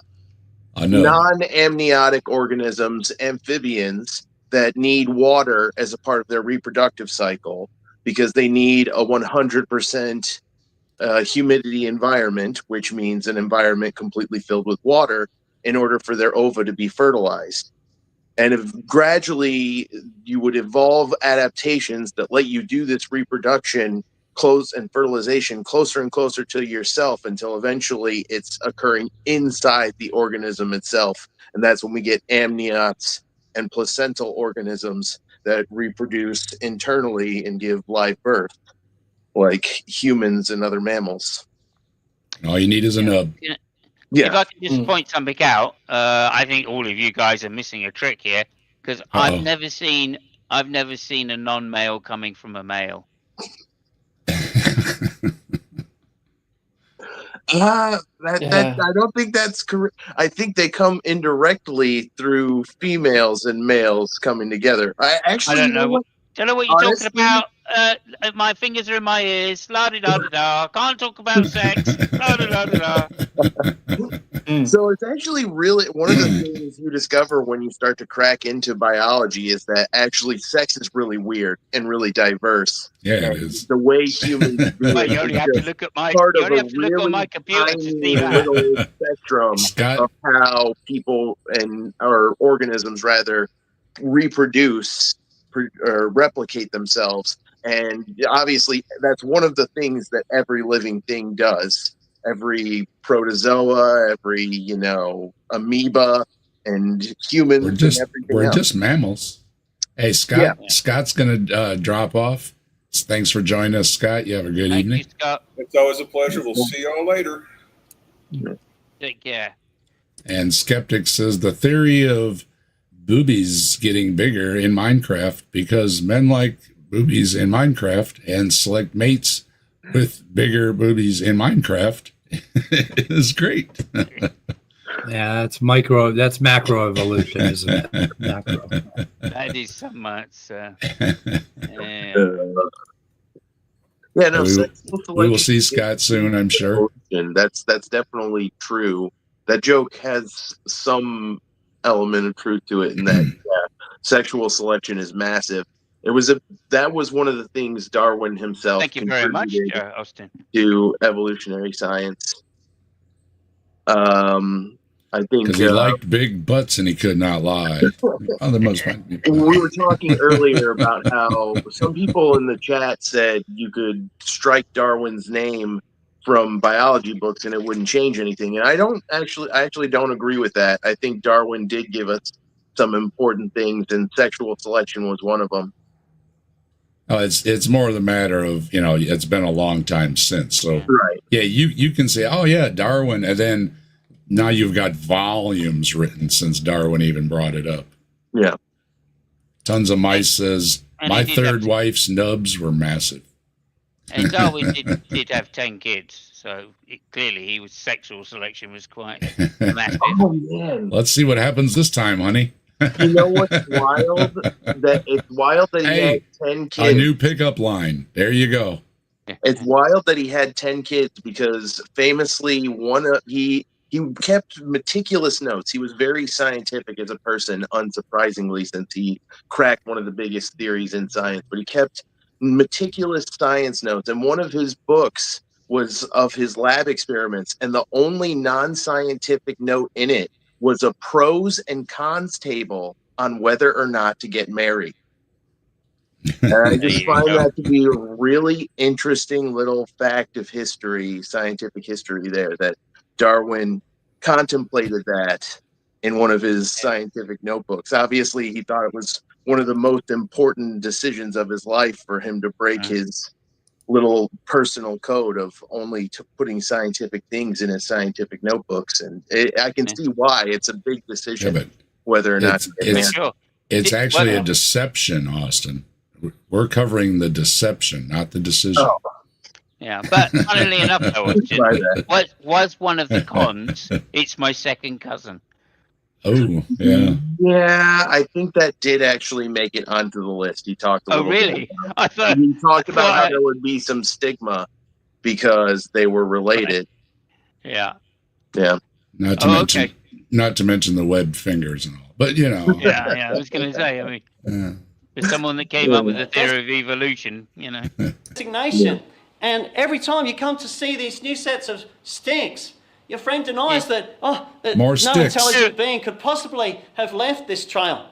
know. non-amniotic organisms, amphibians, that need water as a part of their reproductive cycle because they need a 100% humidity environment, which means an environment completely filled with water, in order for their ova to be fertilized. And if gradually you would evolve adaptations that let you do this reproduction and fertilization closer and closer to yourself until eventually it's occurring inside the organism itself. And that's when we get amniotes and placental organisms that reproduce internally and give live birth, like humans and other mammals. All you need is a nub. Yeah. If I can just point something out, I think all of you guys are missing a trick here, because I've never seen a non-male coming from a male. I don't think that's correct. I think they come indirectly through females and males coming together. I don't know what you're Honestly, talking about. My fingers are in my ears. La da da da da. Can't talk about sex. La da da da da. So it's actually really one of the things you discover when you start to crack into biology is that actually sex is really weird and really diverse. Yeah, and it is. the way humans do Wait, it you only is have to just look at my. part You of only a have to look on really my computer to tiny see that. little spectrum Scott, of how people or organisms rather reproduce or replicate themselves. And obviously that's one of the things that every living thing does. Every protozoa, every, amoeba, and humans, we're and just everything else. just mammals. Hey, Scott. Yeah. Scott's gonna drop off. Thanks for joining us, Scott. You have a good Thank evening. you, Scott. It's always a pleasure. We'll see y'all later. Take care. And Skeptic says the theory of boobies getting bigger in Minecraft because men like boobies in Minecraft and select mates with bigger boobies in Minecraft is great. Yeah, that's macro evolution, isn't it? Macro. That is so much. Yeah. Yeah, no, We sexual we will selection see is Scott soon, I'm sure. evolution. That's definitely true. That joke has some element of truth to it, in that sexual selection is massive. That was one of the things Darwin himself Thank you very much, contributed Austin. to evolutionary science. I think Because he liked big butts and he could not lie. Oh, the most we were talking earlier about how some people in the chat said you could strike Darwin's name from biology books and it wouldn't change anything. And I actually don't agree with that. I think Darwin did give us some important things, and sexual selection was one of them. Oh, it's more the matter of, it's been a long time since. So Right. yeah, you can say, oh yeah, Darwin, and then now you've got volumes written since Darwin even brought it up. Yeah. Tons of mice says And my he did third have- wife's nubs were massive. And Darwin did have 10 kids, so clearly his sexual selection was quite massive. Oh man. Let's see what happens this time, honey. You know what's wild? It's wild that he Hey, had 10 A kids. new pickup line. There you go. It's wild that he had 10 kids, because famously he kept meticulous notes. He was very scientific as a person, unsurprisingly, since he cracked one of the biggest theories in science. But he kept meticulous science notes, and one of his books was of his lab experiments, and the only non-scientific note in it was a pros and cons table on whether or not to get married. And I just find that to be a really interesting little fact of history, scientific history there, that Darwin contemplated that in one of his scientific notebooks. Obviously, he thought it was one of the most important decisions of his life for him to break his little personal code of only putting scientific things in his scientific notebooks. And I can see why it's a big decision, but whether or not to get married. Sure. It's actually a Well, deception, Austin. We're covering the deception, not the decision. Oh. Yeah, but funnily enough, though, Try that. was one of the cons. It's my second cousin. Oh, yeah. Yeah, I think that did actually make it onto the list. He talked a Oh, little really? bit about I thought. He talked about how thought- there would be some stigma because they were related. Yeah. Yeah. Not to Oh, mention, okay. not to mention the webbed fingers and all. But Yeah, I was going to say. I mean, yeah. there's someone that came up with the theory of evolution. Designation. And every time you come to see these new sets of sticks, your friend denies that More no sticks. intelligent being could possibly have left this trail.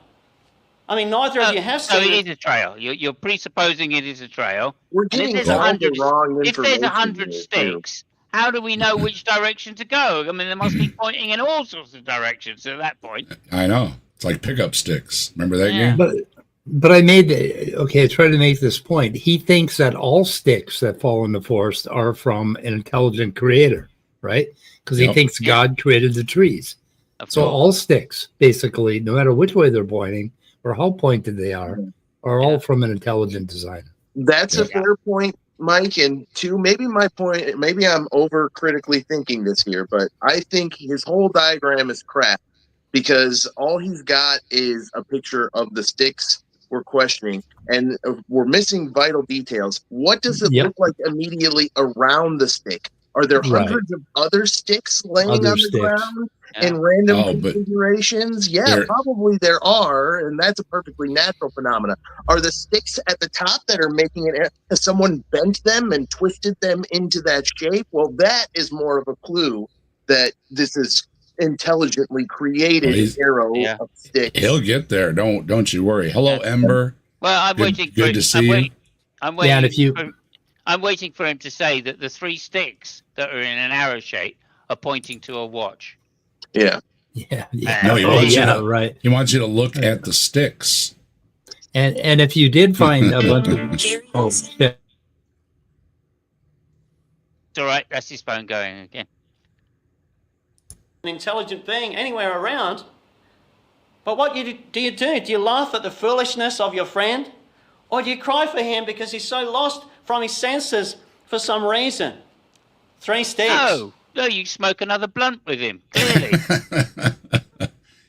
I mean, neither of you have So seen it it. is a trail. You're presupposing it is a trail. We're And if getting there's all the 100 wrong If there's information. 100 here, too. sticks, how do we know which direction to go? I mean, they must be pointing in all sorts of directions at that point. I know. It's like pickup sticks. Remember that Yeah. game? But I I tried to make this point. He thinks that all sticks that fall in the forest are from an intelligent creator, right? Because he Yep. thinks God created the trees. Of So course. all sticks, basically, no matter which way they're pointing or how pointed they are all from an intelligent designer. That's a Yeah. fair point, Mike. And two, maybe my point, maybe I'm over critically thinking this here, but I think his whole diagram is crap, because all he's got is a picture of the sticks we're questioning, and we're missing vital details. What does it Yep. look like immediately around the stick? Are there Right. hundreds of other sticks laying Other on the sticks. ground Yeah. in random Oh, but configurations? Yeah, there- probably there are, and that's a perfectly natural phenomenon. Are the sticks at the top that are making it? Has someone bent them and twisted them into that shape? Well, that is more of a clue that this is intelligently created Well, he's- arrow Yeah. of sticks. he'll get there. Don't you worry. Hello, Ember. Well, I'm Good- waiting good for to see I'm you. I'm waiting. Yeah, and if you- I'm waiting for him to say that the 3 sticks that are in an arrow shape are pointing to a watch. Yeah. Yeah. No, he wants you yeah, to- right. He wants you to look at the sticks. And if you did find a bunch of shit, It's all right. That's his phone going again. An intelligent being anywhere around. But what do you do? Do you laugh at the foolishness of your friend? Or do you cry for him because he's so lost from his senses for some reason? 3 sticks. No, you smoke another blunt with him. Clearly.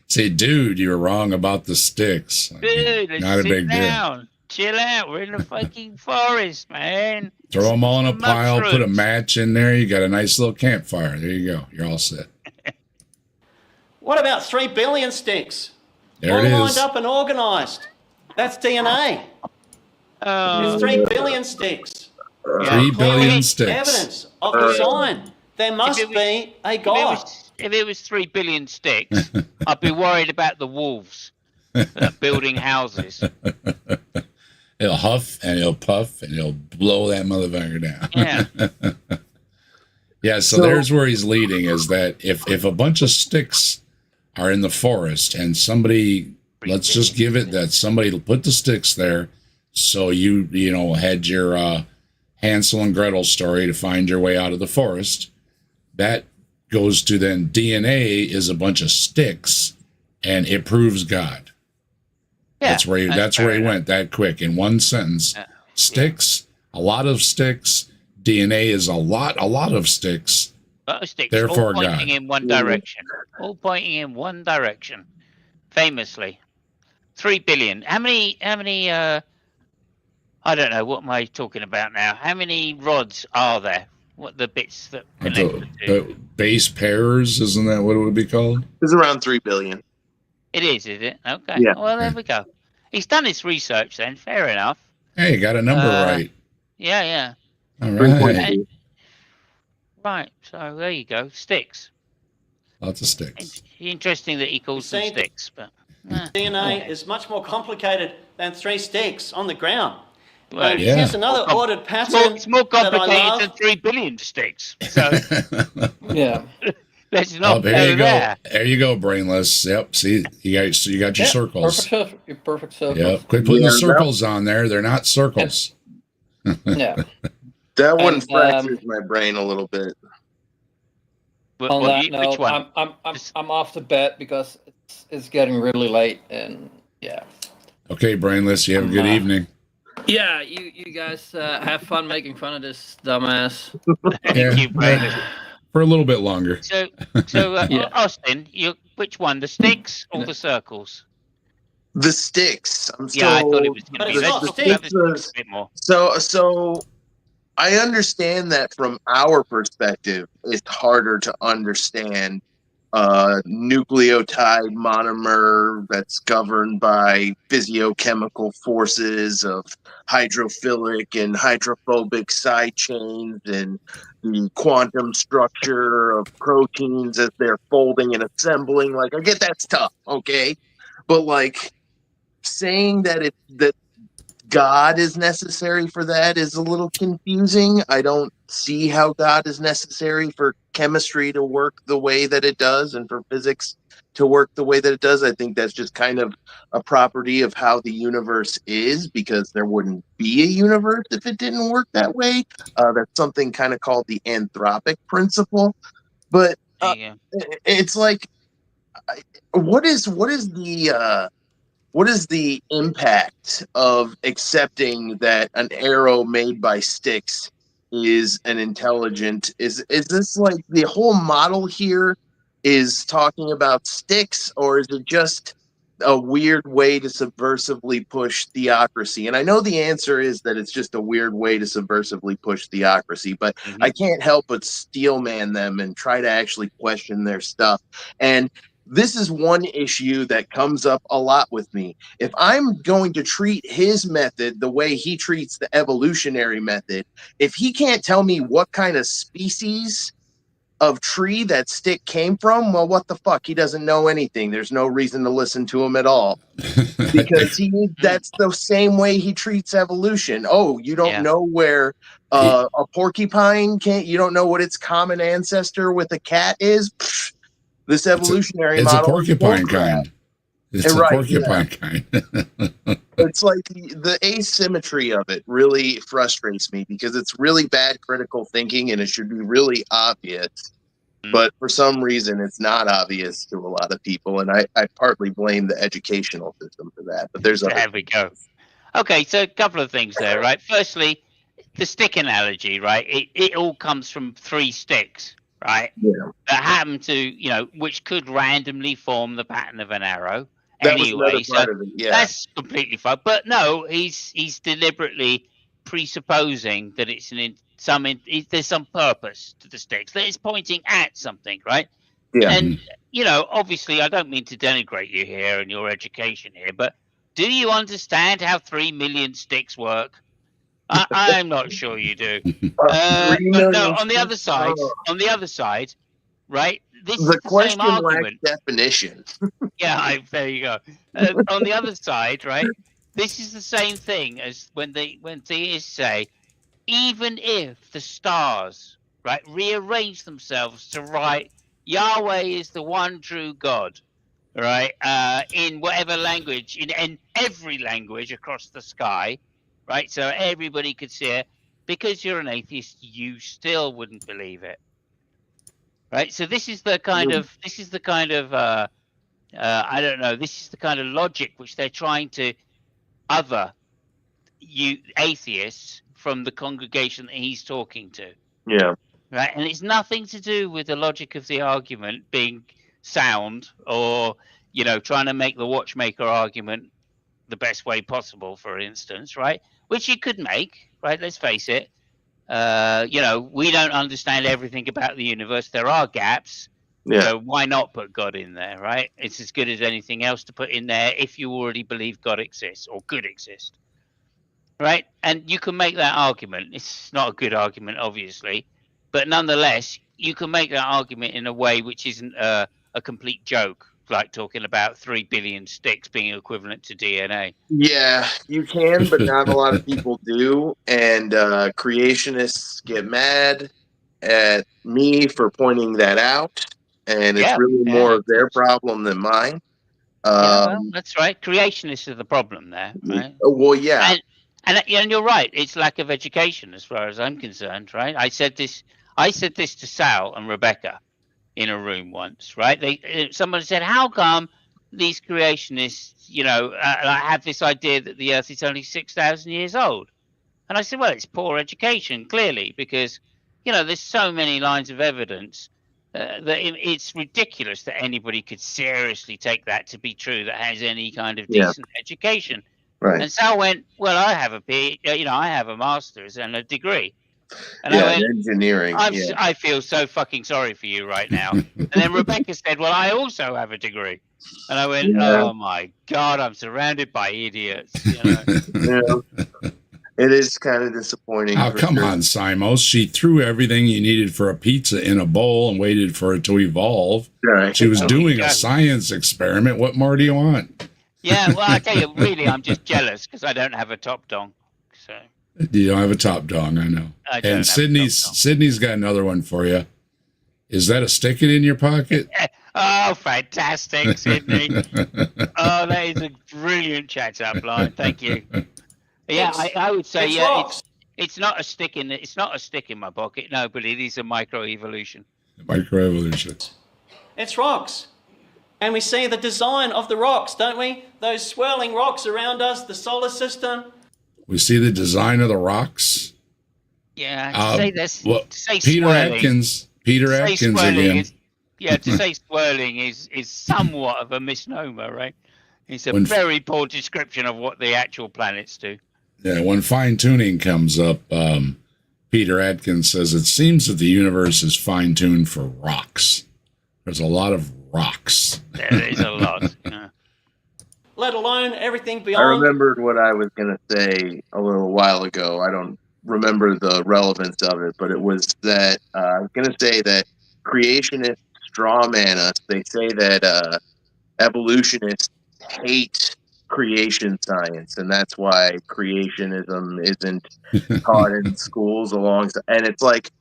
Say, dude, you were wrong about the sticks. Dude, let's Not a sit big deal. down. chill out. We're in the fucking forest, man. Throw them all in a pile, put a Mushrooms. match in there. You got a nice little campfire. There you go. You're all set. What about 3 billion sticks? There all it lined is. up and organised. That's DNA. Oh, It's 3 billion sticks. 3 billion Clearly sticks. Evidence of the sign. There must it was- be a God. if it was 3 billion sticks, I'd be worried about the wolves building houses. It'll huff and it'll puff and it'll blow that motherfucker down. Yeah. Yeah, so there's where he's leading, is that if a bunch of sticks are in the forest and somebody, let's just give it that somebody put the sticks there, so you had your Hansel and Gretel story to find your way out of the forest. That goes to then DNA is a bunch of sticks, and it proves God. Yeah, That's where he went that quick in one sentence. Yeah. Sticks, a lot of sticks. DNA is a lot of sticks. A lot of sticks, Therefore, all pointing God. in one direction. All pointing in one direction. Famously. 3 billion. How many I don't know, what am I talking about now? How many rods are there? What the bits that connect the two? The base pairs, isn't that what it would be called? It's around 3 billion. It is it? Okay. Yeah. Well, there we go. He's done his research then. Fair enough. Hey, you got a number right. Yeah. All 3.2. right. Right. So there you go. Sticks. Lots of sticks. Interesting that he calls them See, sticks, but DNA is much more complicated than 3 sticks on the ground. well, And Yeah. here's another More ordered it's pattern. more that I complicated love. than 3 billion sticks. So Yeah. let's Oh, not there go you go. there. There you go, brainless. Yep. See, you got your circles. Perfect circles. Yep. Quit putting Yeah, the circles on there. They're not circles. Yeah. That one And, fractures my brain a little bit. But, On that which note, one? I'm off to bed because it's getting really late, and yeah. Okay, brainless. You have a good evening. Yeah, you guys have fun making fun of this dumbass. Yeah. you, Brandon. For a little bit longer. So Yeah. Austin, which one, the sticks or the circles? The sticks. I'm still. Yeah, I thought it was going But to it's be. not Let's talk sticks. about the sticks a bit more. So I understand that from our perspective, it's harder to understand nucleotide monomer that's governed by physiochemical forces of hydrophilic and hydrophobic side chains and the quantum structure of proteins as they're folding and assembling. Like, I get that's tough, okay? But like saying that that God is necessary for that is a little confusing. I don't see how God is necessary for chemistry to work the way that it does and for physics to work the way that it does. I think that's just kind of a property of how the universe is, because there wouldn't be a universe if it didn't work that way. That's something kind of called the anthropic principle. But There you go. it's like, what is the impact of accepting that an arrow made by sticks is an intelligent? Is this like the whole model here is talking about sticks, or is it just a weird way to subversively push theocracy? And I know the answer is that it's just a weird way to subversively push theocracy, but I can't help but steelman them and try to actually question their stuff. And this is one issue that comes up a lot with me. If I'm going to treat his method the way he treats the evolutionary method, if he can't tell me what kind of species of tree that stick came from, well, what the fuck? He doesn't know anything. There's no reason to listen to him at all, because that's the same way he treats evolution. Oh, you don't Yeah. know where a porcupine you don't know what its common ancestor with a cat is? Pfft. This evolutionary It's a model is porcupine bullcrap. kind. It's a Right, porcupine kind. It's like the asymmetry of it really frustrates me, because it's really bad critical thinking and it should be really obvious. But for some reason, it's not obvious to a lot of people. And I partly blame the educational system for that. But there's There we go. Okay, so a couple of things there, right? Firstly, the stick analogy, right? It all comes from 3 sticks, right? Yeah. That happen to, which could randomly form the pattern of an arrow. That was anyway. another So part of it. Yeah. that's completely fine. But no, he's deliberately presupposing that it's there's some purpose to the sticks, that it's pointing at something, right? Yeah. And obviously, I don't mean to denigrate you here and your education here, but do you understand how 3 million sticks work? I'm not sure you do. 3 But million no, on the sticks? other side, right? This is The the same question lacks argument. definition. Yeah, there you go. On the other side, right? This is the same thing as when theists say, even if the stars, right, rearrange themselves to write Yahweh is the one true God, right? In whatever language, in every language across the sky, right? So everybody could see it. Because you're an atheist, you still wouldn't believe it, right? So this is the kind of I don't know. This is the kind of logic which they're trying to other you atheists from the congregation that he's talking to. Yeah. Right, and it's nothing to do with the logic of the argument being sound, or trying to make the watchmaker argument the best way possible, for instance, right? Which you could make, right? Let's face it. We don't understand everything about the universe. There are gaps. Yeah. So why not put God in there, right? It's as good as anything else to put in there if you already believe God exists or could exist, right? And you can make that argument. It's not a good argument, obviously. But nonetheless, you can make that argument in a way which isn't a complete joke, like talking about 3 billion sticks being equivalent to DNA. Yeah, you can, but not a lot of people do. And creationists get mad at me for pointing that out. And it's really more of their problem than mine. Well, that's right. Creationists are the problem there, right? Well, yeah. And you're right. It's lack of education, as far as I'm concerned, right? I said this to Sal and Rebecca in a room once, right? Someone said, "How come these creationists, have this idea that the Earth is only 6,000 years old?" And I said, "Well, it's poor education, clearly, because there's so many lines of evidence that it's ridiculous that anybody could seriously take that to be true that has any kind of decent education." Right. And Sal went, "Well, I have I have a master's and a degree." And yeah, I went, engineering. I feel so fucking sorry for you right now. And then Rebecca said, "Well, I also have a degree." And I went, "Oh my God, I'm surrounded by idiots." Yeah. It is kind of disappointing. Oh, come on, Simos. She threw everything you needed for a pizza in a bowl and waited for it to evolve. Right. She was doing a science experiment. What more do you want? Yeah, well, I tell you, really, I'm just jealous because I don't have a top dong. So you don't have a top dong, I know. And Sydney's got another one for you. Is that a stick it in your pocket? Oh, fantastic, Sydney. Oh, that is a brilliant chat up line. Thank you. Yeah, I would say it's not a stick in my pocket. No, but it is a microevolution. Microevolution. It's rocks. And we see the design of the rocks, don't we? Those swirling rocks around us, the solar system. We see the design of the rocks. Yeah, to say this. Well, to say Peter swirling, Atkins again. To say swirling is somewhat of a misnomer, right? It's a very poor description of what the actual planets do. Yeah, when fine tuning comes up, Peter Atkins says it seems that the universe is fine tuned for rocks. There's a lot of rocks. There is a lot. Yeah. Let alone everything beyond. I remembered what I was going to say a little while ago. I don't remember the relevance of it, but it was that I was going to say that creationists strawman us. They say that evolutionists hate creation science, and that's why creationism isn't taught in schools and it's like,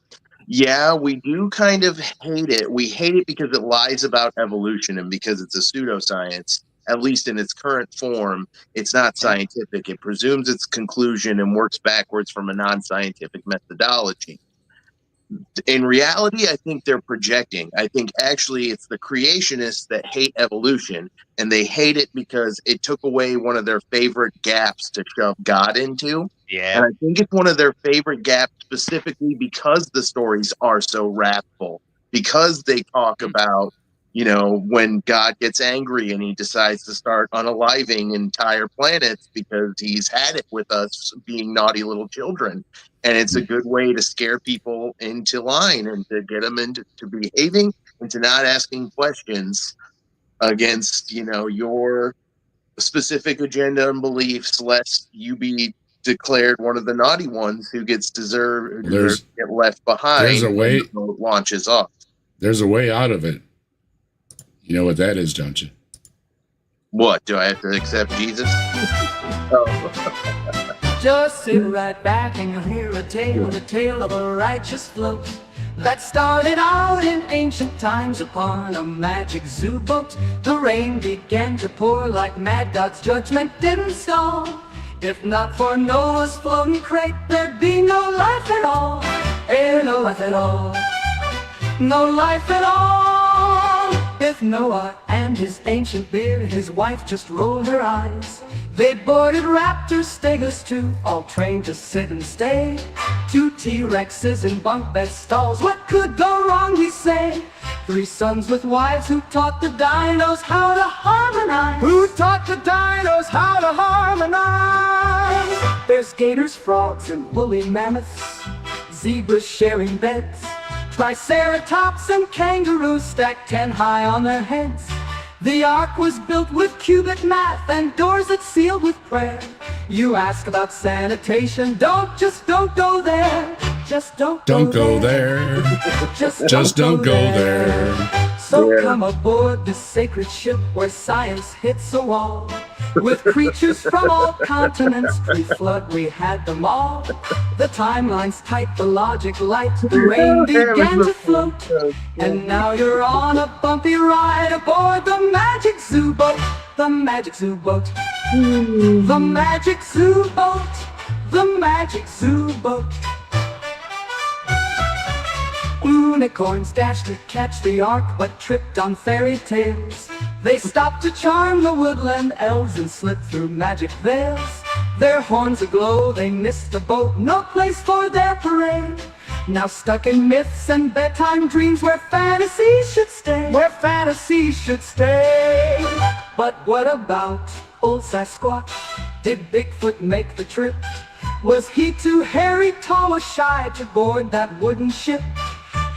yeah, we do kind of hate it. We hate it because it lies about evolution and because it's a pseudoscience. At least in its current form, it's not scientific. It presumes its conclusion and works backwards from a non-scientific methodology. In reality, I think they're projecting. I think actually it's the creationists that hate evolution, and they hate it because it took away one of their favorite gaps to shove God into. Yeah. And I think it's one of their favorite gaps specifically because the stories are so wrathful, because they talk about, when God gets angry and he decides to start unaliving entire planets because he's had it with us being naughty little children. And it's a good way to scare people into line and to get them into behaving and to not asking questions against, your specific agenda and beliefs, lest you be declared one of the naughty ones who gets deserved to get left behind. There's a way. When the boat launches off. There's a way out of it. You know what that is, don't you? What, do I have to accept Jesus? Just sit right back and you'll hear the tale of a righteous float that started out in ancient times upon a magic zoo boat. The rain began to pour like mad. God's judgment didn't stall. If not for Noah's floating crate, there'd be no life at all. No life at all. No life at all. If Noah and his ancient beard, his wife just rolled her eyes. They boarded Raptors, Stegosaurus too, all trained to sit and stay. 2 T-Rexes in bunk bed stalls, what could go wrong, we say? 3 sons with wives who taught the dinos how to harmonize. Who taught the dinos how to harmonize? There's gators, frogs, and woolly mammoths, zebras sharing beds, triceratops and kangaroos stacked 10 high on their heads. The ark was built with cubic math and doors that sealed with prayer. You ask about sanitation, don't go there. Just don't go there. Just don't go there. So come aboard this sacred ship where science hits a wall. With creatures from all continents, pre-flood we had them all. The timeline's tight, the logic light, the rain began to float. And now you're on a bumpy ride aboard the magic zoo boat. The magic zoo boat. The magic zoo boat. The magic zoo boat. Unicorns dashed to catch the ark, but tripped on fairy tales. They stopped to charm the woodland elves and slipped through magic veils. Their horns aglow, they missed the boat, no place for their parade. Now stuck in myths and bedtime dreams where fantasy should stay. Where fantasy should stay. But what about old Sasquatch? Did Bigfoot make the trip? Was he too hairy, tall, or shy to board that wooden ship?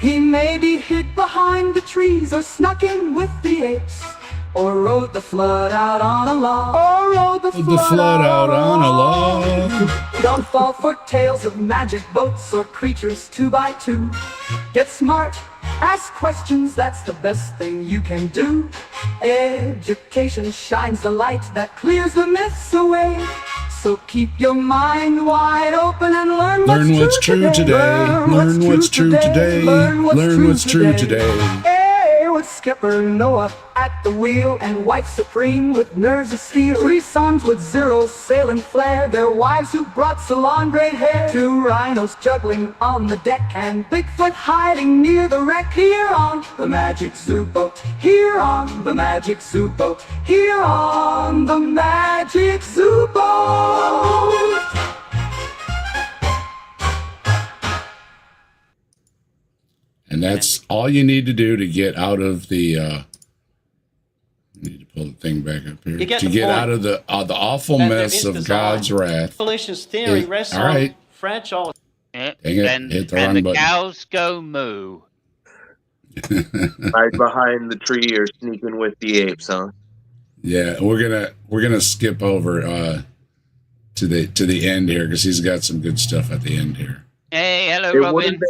He maybe hid behind the trees or snuck in with the apes, or rode the flood out on a log. Or rode the flood out on a log. Don't fall for tales of magic boats or creatures 2 by 2. Get smart, ask questions, that's the best thing you can do. Education shines the light that clears the myths away. So keep your mind wide open and learn what's true today. Learn what's true today. Learn what's true today. Hey, with Skipper Noah at the wheel and Wife Supreme with nerves of steel. 3 sons with zeros sailing flair. Their wives who brought salon gray hair. 2 rhinos juggling on the deck and Bigfoot hiding near the wreck. Here on the magic zoo boat. Here on the magic zoo boat. Here on the magic zoo boat. And that's all you need to do to get out of the. I need to pull the thing back up here. You get to the get point. out of the awful That there mess is of design. God's wrath. Evolution's theory Hey, rests all on right. fragile. Yeah. Dang it, Then, hit the and wrong the button. cows go moo. Right behind the tree or sneaking with the apes, huh? Yeah, we're gonna skip over to the end here because he's got some good stuff at the end here. Hey, hello, It would have Robin.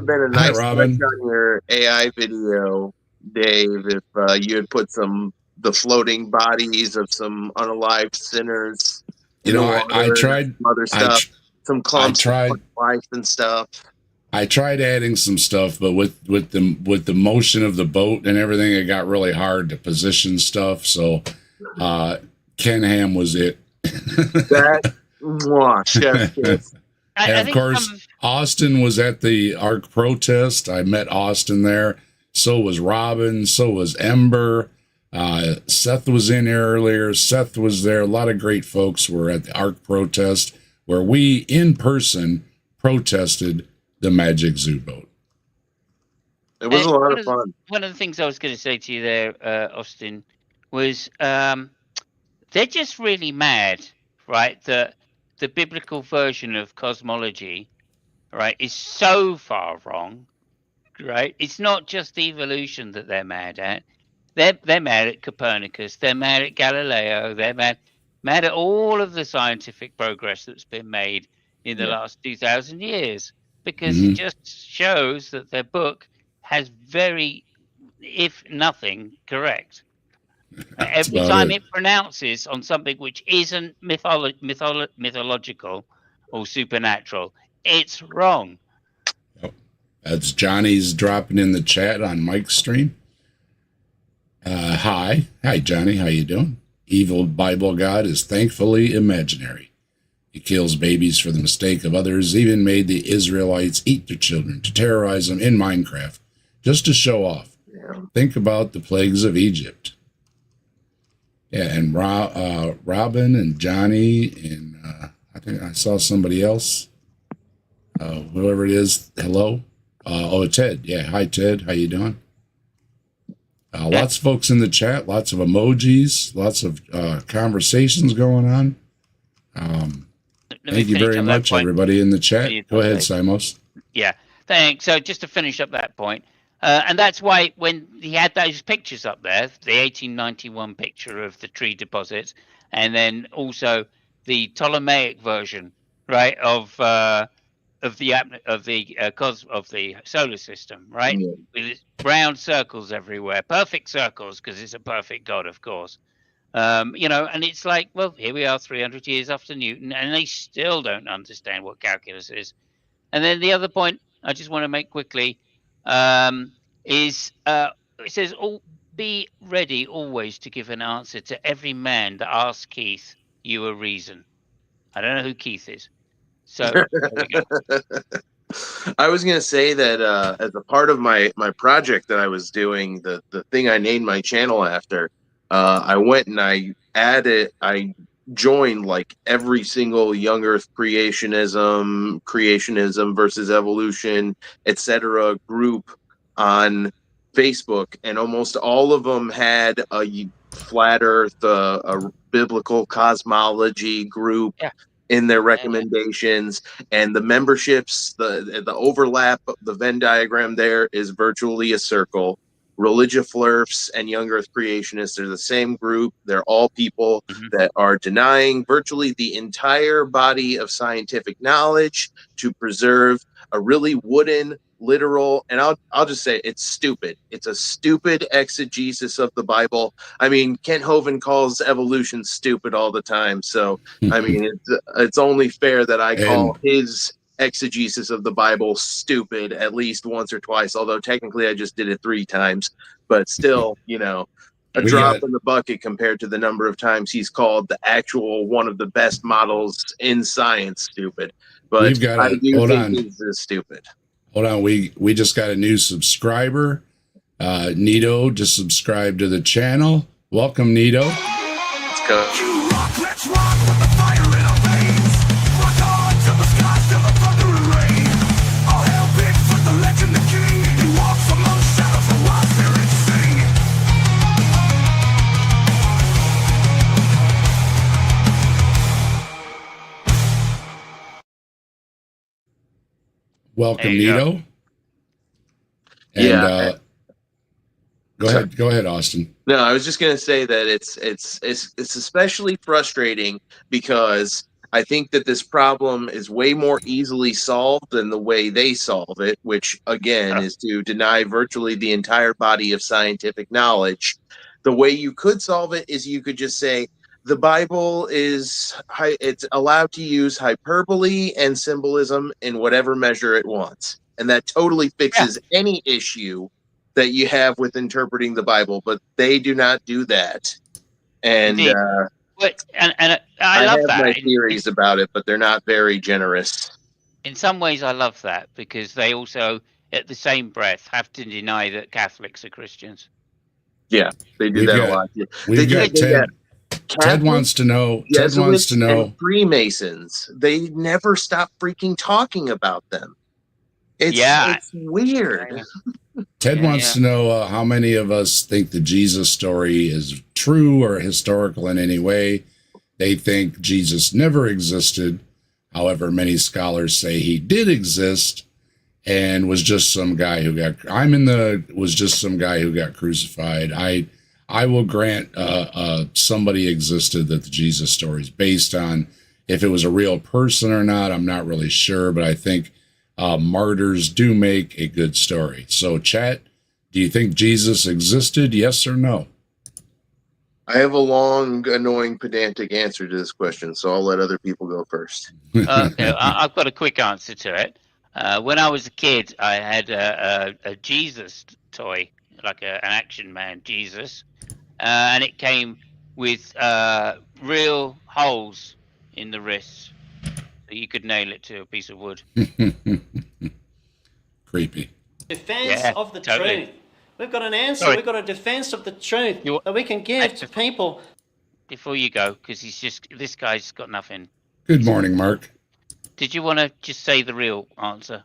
been a Hi, nice touch Robin. on your AI video, Dave, if you had put the floating bodies of some unalived sinners. You know, I water, tried. some other stuff, some clumps tried- of life and stuff. I tried adding some stuff, but with the motion of the boat and everything, it got really hard to position stuff. So Ken Ham was it. That chef kiss. I And of think course, some of- Austin was at the ARC protest. I met Austin there. So was Robin. So was Ember. Seth was in here earlier. Seth was there. A lot of great folks were at the ARC protest where we in person protested the Magic Zoo boat. It was a lot one of of the- fun. One of the things I was going to say to you there, Austin, was they're just really mad, right? That the biblical version of cosmology, right, is so far wrong, right? It's not just evolution that they're mad at. They're mad at Copernicus. They're mad at Galileo. They're mad at all of the scientific progress that's been made in the last 2,000 years, because it just shows that their book has very, if nothing, correct. Every about time it. it pronounces on something which isn't mythological or supernatural, it's wrong. That's Johnny's dropping in the chat on Mike's stream. Hi Johnny, how you doing? Evil Bible God is thankfully imaginary. He kills babies for the mistake of others, even made the Israelites eat their children to terrorize them in Minecraft, just to show off. Yeah. Think about the plagues of Egypt. Yeah, and Robin and Johnny and I think I saw somebody else. Whoever it is, hello. Ted. Yeah, hi Ted. How you doing? Lots of folks in the chat. Lots of emojis. Lots of conversations going on. Thank you very much, everybody in the chat. Go ahead, Simos. Yeah, thanks. So just to finish up that point, and that's why when he had those pictures up there, the 1891 picture of the tree deposits, and then also the Ptolemaic version, right, of the solar system, right, with its round circles everywhere, perfect circles, because it's a perfect God, of course. And it's like, well, here we are 300 years after Newton, and they still don't understand what calculus is. And then the other point I just want to make quickly is it says, be ready always to give an answer to every man that asks Keith you a reason. I don't know who Keith is. So there we go. I was going to say that as a part of my project that I was doing, the thing I named my channel after, I went and I joined like every single young earth creationism versus evolution, etc. group on Facebook, and almost all of them had a flat earth, a biblical cosmology group in their recommendations, and the memberships, the overlap, the Venn diagram there is virtually a circle. Religiflurfs and young earth creationists are the same group. They're all people that are denying virtually the entire body of scientific knowledge to preserve a really wooden, literal, and I'll just say it's stupid. It's a stupid exegesis of the Bible. I mean, Kent Hovind calls evolution stupid all the time. So, I mean, it's only fair that I call his exegesis of the Bible stupid at least once or twice, although technically I just did it 3 times, but still, a drop in the bucket compared to the number of times he's called the actual one of the best models in science stupid. But I do think this is stupid. Hold on, we just got a new subscriber. Nito just subscribed to the channel. Welcome, Nito. Let's go. Let's rock with the fire in our veins. Rock on to the skies, till the thunder and rain. All hail Bigfoot, the legend, the king. He walks among shadows, the wild spirits sing. Welcome, Nito. And go ahead, Austin. No, I was just going to say that it's especially frustrating because I think that this problem is way more easily solved than the way they solve it, which again is to deny virtually the entire body of scientific knowledge. The way you could solve it is you could just say the Bible it's allowed to use hyperbole and symbolism in whatever measure it wants. And that totally fixes any issue that you have with interpreting the Bible, but they do not do that. And I I love have that. my theories about it, but they're not very generous. In some ways, I love that because they also, at the same breath, have to deny that Catholics are Christians. Yeah, they do that a lot. We've got Ted. Ted wants to know. Ted wants to know. And Freemasons, they never stop freaking talking about them. It's weird. Ted Yeah, wants to know how many of us think the Jesus story is true or historical in any way. They think Jesus never existed. However, many scholars say he did exist and was just some guy who got crucified. I will grant somebody existed that the Jesus story is based on. If it was a real person or not, I'm not really sure, but I think martyrs do make a good story. So, chat, do you think Jesus existed? Yes or no? I have a long, annoying, pedantic answer to this question, so I'll let other people go first. Okay, I've got a quick answer to it. When I was a kid, I had a Jesus toy, like an action man, Jesus, and it came with real holes in the wrists, so you could nail it to a piece of wood. Creepy. Defense Yeah, of the totally. truth. We've got an answer. Sorry. We've got a defense of the truth You- that we can give to people. Before you go, because this guy's got nothing. Good morning, Mark. Did you want to just say the real answer?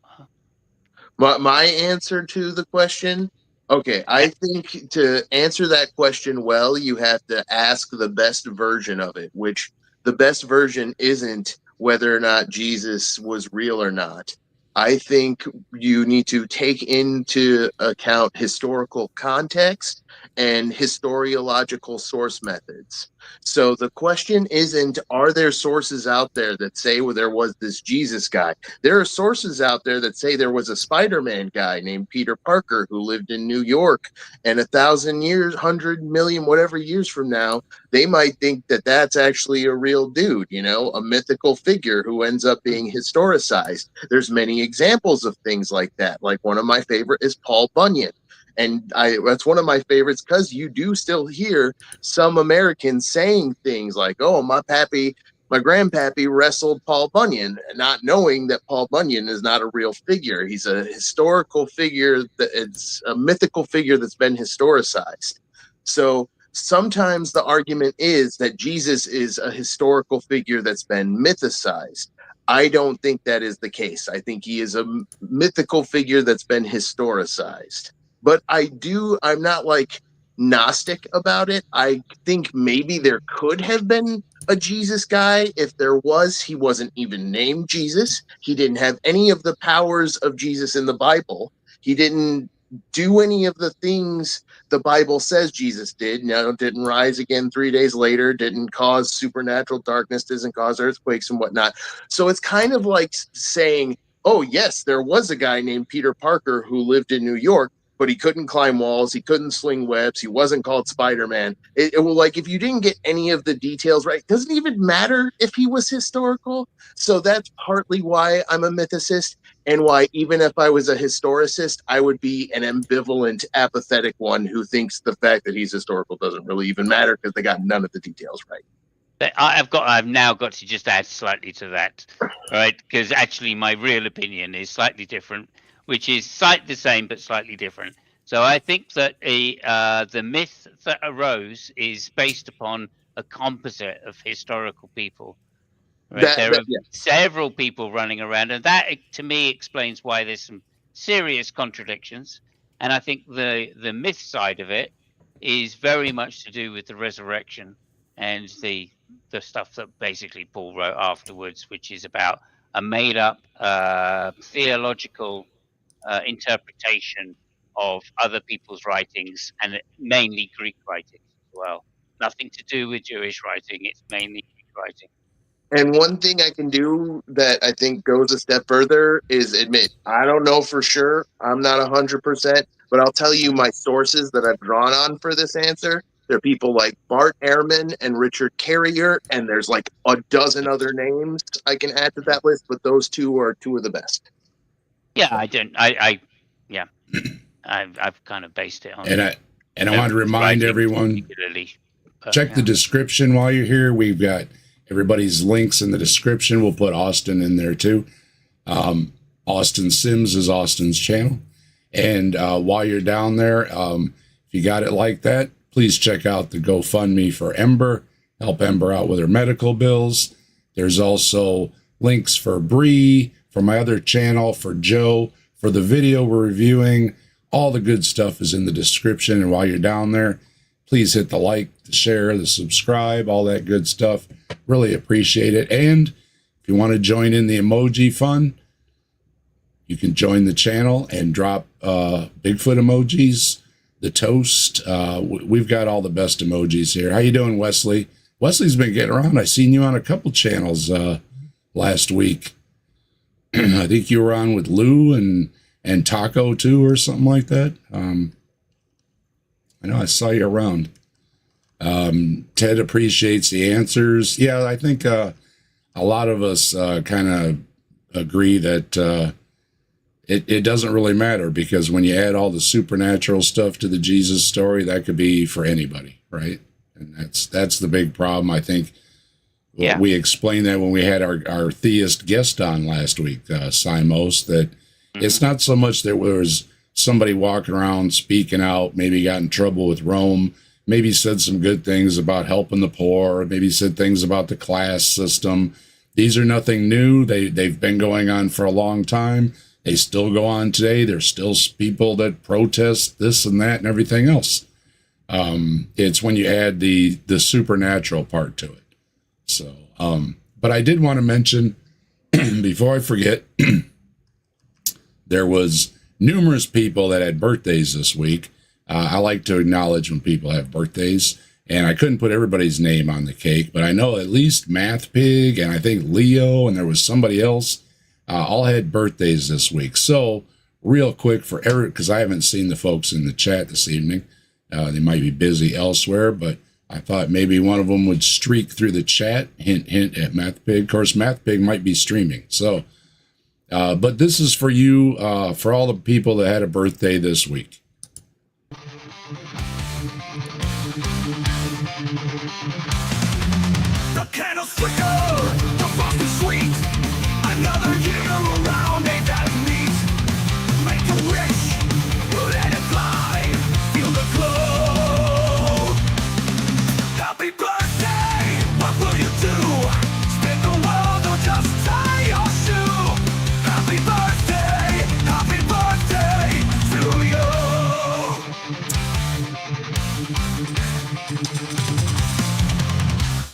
My answer to the question, okay, I think to answer that question well, you have to ask the best version of it, which the best version isn't whether or not Jesus was real or not. I think you need to take into account historical context and historiological source methods. So the question isn't, are there sources out there that say, well, there was this Jesus guy? There are sources out there that say there was a Spider-Man guy named Peter Parker who lived in New York, and 1,000 years, 100 million, whatever years from now, they might think that that's actually a real dude, you know, a mythical figure who ends up being historicized. There's many examples of things like that. Like one of my favorite is Paul Bunyan. And that's one of my favorites because you do still hear some Americans saying things like, oh, my grandpappy wrestled Paul Bunyan, not knowing that Paul Bunyan is not a real figure. He's a historical figure, it's a mythical figure that's been historicized. So sometimes the argument is that Jesus is a historical figure that's been mythicized. I don't think that is the case. I think he is a mythical figure that's been historicized. But I'm not like Gnostic about it. I think maybe there could have been a Jesus guy. If there was, he wasn't even named Jesus. He didn't have any of the powers of Jesus in the Bible. He didn't do any of the things the Bible says Jesus did. Now, didn't rise again 3 days later, didn't cause supernatural darkness, doesn't cause earthquakes and whatnot. So it's kind of like saying, oh, yes, there was a guy named Peter Parker who lived in New York, but he couldn't climb walls, he couldn't sling webs, he wasn't called Spider-Man. It will, like, if you didn't get any of the details right, it doesn't even matter if he was historical. So that's partly why I'm a mythicist, and why even if I was a historicist, I would be an ambivalent, apathetic one who thinks the fact that he's historical doesn't really even matter because they got none of the details right. I've now got to just add slightly to that, right? Because actually my real opinion is slightly different, which is slightly the same but slightly different. So I think that the myth that arose is based upon a composite of historical people. Right? There are several people running around, and that to me explains why there's some serious contradictions. And I think the myth side of it is very much to do with the resurrection and the stuff that basically Paul wrote afterwards, which is about a made-up theological interpretation of other people's writings, and mainly Greek writings as well. Nothing to do with Jewish writing, it's mainly Greek writing. And one thing I can do that I think goes a step further is admit, I don't know for sure, I'm not 100%, but I'll tell you my sources that I've drawn on for this answer. There are people like Bart Ehrman and Richard Carrier, and there's like a dozen other names I can add to that list, but those two are two of the best. Yeah, I've kind of based it on. And I want to remind everyone, check the description while you're here. We've got everybody's links in the description. We'll put Austin in there too. Austin Sims is Austin's channel. And while you're down there, if you got it like that, please check out the GoFundMe for Ember. Help Ember out with her medical bills. There's also links for Bree, for my other channel, for Joe, for the video we're reviewing, All the good stuff is in the description. And while you're down there, please hit the like, the share, the subscribe, all that good stuff. Really appreciate it. And if you want to join in the emoji fun, you can join the channel and drop Bigfoot emojis, the toast. We've got all the best emojis here. How you doing, Wesley? Wesley's been getting around. I seen you on a couple channels last week. I think you were on with Lou and Taco too, or something like that. I know I saw you around. Ted appreciates the answers. Yeah, I think a lot of us kind of agree that it doesn't really matter, because when you add all the supernatural stuff to the Jesus story, that could be for anybody, right? And that's the big problem. I think we explained that when we had our theist guest on last week, Simos, that it's not so much that there was somebody walking around speaking out, maybe got in trouble with Rome, maybe said some good things about helping the poor, maybe said things about the class system. These are nothing new. They've been going on for a long time. They still go on today. There's still people that protest this and that and everything else. It's when you add the supernatural part to it. So, but I did want to mention, before I forget, there was numerous people that had birthdays this week. I like to acknowledge when people have birthdays, and I couldn't put everybody's name on the cake, but I know at least Math Pig, and I think Leo, and there was somebody else, all had birthdays this week. So real quick because I haven't seen the folks in the chat this evening. They might be busy elsewhere, but I thought maybe one of them would streak through the chat. Hint, hint at Math Pig. Of course, Math Pig might be streaming. So, but this is for you, for all the people that had a birthday this week. The candles flicker, the frost is sweet. Another year around, ain't that neat? Make a wish, let it fly. Feel the glow. Happy birthday, what will you do? Spin the world or just tie your shoe? Happy birthday to you.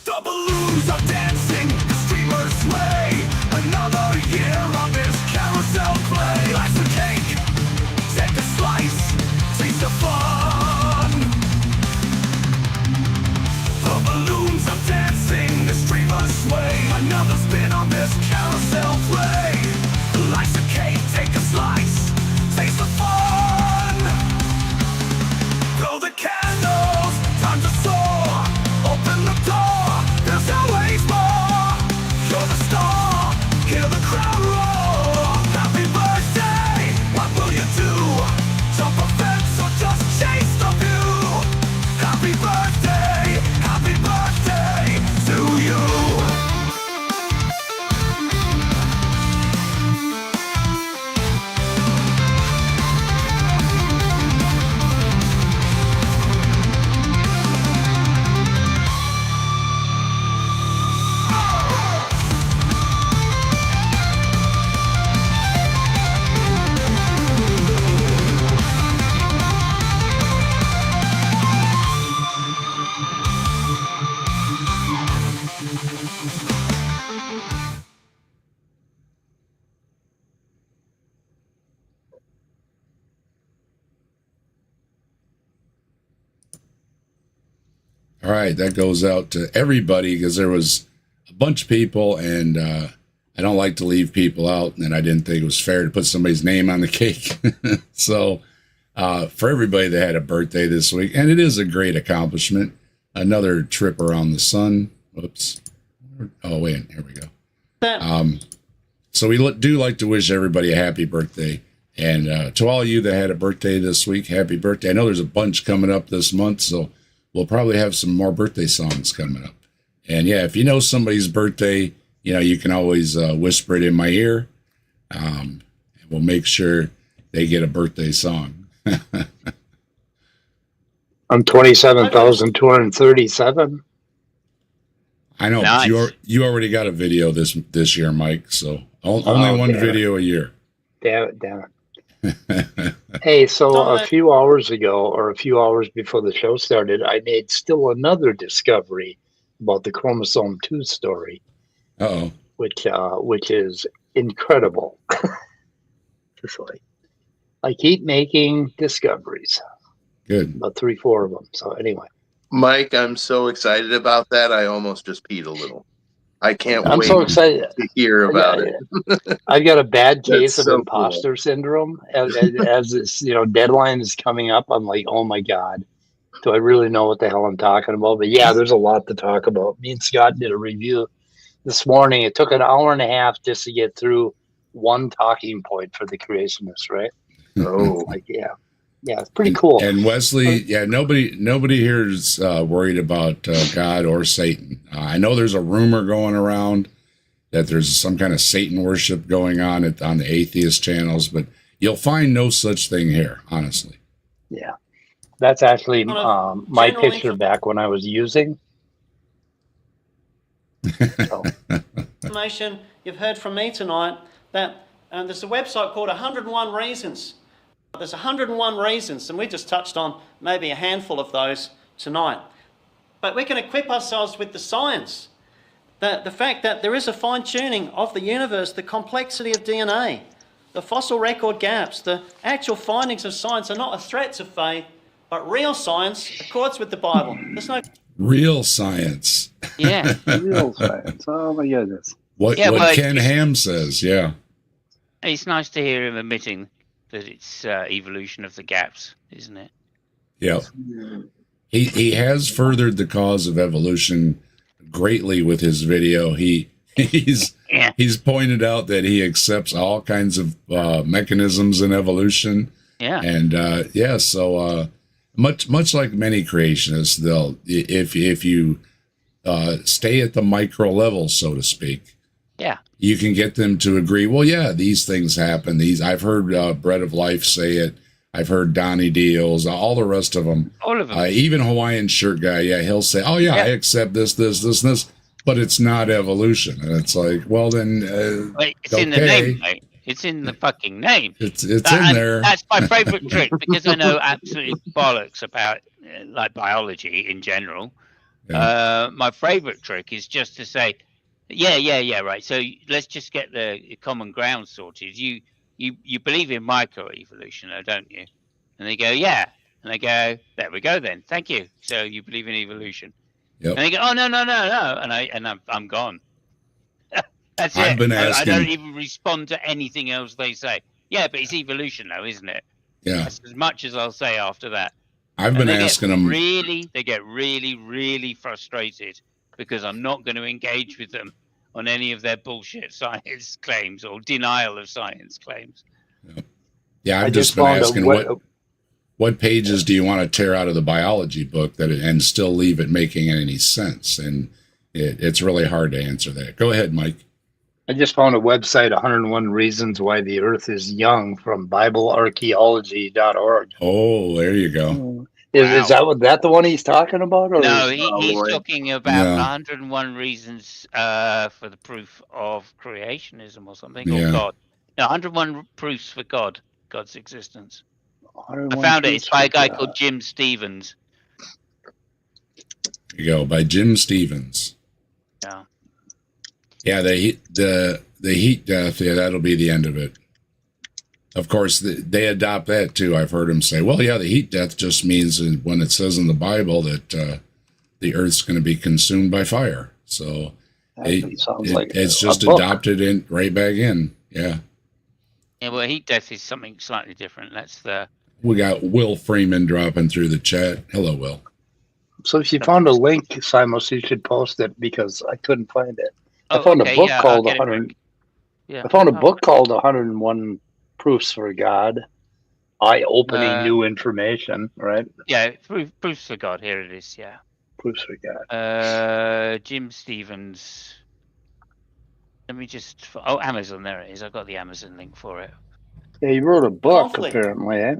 The balloons are dancing, the streamers sway. Another year on this carousel play. Life's a cake, take a slice, taste the fun. The balloons are dancing, the streamers sway. Another spin on this carousel play. Life's a cake, take a slice, taste the fun. Blow the candles, time to soar. Open the door, there's always more. You're the star, hear the crowd roar. Happy birthday, what will you do? Jump a fence or just chase the view? Happy birthday to you. All right, that goes out to everybody, because there was a bunch of people, and I don't like to leave people out, and I didn't think it was fair to put somebody's name on the cake. So for everybody that had a birthday this week, and it is a great accomplishment, another trip around the sun. Whoops. Oh, wait, here we go. So we do like to wish everybody a happy birthday. And to all of you that had a birthday this week, happy birthday. I know there's a bunch coming up this month, so we'll probably have some more birthday songs coming up. And yeah, if you know somebody's birthday, you can always whisper it in my ear. And we'll make sure they get a birthday song. I'm 27,237. I know, Nice. but you already got a video this year, Mike. So only one video a year. Damn it. Hey, so a Dominic, few hours ago, or a few hours before the show started, I made still another discovery about the chromosome 2 story, Uh-oh. which is incredible. Just like I keep making discoveries, Good. about 3, 4 of them. So anyway, Mike, I'm so excited about that. I almost just peed a little. I can't I'm wait so excited. to hear about it. I've got a bad case That's of so imposter syndrome as this deadline is coming up. I'm like, oh my god, do I really know what the hell I'm talking about? But yeah, there's a lot to talk about. Me and Scott did a review this morning. It took an hour and a half just to get through one talking point for the creationists, right? Oh, Like, yeah, it's pretty cool. And Wesley, yeah, nobody here is worried about God or Satan. I know there's a rumor going around that there's some kind of Satan worship going on on the atheist channels, but you'll find no such thing here, honestly. Yeah, that's actually On a my general picture info- back when I was using. So, information you've heard from me tonight that there's a website called 101 Reasons. There's 101 reasons, and we just touched on maybe a handful of those tonight. But we can equip ourselves with the science, the fact that there is a fine-tuning of the universe, the complexity of DNA, the fossil record gaps, the actual findings of science are not a threat to faith, but real science accords with the Bible. There's no Real science. Yeah. real science. Oh my goodness. What Ken Ham says, yeah. It's nice to hear him admitting that it's evolution of the gaps, isn't it? Yeah. He has furthered the cause of evolution greatly with his video. He's pointed out that he accepts all kinds of mechanisms in evolution. Yeah. And so much like many creationists, they'll if you stay at the micro level, so to speak, Yeah. you can get them to agree. Well, yeah, these things happen. I've heard Bread of Life say it. I've heard Donnie Deals, all the rest of them. All of them. Even Hawaiian Shirt Guy, yeah, he'll say, "Oh yeah, I accept this, but it's not evolution." And it's like, well, then It's in the name, mate. It's in the fucking name. It's in there. That's my favorite trick because I know absolutely bollocks about like biology in general. Yeah. My favorite trick is just to say, yeah, right. So let's just get the common ground sorted. You believe in microevolution, don't you? And they go, yeah. And they go, there we go then. Thank you. So you believe in evolution. Yep. And they go, oh no. And I'm gone. That's I've it. been I asking- don't even respond to anything else they say. Yeah, but it's evolution though, isn't it? Yeah, That's as much as I'll say after that. I've been asking them. They get really frustrated because I'm not going to engage with them on any of their bullshit science claims or denial of science claims. Yeah, I I've just been found a asking what pages do you want to tear out of the biology book and still leave it making any sense? And it's really hard to answer that. Go ahead, Mike. I just found a website, 101 Reasons Why the Earth is Young, from BibleArchaeology.org. Oh, there you go. Is that the one he's talking about? Or No, he's Lord. talking about Yeah. 101 reasons for the proof of creationism or something, Yeah. or God. No, 101 proofs for God's existence. I 101 found it. It's by a guy Proofs for called Jim Stevens. There you go, by Jim Stevens. Yeah. Yeah, the heat death. Yeah, that'll be the end of it. Of course, they adopt that too. I've heard them say, "Well, yeah, the heat death just means when it says in the Bible that the Earth's going to be consumed by fire." So it's just adopted in right back in. Yeah, Yeah, well, heat death is something slightly different. That's the we got Will Freeman dropping through the chat. Hello, Will. So if you found a link, Simos, you should post it because I couldn't find it. I Oh, found okay, a book yeah, called I'll get it, 100. Rick. Yeah. I found a Oh. book called 101 Proofs for God. Eye-opening new information, right? Yeah, proofs for God. Here it is. Yeah. Proofs for God. Jim Stevens. Let me just. Oh, Amazon. There it is. I've got the Amazon link for it. Yeah, he wrote a book, Conflict. apparently, eh?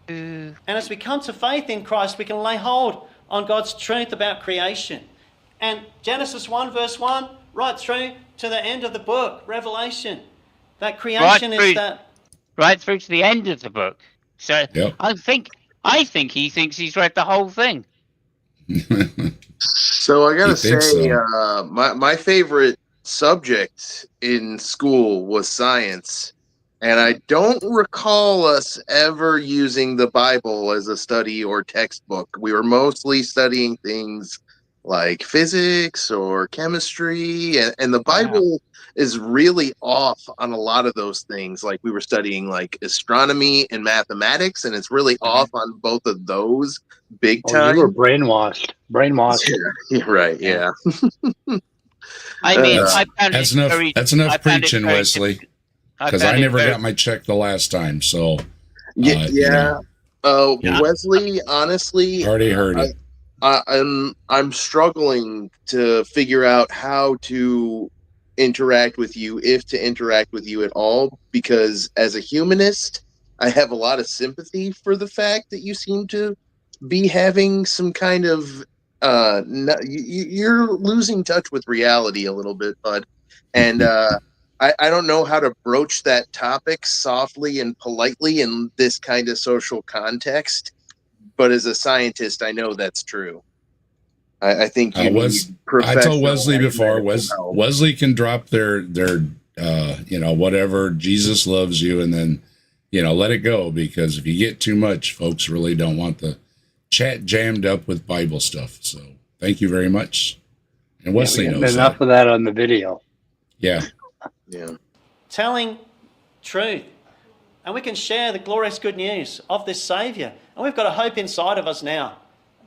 And as we come to faith in Christ, we can lay hold on God's truth about creation. And Genesis 1 verse 1, right through to the end of the book, Revelation. that creation through- is that. right through to the end of the book. So Yep. I think he thinks he's read the whole thing. So I gotta You think say, so? my favorite subject in school was science, and I don't recall us ever using the Bible as a study or textbook. We were mostly studying things like physics or chemistry, and the Bible is really off on a lot of those things. Like we were studying like astronomy and mathematics, and it's really off on both of those big Oh, time. you were brainwashed. Yeah, right. Yeah. I mean, That's- I found That's it enough. very, That's I enough found it preaching, very Wesley. difficult. Because found I it never very- got my check the last time, so Yeah. you know, Yeah. Wesley, honestly, already heard it. I'm struggling to figure out how to interact with you, if to interact with you at all, because as a humanist, I have a lot of sympathy for the fact that you seem to be having some kind of you're losing touch with reality a little bit, bud, and I don't know how to broach that topic softly and politely in this kind of social context. But as a scientist, I know that's true. I think you need I professional told Wesley before. medical help. Wesley can drop their whatever, Jesus loves you, and then let it go, because if you get too much, folks really don't want the chat jammed up with Bible stuff. So thank you very much. And Wesley knows enough that. of that on the video. Yeah. Yeah. Telling truth. And we can share the glorious good news of this Saviour. And we've got a hope inside of us now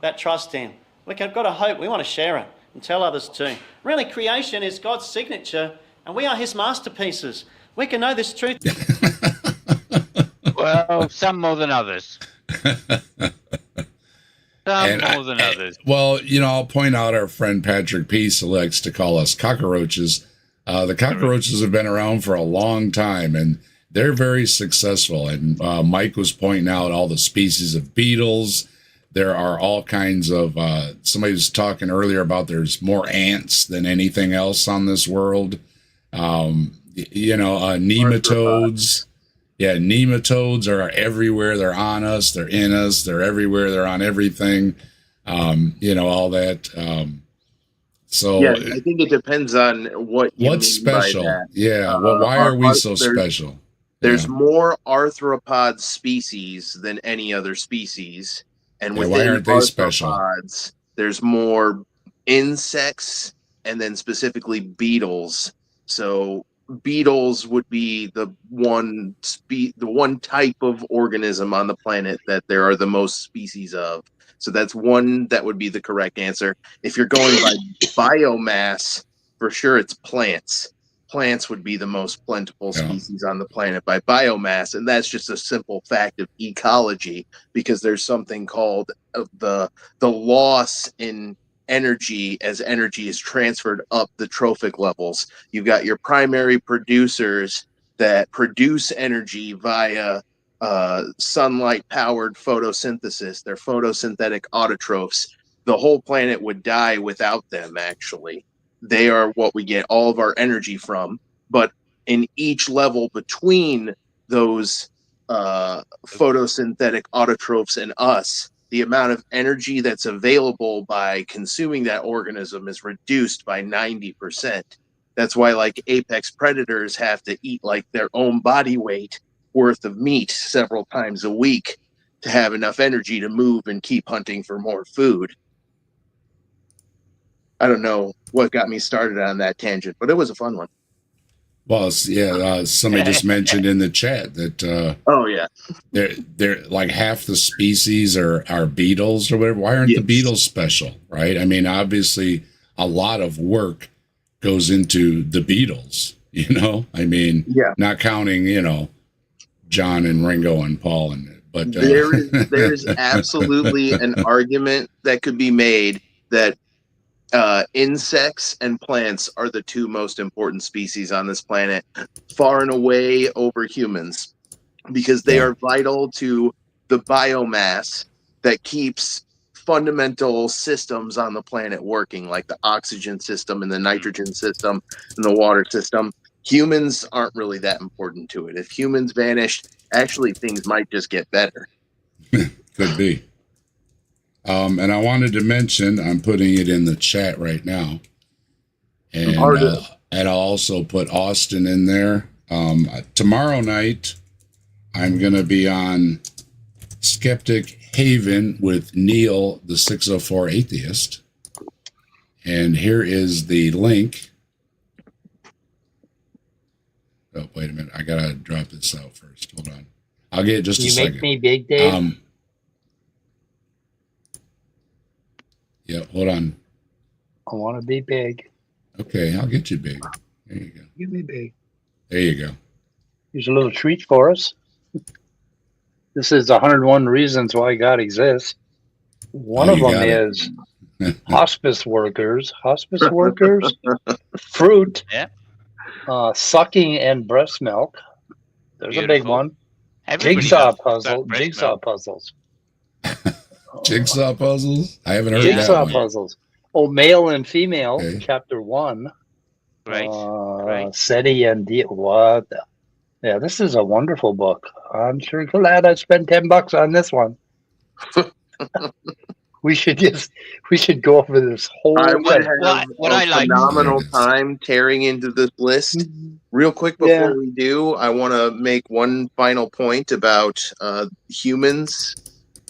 that trust Him. We've got a hope. We want to share it and tell others too. Really, creation is God's signature, and we are His masterpieces. We can know this truth. Well, some more than others. Some And more than others. Well, I'll point out our friend Patrick Peace likes to call us cockroaches. The cockroaches have been around for a long time, and they're very successful. And Mike was pointing out all the species of beetles. There are all kinds of, somebody was talking earlier about there's more ants than anything else on this world. Nematodes. Yeah, nematodes are everywhere. They're on us. They're in us. They're everywhere. They're on everything. All that. So Yeah, I think it depends on what you what's mean by special? that. Yeah. Well, why are we so there's- special? There's Yeah. more arthropod species than any other species, and Yeah, within why aren't they special? arthropods, there's more insects, and then specifically beetles. So beetles would be the one type of organism on the planet that there are the most species of. So that's one that would be the correct answer. If you're going by biomass, for sure it's plants. Plants would be the most plentiful Yeah. species on the planet by biomass, and that's just a simple fact of ecology, because there's something called the loss in energy as energy is transferred up the trophic levels. You've got your primary producers that produce energy via sunlight powered photosynthesis. They're photosynthetic autotrophs. The whole planet would die without them, actually. They are what we get all of our energy from. But in each level between those photosynthetic autotrophs and us, the amount of energy that's available by consuming that organism is reduced by 90%. That's why, like, apex predators have to eat like their own body weight worth of meat several times a week to have enough energy to move and keep hunting for more food. I don't know what got me started on that tangent, but it was a fun one. Well, somebody just mentioned in the chat that Oh yeah, they're like half the species are beetles or whatever. Why aren't the Yes. beetles special? Right? I mean, obviously, a lot of work goes into the beetles. I mean, yeah. not counting John and Ringo and Paul but There's absolutely an argument that could be made that insects and plants are the two most important species on this planet, far and away over humans, because they are vital to the biomass that keeps fundamental systems on the planet working, like the oxygen system and the nitrogen system and the water system. humans aren't really that important to it. If humans vanished, actually things might just get better. Could be. And I wanted to mention, I'm putting it in the chat right now, and I'll also put Austin in there. Tomorrow night, I'm going to be on Skeptic Haven with Neil, the 604 Atheist. And here is the link. Oh, wait a minute. I got to drop this out first. Hold on. I'll get just a second. You make me big, Dave? Yeah, hold on. I want to be big. Okay, I'll get you big. There you go. Give me big. There you go. Here's a little treat for us. This is 101 reasons why God exists. One of them is hospice workers, fruit, sucking and breast milk. There's a big one. Jigsaw puzzles. Jigsaw puzzles? I haven't heard Jigsaw that one. puzzles. Oh, male and female, chapter 1. Right. SETI and what? Yeah, this is a wonderful book. I'm sure glad I spent $10 on this one. we should go over this whole. I would have what I like phenomenal time tearing into this list. Real quick before we do, I want to make one final point about humans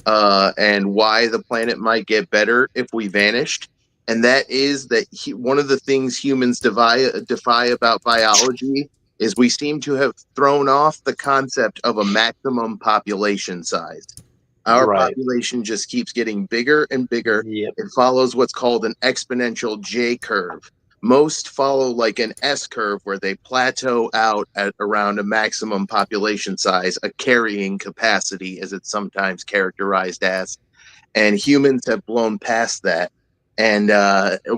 and why the planet might get better if we vanished. And that is that one of the things humans defy about biology is we seem to have thrown off the concept of a maximum population size. Our population just keeps getting bigger and bigger. It follows what's called an exponential J curve. Most follow like an S curve where they plateau out at around a maximum population size, a carrying capacity as it's sometimes characterized as. And humans have blown past that. And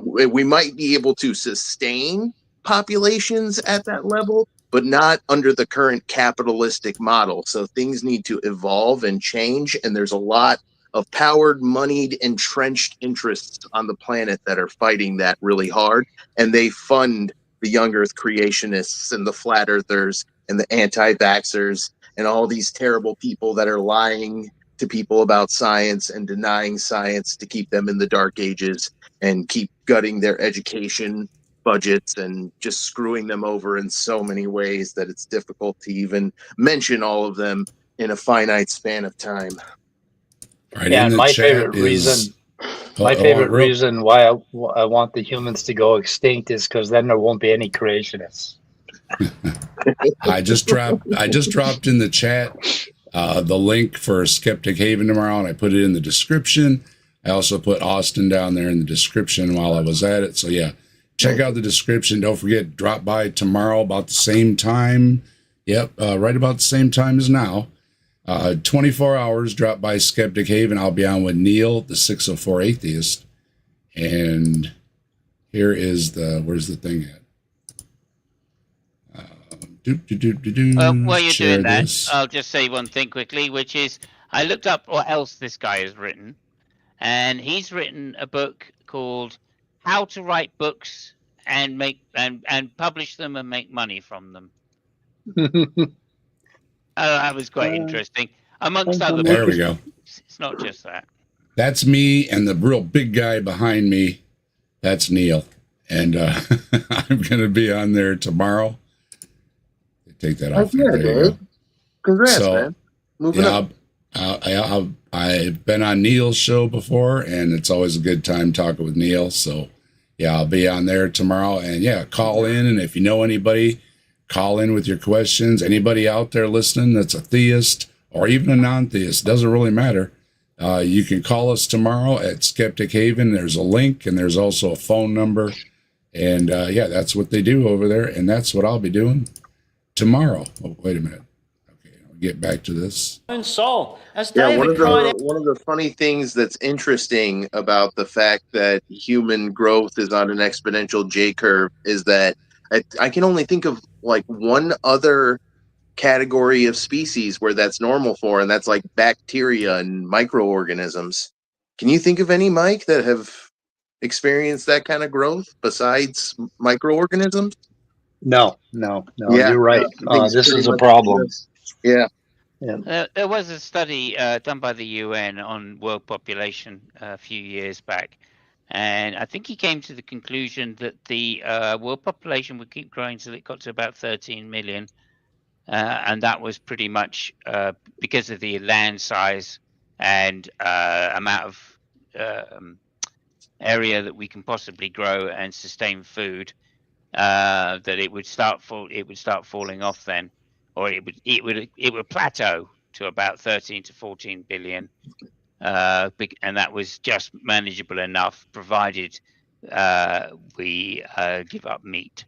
we might be able to sustain populations at that level, but not under the current capitalistic model. So things need to evolve and change. And there's a lot of powered, moneyed, entrenched interests on the planet that are fighting that really hard. And they fund the young earth creationists and the flat earthers and the anti-vaxxers and all these terrible people that are lying to people about science and denying science to keep them in the dark ages and keep gutting their education budgets and just screwing them over in so many ways that it's difficult to even mention all of them in a finite span of time. Right, yeah, my favorite reason why I want the humans to go extinct is because then there won't be any creationists. I just dropped in the chat the link for Skeptic Haven tomorrow, and I put it in the description. I also put Austin down there in the description while I was at it. So yeah, check out the description. Don't forget, drop by tomorrow about the same time. Yep, right about the same time as now. 24 hours, drop by Skeptic Haven. I'll be on with Neil, the 604 Atheist. And here is where's the thing at? While you're doing that, I'll just say one thing quickly, which is I looked up what else this guy has written, and he's written a book called How to Write Books and Make and publish them and make money from them. That was quite interesting. Amongst other books. There we go. It's not just that. That's me, and the real big guy behind me, that's Neil. And I'm going to be on there tomorrow. Take that off. Yeah, Dave. Congrats, man. Moving up. I've been on Neil's show before, and it's always a good time talking with Neil. So, yeah, I'll be on there tomorrow. And, yeah, call in. And if you know anybody, call in with your questions. Anybody out there listening that's a theist or even a non-theist, doesn't really matter. You can call us tomorrow at Skeptic Haven. There's a link, and there's also a phone number. And, yeah, that's what they do over there, and that's what I'll be doing tomorrow. Oh, wait a minute. Okay, I'll get back to this. Soul. As Yeah, David one of the funny things that's interesting about the fact that human growth is on an exponential J curve is that I can only think of like one other category of species where that's normal for, and that's like bacteria and microorganisms. Can you think of any, Mike, that have experienced that kind of growth besides microorganisms? No. Yeah, You're right. no, I think it's This pretty is a much problem. this. Yeah. There was a study done by the UN on world population a few years back, and I think he came to the conclusion that the world population would keep growing till it got to about 13 million, and that was pretty much because of the land size and amount of area that we can possibly grow and sustain food, that it would start falling off then, or it would plateau to about 13 to 14 billion, and that was just manageable enough, provided we give up meat.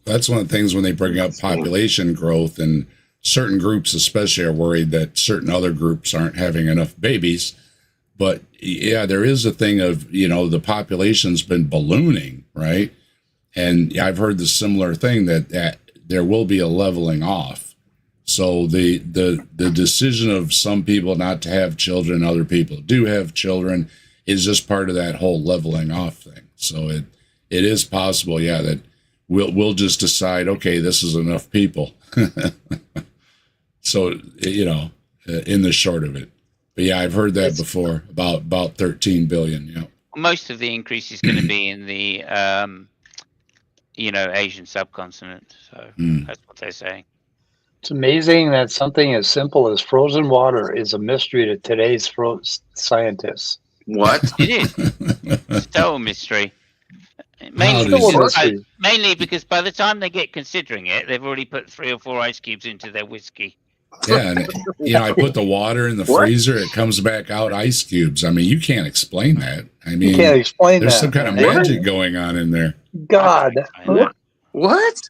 That's one of the things when they bring up population growth, and certain groups especially are worried that certain other groups aren't having enough babies. But yeah, there is a thing of, the population's been ballooning, right? And I've heard the similar thing that there will be a leveling off. So the decision of some people not to have children, other people do have children, is just part of that whole leveling off thing. So it is possible, yeah, that we'll just decide, okay, this is enough people. So, in the short of it. But yeah, I've heard that before about 13 billion. Yeah. Most of the increase is going to be in the Asian subcontinent. So that's what they're saying. It's amazing that something as simple as frozen water is a mystery to today's scientists. What? It is. It's a total mystery. Mystery. Mainly because by the time they get considering it, they've already put 3 or 4 ice cubes into their whiskey. Yeah, and I put the water in the freezer, it comes back out ice cubes. I mean, you can't explain that. I mean, You can't explain there's that. some kind of magic going on in there. God. What?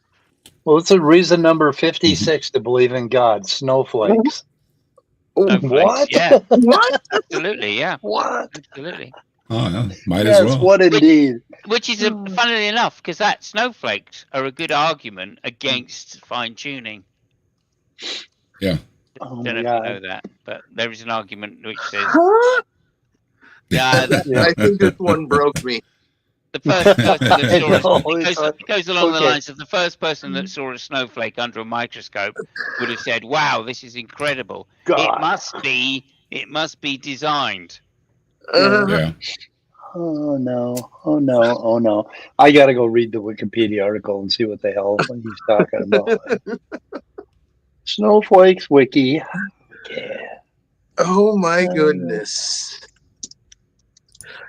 Well, it's a reason number 56 to believe in God. Snowflakes. Snowflakes, What? Yeah. What? Absolutely, yeah. What? Absolutely. Oh, yeah, might as Yes, well. what indeed. Which is, funnily enough, because that snowflakes are a good argument against fine tuning. Yeah. Oh Don't my know if you know God. that, but there is an argument which says, Huh? yeah, I think this one broke me. the first person that I saw know, it goes along the okay. lines of the first person that saw a snowflake under a microscope would have said, "Wow, this is incredible. God. It must be designed." Yeah. Oh no. I gotta go read the Wikipedia article and see what the hell he's talking about. Snowflakes wiki. Yeah. Oh my goodness.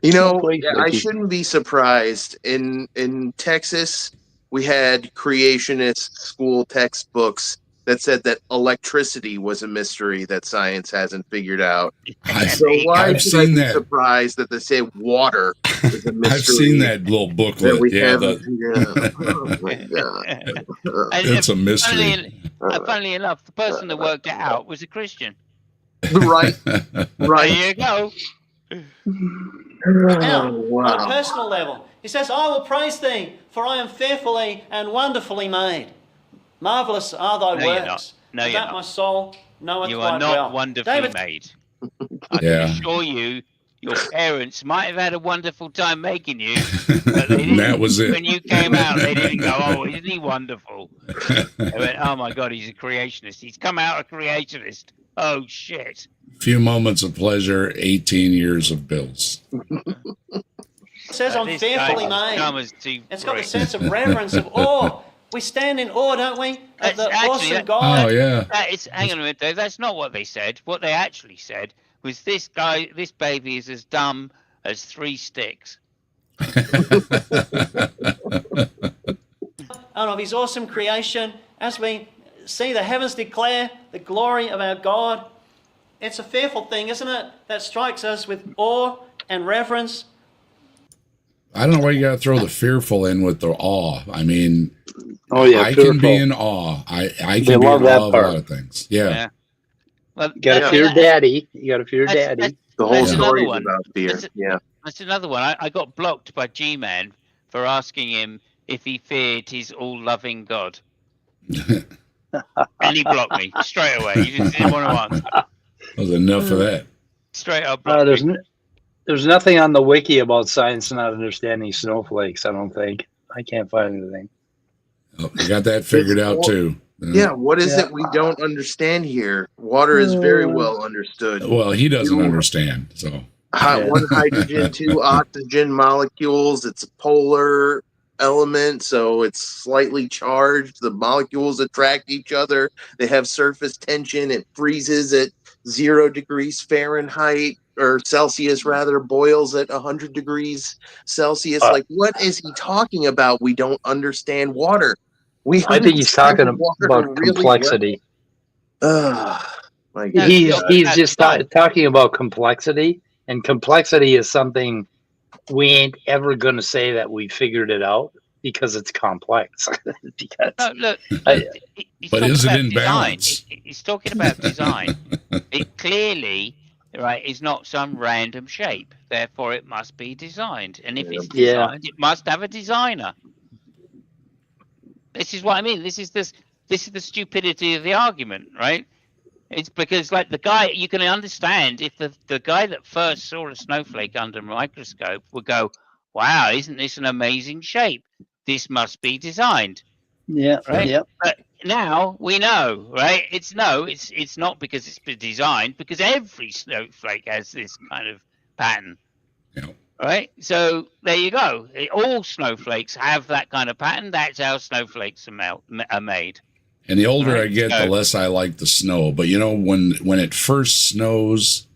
You know, Snowflakes I wiki. shouldn't be surprised. In Texas, we had creationist school textbooks that said that electricity was a mystery that science hasn't figured out. So why I've should I seen be that. surprised that they say water is a mystery? I've seen that little that booklet. we Yeah, haven't figured out. Oh my God. And it's a mystery. Funnily enough, the person that worked it out was a Christian. Right, There right. you go. Now, Oh, on a wow. personal level, he says, "I will praise thee, for I am fearfully and wonderfully made. Marvelous are thy No, you're works. not. No, and you're that not. my soul knoweth You quite are not well." wonderfully David, made. I Yeah. can assure you, your parents might have had a wonderful time making you, but they didn't, That was it. when you came out, they didn't go, "Oh, isn't he wonderful?" They went, "Oh my God, he's a creationist. He's come out a creationist. Oh shit." Few moments of pleasure, 18 years of bills. it says, "I'm This fearfully guy's made." numbers too It's got the bright. sense of reverence, of awe. We stand in awe, don't we, of That's the actually- awesome that- God. Oh, yeah. Hang on a minute, though. That's not what they said. What they actually said was, this baby is as dumb as 3 sticks. And of his awesome creation, as we see the heavens declare the glory of our God. It's a fearful thing, isn't it? That strikes us with awe and reverence. I don't know why you got to throw the fearful in with the awe. I mean, Oh yeah, I can be fearful. in awe. I They can be love in that awe of a part. lot of things. Yeah. Yeah. Well, You gotta that- fear that- daddy. You gotta fear that's- daddy. that's- The whole That's story is another one. about fear. That's- Yeah. That's another one. I got blocked by G-Man for asking him if he feared his all-loving God. And he blocked me straight away. He just didn't want to answer. Was enough of that. Straight up blocked There's me. there's nothing on the wiki about science not understanding snowflakes. I don't think. I can't find anything. Oh, you got that figured out too. Yeah, what is it we don't understand here? Water is very well understood. Well, he doesn't understand. So One hydrogen, two oxygen molecules. It's a polar element, so it's slightly charged. The molecules attract each other. They have surface tension. It freezes at 0 degrees Fahrenheit or Celsius, rather, boils at 100 degrees Celsius. Like, what is he talking about? We don't understand water. I think he's talking about complexity. My God. He's just talking about complexity, and complexity is something we ain't ever going to say that we figured it out because it's complex. Because No, look, he's but talking is it about in design. balance? He's talking about design. It clearly, right, is not some random shape. Therefore, it must be designed. And if it's designed, it must have a designer. This is what I mean. This is the stupidity of the argument, right? It's because, like, the guy, you can understand if the guy that first saw a snowflake under a microscope would go, wow, isn't this an amazing shape? This must be designed. Yeah, right? Yep. But now we know, right? It's not because it's been designed, because every snowflake has this kind of pattern. Yeah. Right? So there you go. All snowflakes have that kind of pattern. That's how snowflakes are made. And the older Right, I get, the so- less I like the snow. But you know, when it first snows,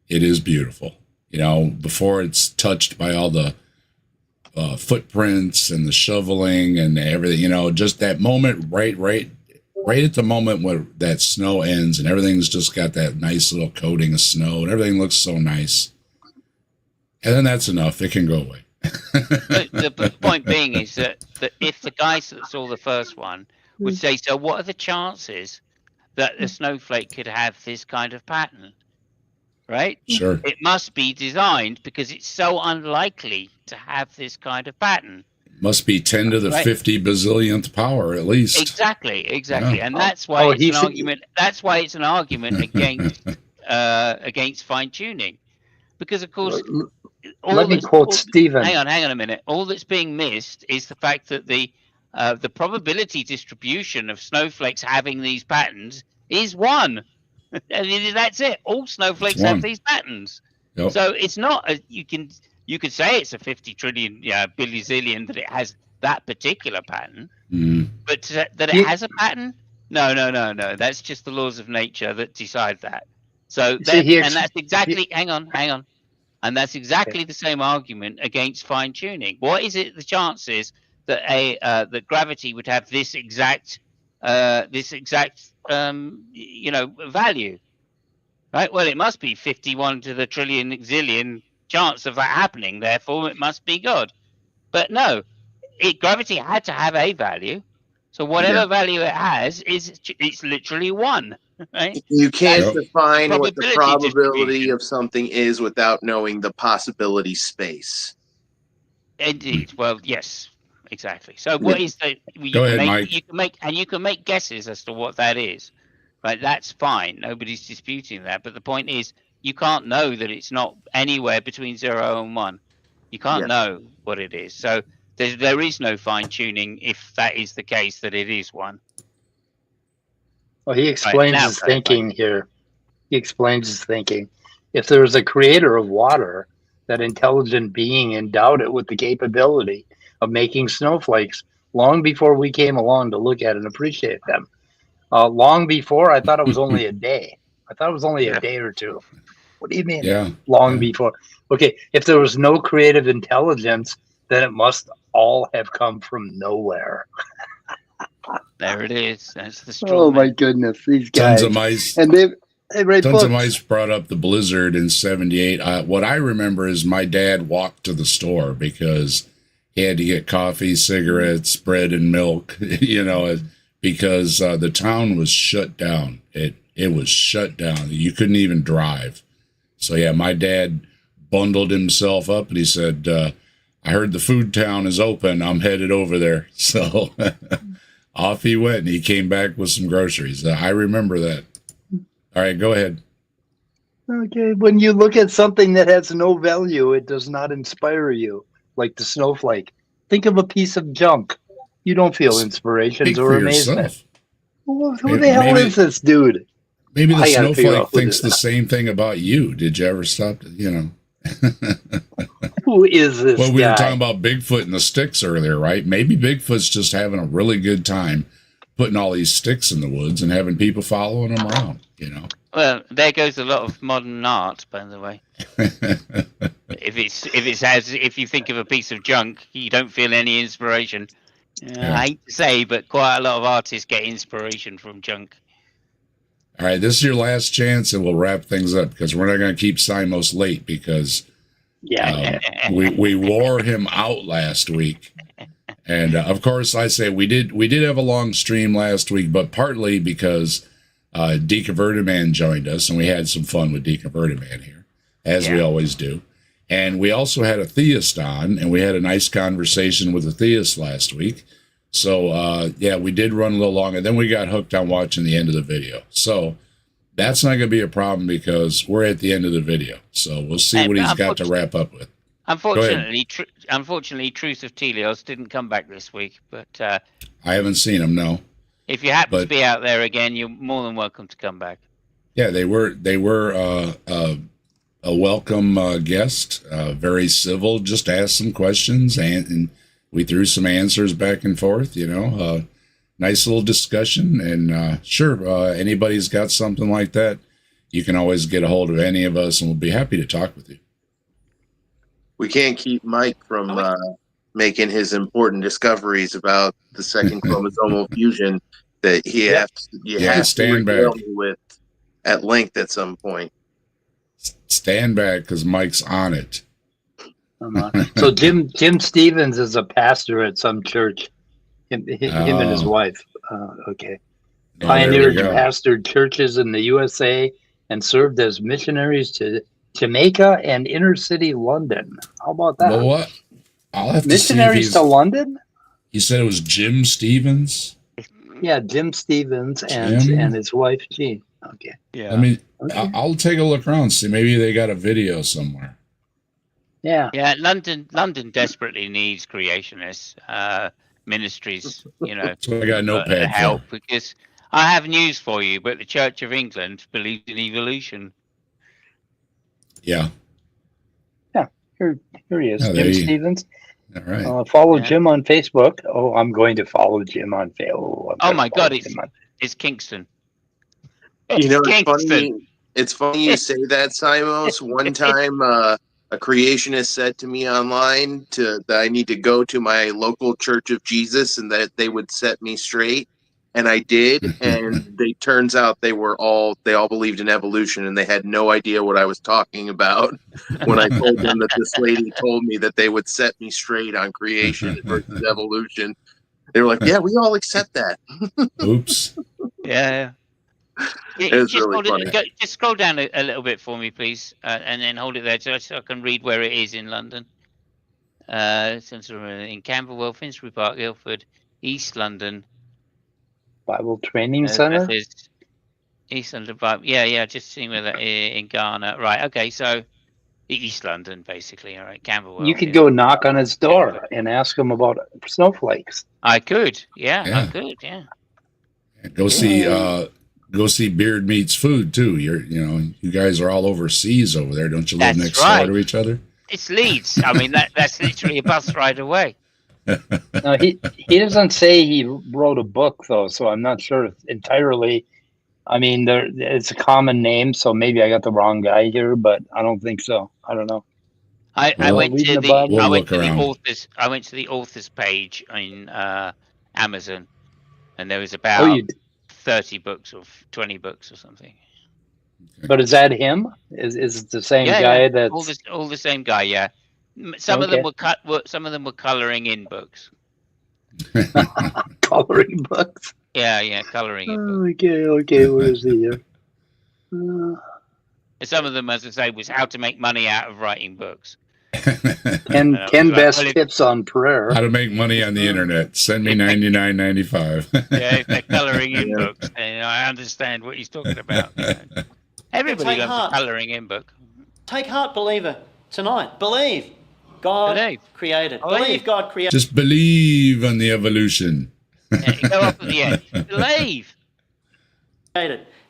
it is beautiful. You know, before it's touched by all the footprints and the shoveling and everything. You know, just that moment, right at the moment where that snow ends and everything's just got that nice little coating of snow and everything looks so nice. And then that's enough. It can go away. The point being is that if the guys that saw the first one would say, so what are the chances that the snowflake could have this kind of pattern? Right? Sure. It must be designed because it's so unlikely to have this kind of pattern. Must be 10 to the Right. 50 bazillionth power at least. Exactly. Yeah. And that's why Oh, it's an he's- argument. That's why it's an argument against fine tuning. Because of course, Let me quote Stephen. Hang on a minute. All that's being missed is the fact that the probability distribution of snowflakes having these patterns is 1. And that's it. All snowflakes It's 1. have these patterns. Yep. So it's not you could say it's a 50 trillion billizillion that it has that particular pattern, but that it has a pattern? No. That's just the laws of nature that decide that. So that's exactly hang on. And that's exactly the same argument against fine tuning. What is it the chances that that gravity would have this exact value? Right? Well, it must be 51 to the trillion zillion chance of that happening. Therefore, it must be God. But no, gravity had to have a value. So whatever value it has it's literally 1. Right? You can't Yep. define what the Probability probability distribution. of something is without knowing the possibility space. Indeed. Well, yes, exactly. So what is the? Go ahead, Mike. You can make guesses as to what that is, right? That's fine. Nobody's disputing that. But the point is, you can't know that it's not anywhere between 0 and 1. You can't know what it is. So there is no fine tuning if that is the case that it is 1. Well, he explains now, his thinking here. He explains his thinking. If there was a creator of water, that intelligent being endowed it with the capability of making snowflakes long before we came along to look at and appreciate them. Long before, I thought it was only a day. I thought it was only a day or two. What do you mean? Yeah. Long before. Okay, if there was no creative intelligence, then it must all have come from nowhere. There it is. That's the straw. Oh my man. goodness, these guys. Tons of mice. And they write Tons books. of mice brought up the blizzard in 78. What I remember is my dad walked to the store because he had to get coffee, cigarettes, bread, and milk, because the town was shut down. It was shut down. You couldn't even drive. So, yeah, my dad bundled himself up and he said, I heard the food town is open. I'm headed over there. So off he went and he came back with some groceries. I remember that. All right, go ahead. Okay, when you look at something that has no value, it does not inspire you, like the snowflake. Think of a piece of junk. You don't feel inspirations Speak or for amazement. yourself. Who the hell is this dude? Maybe the I gotta figure snowflake out who thinks this the same thing about you. Did you ever stop? Who is this Well, we guy? were talking about Bigfoot and the sticks earlier, right? Maybe Bigfoot's just having a really good time putting all these sticks in the woods and having people following him around, Well, there goes a lot of modern art, by the way. If you think of a piece of junk, you don't feel any inspiration. Yeah. I hate to say, but quite a lot of artists get inspiration from junk. All right, this is your last chance, and we'll wrap things up because we're not going to keep Simos late because we wore him out last week. And of course, I say we did have a long stream last week, but partly because Deconverted Man joined us, and we had some fun with Deconverted Man here, as we always do. And we also had a theist on, and we had a nice conversation with a theist last week. So, we did run a little long, and then we got hooked on watching the end of the video. So that's not going to be a problem because we're at the end of the video. So we'll see what he's got to wrap up with. Unfortunately, Truth of Telios didn't come back this week, but I haven't seen him, no. if you happen to be out there again, you're more than welcome to come back. Yeah, they were a welcome guest, very civil, just asked some questions, and we threw some answers back and forth, nice little discussion. And sure, anybody's got something like that, you can always get a hold of any of us, and we'll be happy to talk with you. We can't keep Mike from making his important discoveries about the second chromosomal fusion that you have to regale me with at length at some point. Stand back because Mike's on it. So Jim Stevens is a pastor at some church. Him and his wife. Okay. Pioneered and pastored churches in the USA and served as missionaries to Jamaica and inner city London. How about that? Well, what? I'll have to missionaries to London? You said it was Jim Stevens? Yeah, Jim Stevens and his wife Jean. Okay. Yeah. I mean, I'll take a look around, see maybe they got a video somewhere. Yeah. Yeah, London desperately needs creationists, ministries, So I got a notepad help, because I have news for you, but the Church of England believes in evolution. Yeah. Yeah. Here he is, Oh, Jim Stevens. All right. Follow Jim on Facebook. Oh, I'm going to follow Jim on Facebook. Oh my God, it's Kingston. It's funny you say that, Simos. One time, a creationist said to me online that I need to go to my local Church of Jesus and that they would set me straight. And I did, and it turns out they all believed in evolution, and they had no idea what I was talking about when I told them that this lady told me that they would set me straight on creation versus evolution. They were like, "Yeah, we all accept that." Oops. Yeah. It was really funny. Just scroll down a little bit for me, please, and then hold it there so I can read where it is in London. In Camberwell, Finsbury Park, Ilford, East London. Bible Training Center? East London, yeah, just seeing where that is in Ghana. Right, okay, so East London, basically, all right, Camberwell. You could go knock on his door and ask him about snowflakes. I could, I could. Go see Beard Meats Food, too. You guys are all overseas over there. Don't you live next door to each other? It's Leeds. I mean, that's literally a bus ride away. No, he doesn't say he wrote a book though, so I'm not sure if entirely. I mean, it's a common name, so maybe I got the wrong guy here, but I don't think so. I don't know. I went to the author's page in Amazon, and there was about 30 books or 20 books or something. But is that him? Is it the same guy? That's all the same guy. Yeah. Some of them were coloring in books. Coloring books. Yeah, coloring in books. Okay. Where is he here? Some of them, as I say, was how to make money out of writing books. And 10 best tips on prayer. How to make money on the internet. Send me $99.95. Yeah, they're coloring in books. And I understand what he's talking about. Everybody loves a coloring in book. Take heart, believer. Tonight, believe. God Believe. created. Believe. Believe God created. Just believe in the evolution. Yeah, you go up at the end. Believe.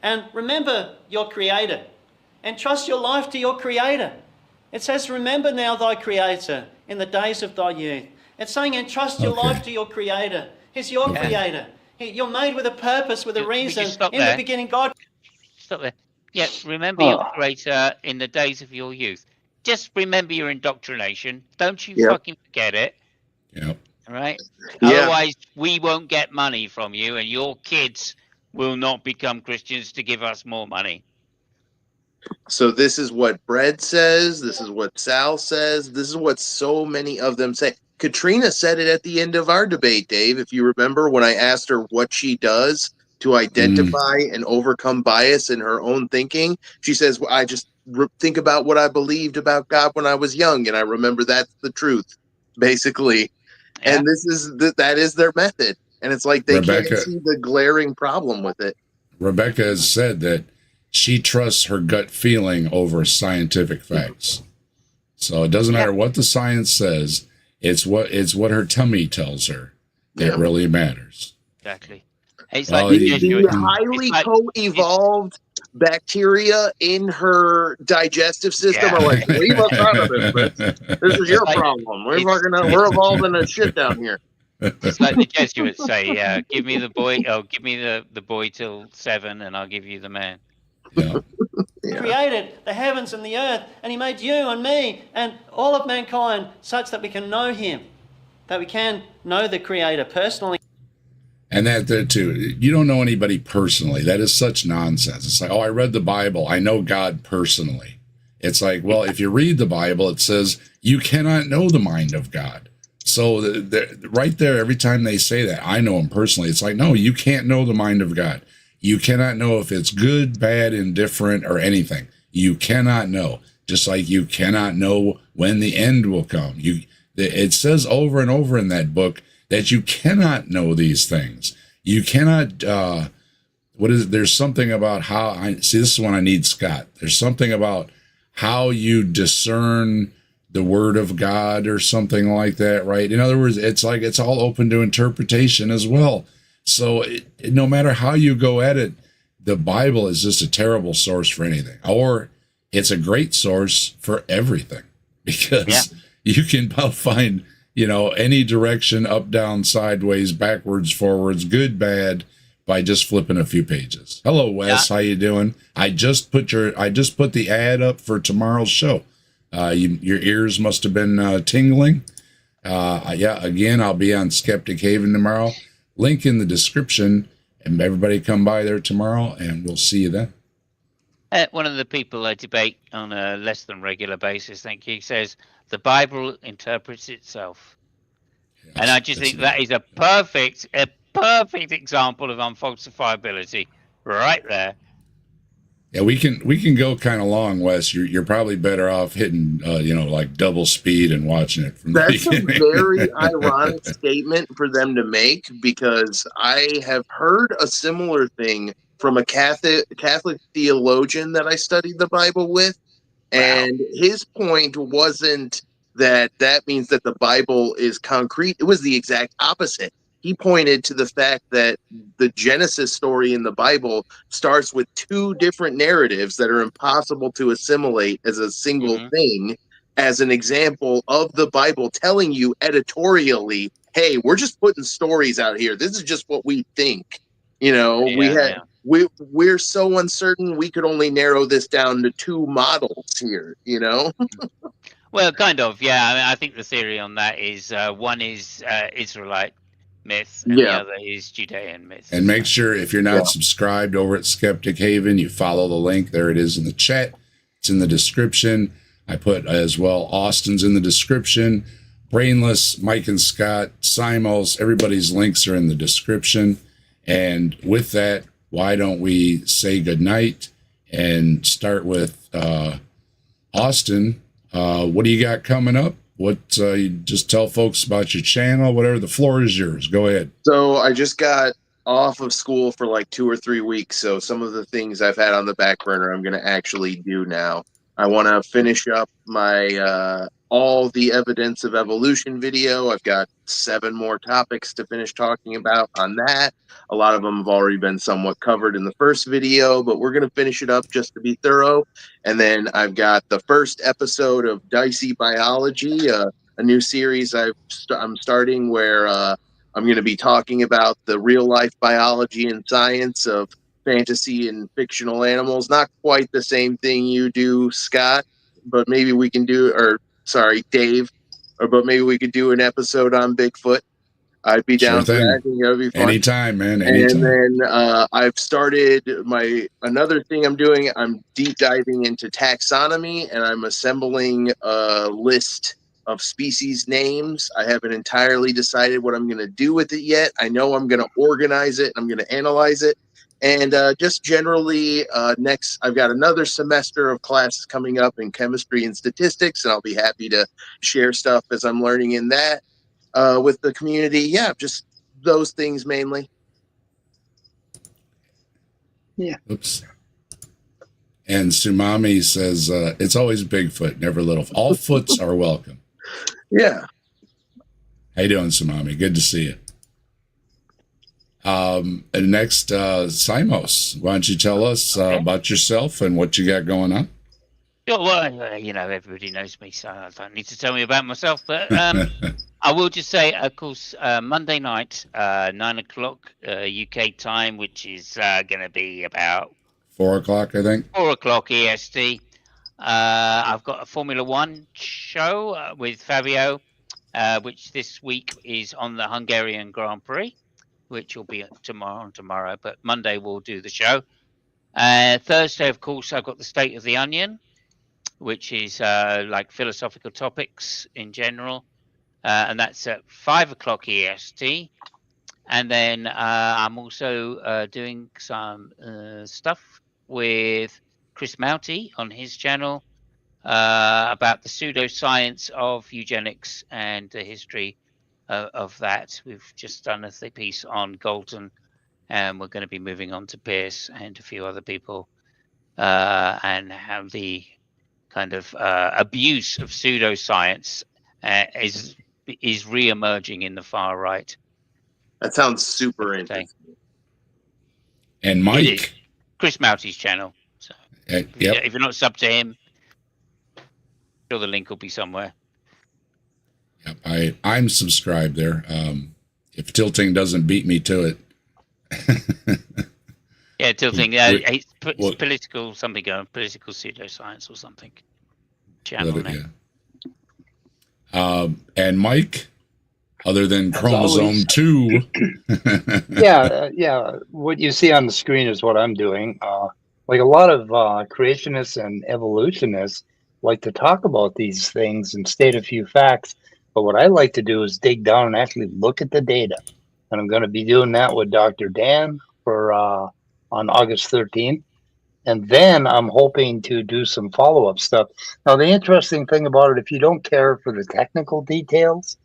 And remember your Creator. And trust your life to your Creator. It says, remember now thy Creator in the days of thy youth. It's saying, entrust your Okay. life to your Creator. He's your Creator. You're made with a purpose, with a We can reason. stop In there. the beginning, God. Stop there. Yeah, remember your Creator in the days of your youth. Just remember your indoctrination. Don't you Yep. fucking forget it. Yep. All right? Yeah. Otherwise, we won't get money from you, and your kids will not become Christians to give us more money. So this is what Brett says. This is what Sal says. This is what so many of them say. Katrina said it at the end of our debate, Dave. If you remember when I asked her what she does to identify and overcome bias in her own thinking, she says, well, I just think about what I believed about God when I was young, and I remember that's the truth, basically. Yeah. And this is that is their method. And it's like they Rebecca- can't see the glaring problem with it. Rebecca has said that she trusts her gut feeling over scientific facts. So it doesn't matter what the science says. It's what her tummy tells her that Yeah. really matters. Exactly. It's Well, like the you- The Jesuits. highly It's like- co-evolved bacteria in her digestive system Yeah. are like, leave us out of this, bitch. This is your like- problem. We're it's- fucking, we're evolving a shit down here. It's like the Jesuits say, give me the boy, give me the boy till 7 and I'll give you the man. Yeah. Yeah. Created the heavens and the earth, and he made you and me and all of mankind such that we can know him, that we can know the Creator personally. And that there too, you don't know anybody personally. That is such nonsense. It's like, oh, I read the Bible. I know God personally. It's like, well, if you read the Bible, it says you cannot know the mind of God. So right there, every time they say that, I know him personally. It's like, no, you can't know the mind of God. You cannot know if it's good, bad, indifferent, or anything. You cannot know. Just like you cannot know when the end will come. It says over and over in that book that you cannot know these things. You cannot, there's something about how, this is when I need Scott. There's something about how you discern the word of God or something like that, right? In other words, it's like it's all open to interpretation as well. So no matter how you go at it, the Bible is just a terrible source for anything, or it's a great source for everything, because you can about find, any direction, up, down, sideways, backwards, forwards, good, bad, by just flipping a few pages. Hello, Wes. How you doing? I just put the ad up for tomorrow's show. Your ears must have been tingling. Again, I'll be on Skeptic Haven tomorrow. Link in the description, and everybody come by there tomorrow, and we'll see you then. One of the people I debate on a less than regular basis, thank you, says the Bible interprets itself. And I just think that is a perfect example of unfalsifiability right there. Yeah, we can go kind of long, Wes. You're probably better off hitting, like double speed and watching it from the That's a beginning. very ironic statement for them to make, because I have heard a similar thing from a Catholic theologian that I studied the Bible with, and his point wasn't that means that the Bible is concrete. It was the exact opposite. He pointed to the fact that the Genesis story in the Bible starts with two different narratives that are impossible to assimilate as a single thing, as an example of the Bible telling you editorially, hey, we're just putting stories out here. This is just what we think. We're so uncertain, we could only narrow this down to two models here, Well, kind of, yeah. I mean, I think the theory on that is one is Israelite myth, and the other is Judean myth. And make sure, if you're not subscribed over at Skeptic Haven, you follow the link. There it is in the chat. It's in the description. I put as well, Austin's in the description. Brainless, Mike and Scott, Simos, everybody's links are in the description. And with that, why don't we say goodnight and start with Austin. What do you got coming up? You just tell folks about your channel, whatever. The floor is yours. Go ahead. So I just got off of school for like 2 or 3 weeks. So some of the things I've had on the back burner, I'm going to actually do now. I want to finish up my all the evidence of evolution video. I've got 7 more topics to finish talking about on that. A lot of them have already been somewhat covered in the first video, but we're going to finish it up just to be thorough. And then I've got the first episode of Dicey Biology, a new series I'm starting where I'm going to be talking about the real life biology and science of fantasy and fictional animals. Not quite the same thing you do, Scott, but maybe we can do, Dave, but maybe we could do an episode on Bigfoot. I'd be down for that. I think that would be fun. Anytime, man. Anytime. And then I've started another thing I'm doing. I'm deep diving into taxonomy, and I'm assembling a list of species names. I haven't entirely decided what I'm going to do with it yet. I know I'm going to organize it. I'm going to analyze it. And just generally, next, I've got another semester of classes coming up in chemistry and statistics, and I'll be happy to share stuff as I'm learning in that with the community. Yeah, just those things mainly. Yeah. Oops. And Sumami says, it's always Bigfoot, never little. All foots are welcome. Yeah. How you doing, Sumami? Good to see you. And next, Simos, why don't you tell us about yourself and what you got going on? Sure, well, you know, everybody knows me, so I don't need to tell me about myself. But I will just say, of course, Monday night, 9 o'clock UK time, which is going to be about 4 o'clock, I think. 4 o'clock EST. I've got a Formula One show with Fabio, which this week is on the Hungarian Grand Prix, which will be tomorrow, but Monday we'll do the show. Thursday, of course, I've got the State of the Onion, which is like philosophical topics in general, and that's at 5 o'clock EST. And then I'm also doing some stuff with Chris Mouty on his channel about the pseudoscience of eugenics and the history of that. We've just done a piece on Galton, and we're going to be moving on to Pierce and a few other people, and how the kind of abuse of pseudoscience is re-emerging in the far right. That sounds super interesting. And Mike, Chris Mouty's channel. So yep. if you're not subbed to him, I'm sure the link will be somewhere. Yep, I'm subscribed there. If Tilting doesn't beat me to it. Yeah, Tilting. It's political something going, political pseudoscience or something. Channel name. Yeah. And Mike, other than chromosome 2. Yeah. What you see on the screen is what I'm doing. Like a lot of creationists and evolutionists like to talk about these things and state a few facts. But what I like to do is dig down and actually look at the data. And I'm going to be doing that with Dr. Dan for on August 13th. And then I'm hoping to do some follow-up stuff. Now, the interesting thing about it, if you don't care for the technical details,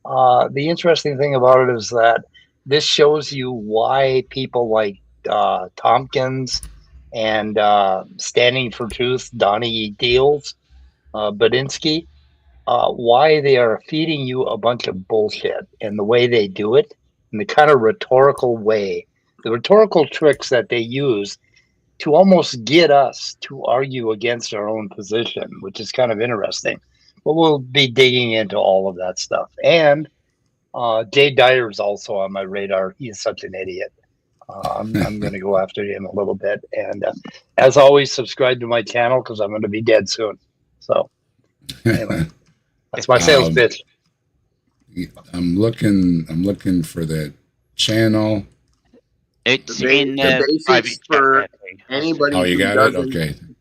the interesting thing about it is that this shows you why people like Tompkins and Standing for Truth, Donnie Deals, Badinsky, why they are feeding you a bunch of bullshit and the way they do it, in the kind of rhetorical way, the rhetorical tricks that they use to almost get us to argue against our own position, which is kind of interesting. But we'll be digging into all of that stuff. And Jay Dyer is also on my radar. He is such an idiot. I'm going to go after him a little bit. And as always, subscribe to my channel because I'm going to be dead soon. So anyway, that's my sales pitch. I'm looking for that channel. It's in the basics for anybody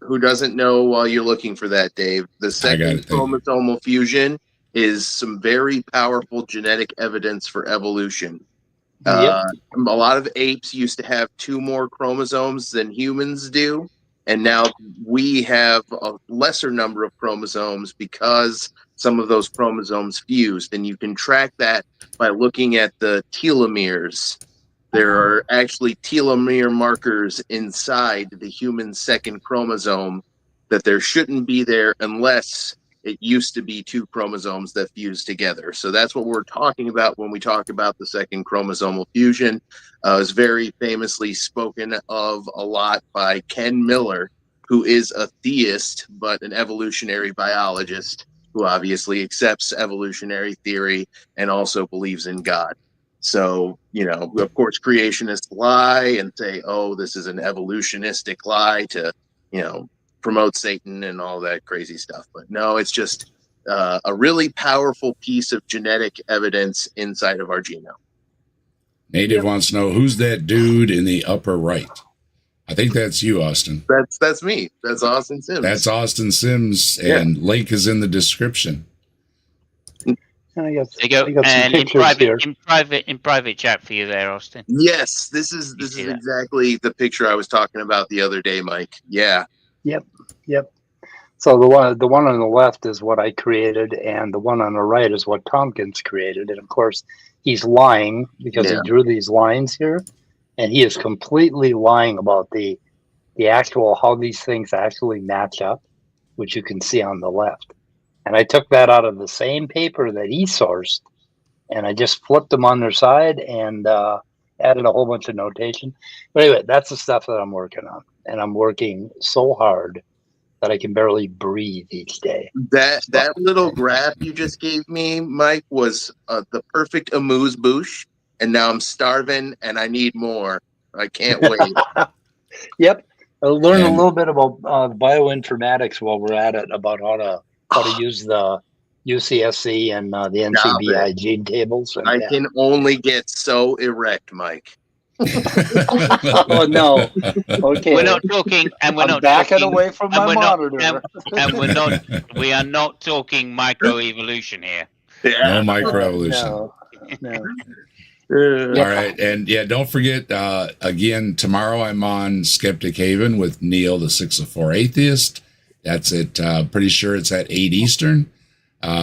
who doesn't know while you're looking for that, Dave. The second chromosomal fusion is some very powerful genetic evidence for evolution. A lot of apes used to have 2 more chromosomes than humans do, and now we have a lesser number of chromosomes because some of those chromosomes fused, and you can track that by looking at the telomeres. There are actually telomere markers inside the human second chromosome that there shouldn't be there unless it used to be 2 chromosomes that fused together. So that's what we're talking about when we talk about the second chromosomal fusion. It's very famously spoken of a lot by Ken Miller, who is a theist, but an evolutionary biologist who obviously accepts evolutionary theory and also believes in God. So, of course, creationists lie and say, oh, this is an evolutionistic lie to, promote Satan and all that crazy stuff. But no, it's just a really powerful piece of genetic evidence inside of our genome. Native wants to know, who's that dude in the upper right? I think that's you, Austin. That's me. That's Austin Sims. That's Austin Sims, and link is in the description. I got, There you go. I got some And pictures here. in private chat for you there, Austin. Yes, this is exactly the picture I was talking about the other day, Mike. Yeah. Yep. So the one on the left is what I created, and the one on the right is what Tompkins created. And of course, he's lying because he drew these lines here, and he is completely lying about the actual how these things actually match up, which you can see on the left. And I took that out of the same paper that he sourced, and I just flipped them on their side and added a whole bunch of notation. But anyway, that's the stuff that I'm working on, and I'm working so hard that I can barely breathe each day. That little graph you just gave me, Mike, was the perfect amuse-bouche, and now I'm starving and I need more. I can't wait. Yep. I'll learn a little bit about bioinformatics while we're at it, about how to use the UCSC and the NCBI gene tables. And, I can only get so erect, Mike. Oh no! Okay, We're not talking, and we're I'm not backing talking, away from and my we're monitor. we are not talking microevolution here. No microevolution. No. All right. And don't forget, again, tomorrow I'm on Skeptic Haven with Neil, the 604 Atheist. That's at, pretty sure it's at 8 Eastern.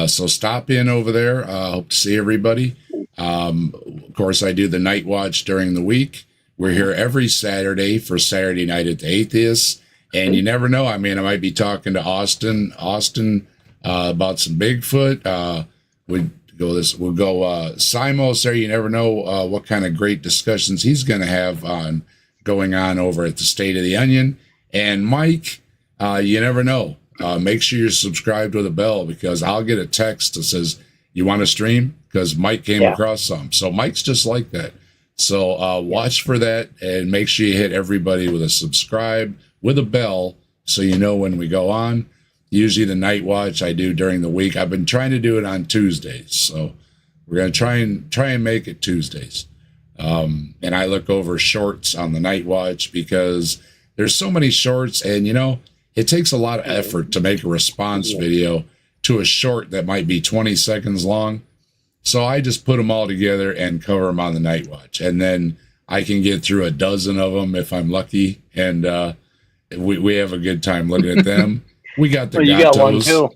So stop in over there. Hope to see everybody. Of course, I do the Night Watch during the week. We're here every Saturday for Saturday Night at the Atheist. And you never know. I mean, I might be talking to Austin about some Bigfoot. We'll go Simos there. You never know what kind of great discussions he's going to have going on over at the State of the Onion. And Mike, you never know. Make sure you're subscribed with a bell, because I'll get a text that says, you want to stream? Because Mike came across some. So Mike's just like that. So watch for that, and make sure you hit everybody with a subscribe with a bell so you know when we go on. Usually the Night Watch I do during the week. I've been trying to do it on Tuesdays. So we're going to try and make it Tuesdays. And I look over shorts on the Night Watch, because there's so many shorts, and it takes a lot of effort to make a response video to a short that might be 20 seconds long. So I just put them all together and cover them on the Night Watch. And then I can get through a dozen of them if I'm lucky. And we have a good time looking at them. We got the you gatos. Got one too.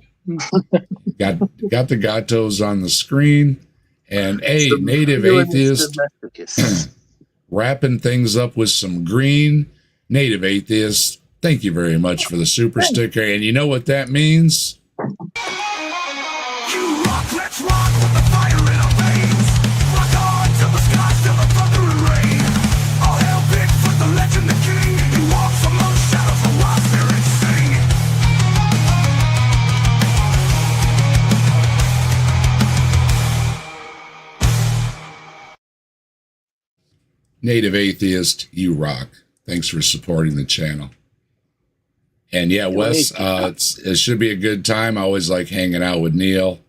got the gatos on the screen. And hey, Native Atheist, wrapping things up with some green. Native Atheist, thank you very much for the super sticker. And you know what that means? You rock, let's rock with the fire in our veins. Rock on to the sky, till the thunder and rain. All hail Bigfoot, the legend, the king. He walks among shadows, the wild spirits sing. Native Atheist, you rock. Thanks for supporting the channel. And yeah, Wes, it should be a good time. I always like hanging out with Neil.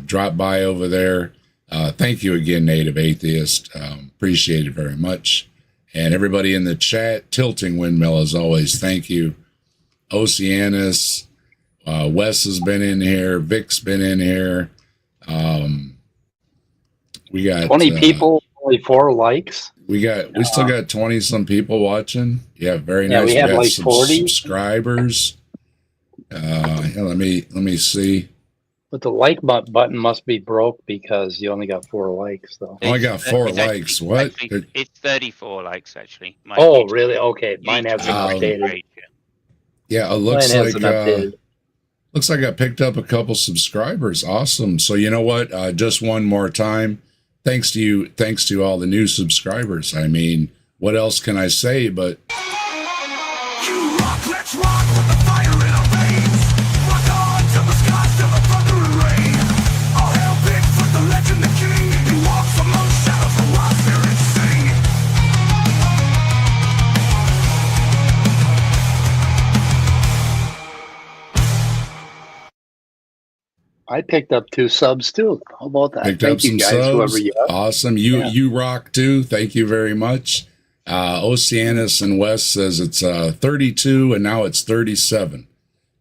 Drop by over there. Thank you again, Native Atheist. Appreciate it very much. And everybody in the chat, Tilting Windmill, as always, thank you. Oceanus, Wes has been in here. Vic's been in here. We got 20 people, only 4 likes. We still got 20 some people watching. Yeah, very nice. We had got like some 40 subscribers. Let me see. But the like button must be broke, because you only got 4 likes, though. I got 4 It's likes. actually- What? actually, it's 34 likes, actually. My Oh, YouTube- really? Okay, mine YouTube hasn't Oh. updated. page. Yeah, it Mine looks hasn't like updated. Looks like I picked up a couple subscribers. Awesome. So you know what? Just one more time. Thanks to you. Thanks to all the new subscribers. I mean, what else can I say? But You rock, let's rock with the fire in our veins. Rock on till the skies, till the thunder and rain. All hail Bigfoot, the legend, the king. He walks among shadows, the wild spirits sing. I picked up 2 subs too. How about that? picked Thank up you some guys, subs. whoever you are. Awesome. You rock too. Thank you very much. Oceanus and West says it's 32 and now it's 37.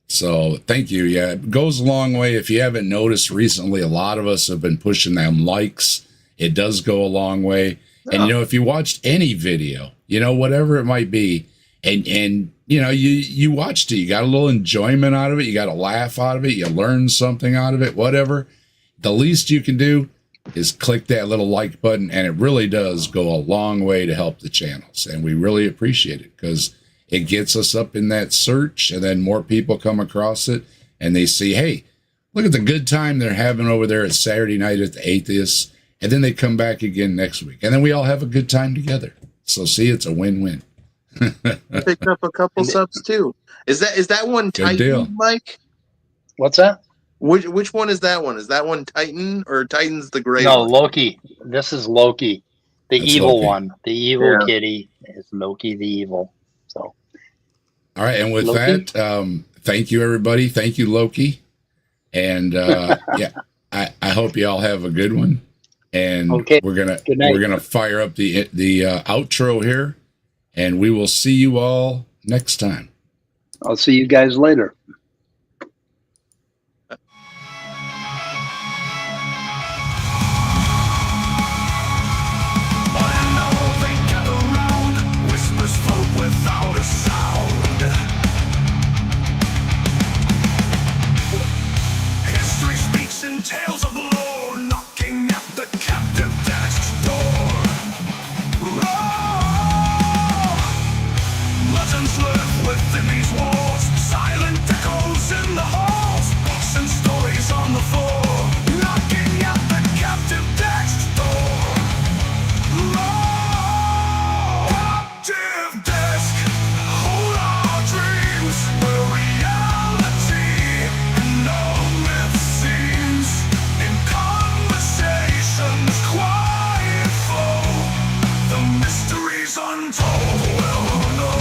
So thank you. Yeah, it goes a long way. If you haven't noticed recently, a lot of us have been pushing them likes. It does go a long way. And you know, if you watched any video, you know, whatever it might be, and you know, you watched it, you got a little enjoyment out of it, you got a laugh out of it, you learned something out of it, whatever. The least you can do is click that little like button, and it really does go a long way to help the channels. And we really appreciate it because it gets us up in that search, and then more people come across it and they see, hey, look at the good time they're having over there at Saturday Night at the Atheists. And then they come back again next week, and then we all have a good time together. So see, it's a win-win. I picked up a couple subs too. Is that one Good deal. Titan, Mike? What's that? Which one is that one? Is that one Titan or Titan's the gray No, one? Loki. This is Loki, the That's evil Loki. one. The evil Yeah. kitty is Loki the evil. So All right, and with Loki? that, thank you, everybody. Thank you, Loki. And yeah, I hope you all have a good one. And Okay. we're Good night. gonna fire up the outro here, and we will see you all next time. I'll see you guys later. I know they gather round, whispers float without a sound. History speaks in tales of lore, knocking at the captive dash's door. Oh, legends live within these walls, silent echoes in the halls, books and stories on the floor, knocking at the captive dash's door. Active desk, hold our dreams, where reality and no myth seems. In conversations, quiet flow, the mysteries untold will know.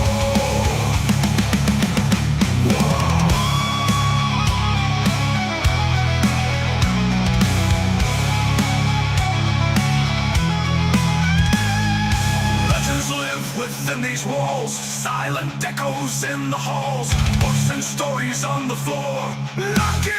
Legends live within these walls, silent echoes in the halls, books and stories on the floor, knocking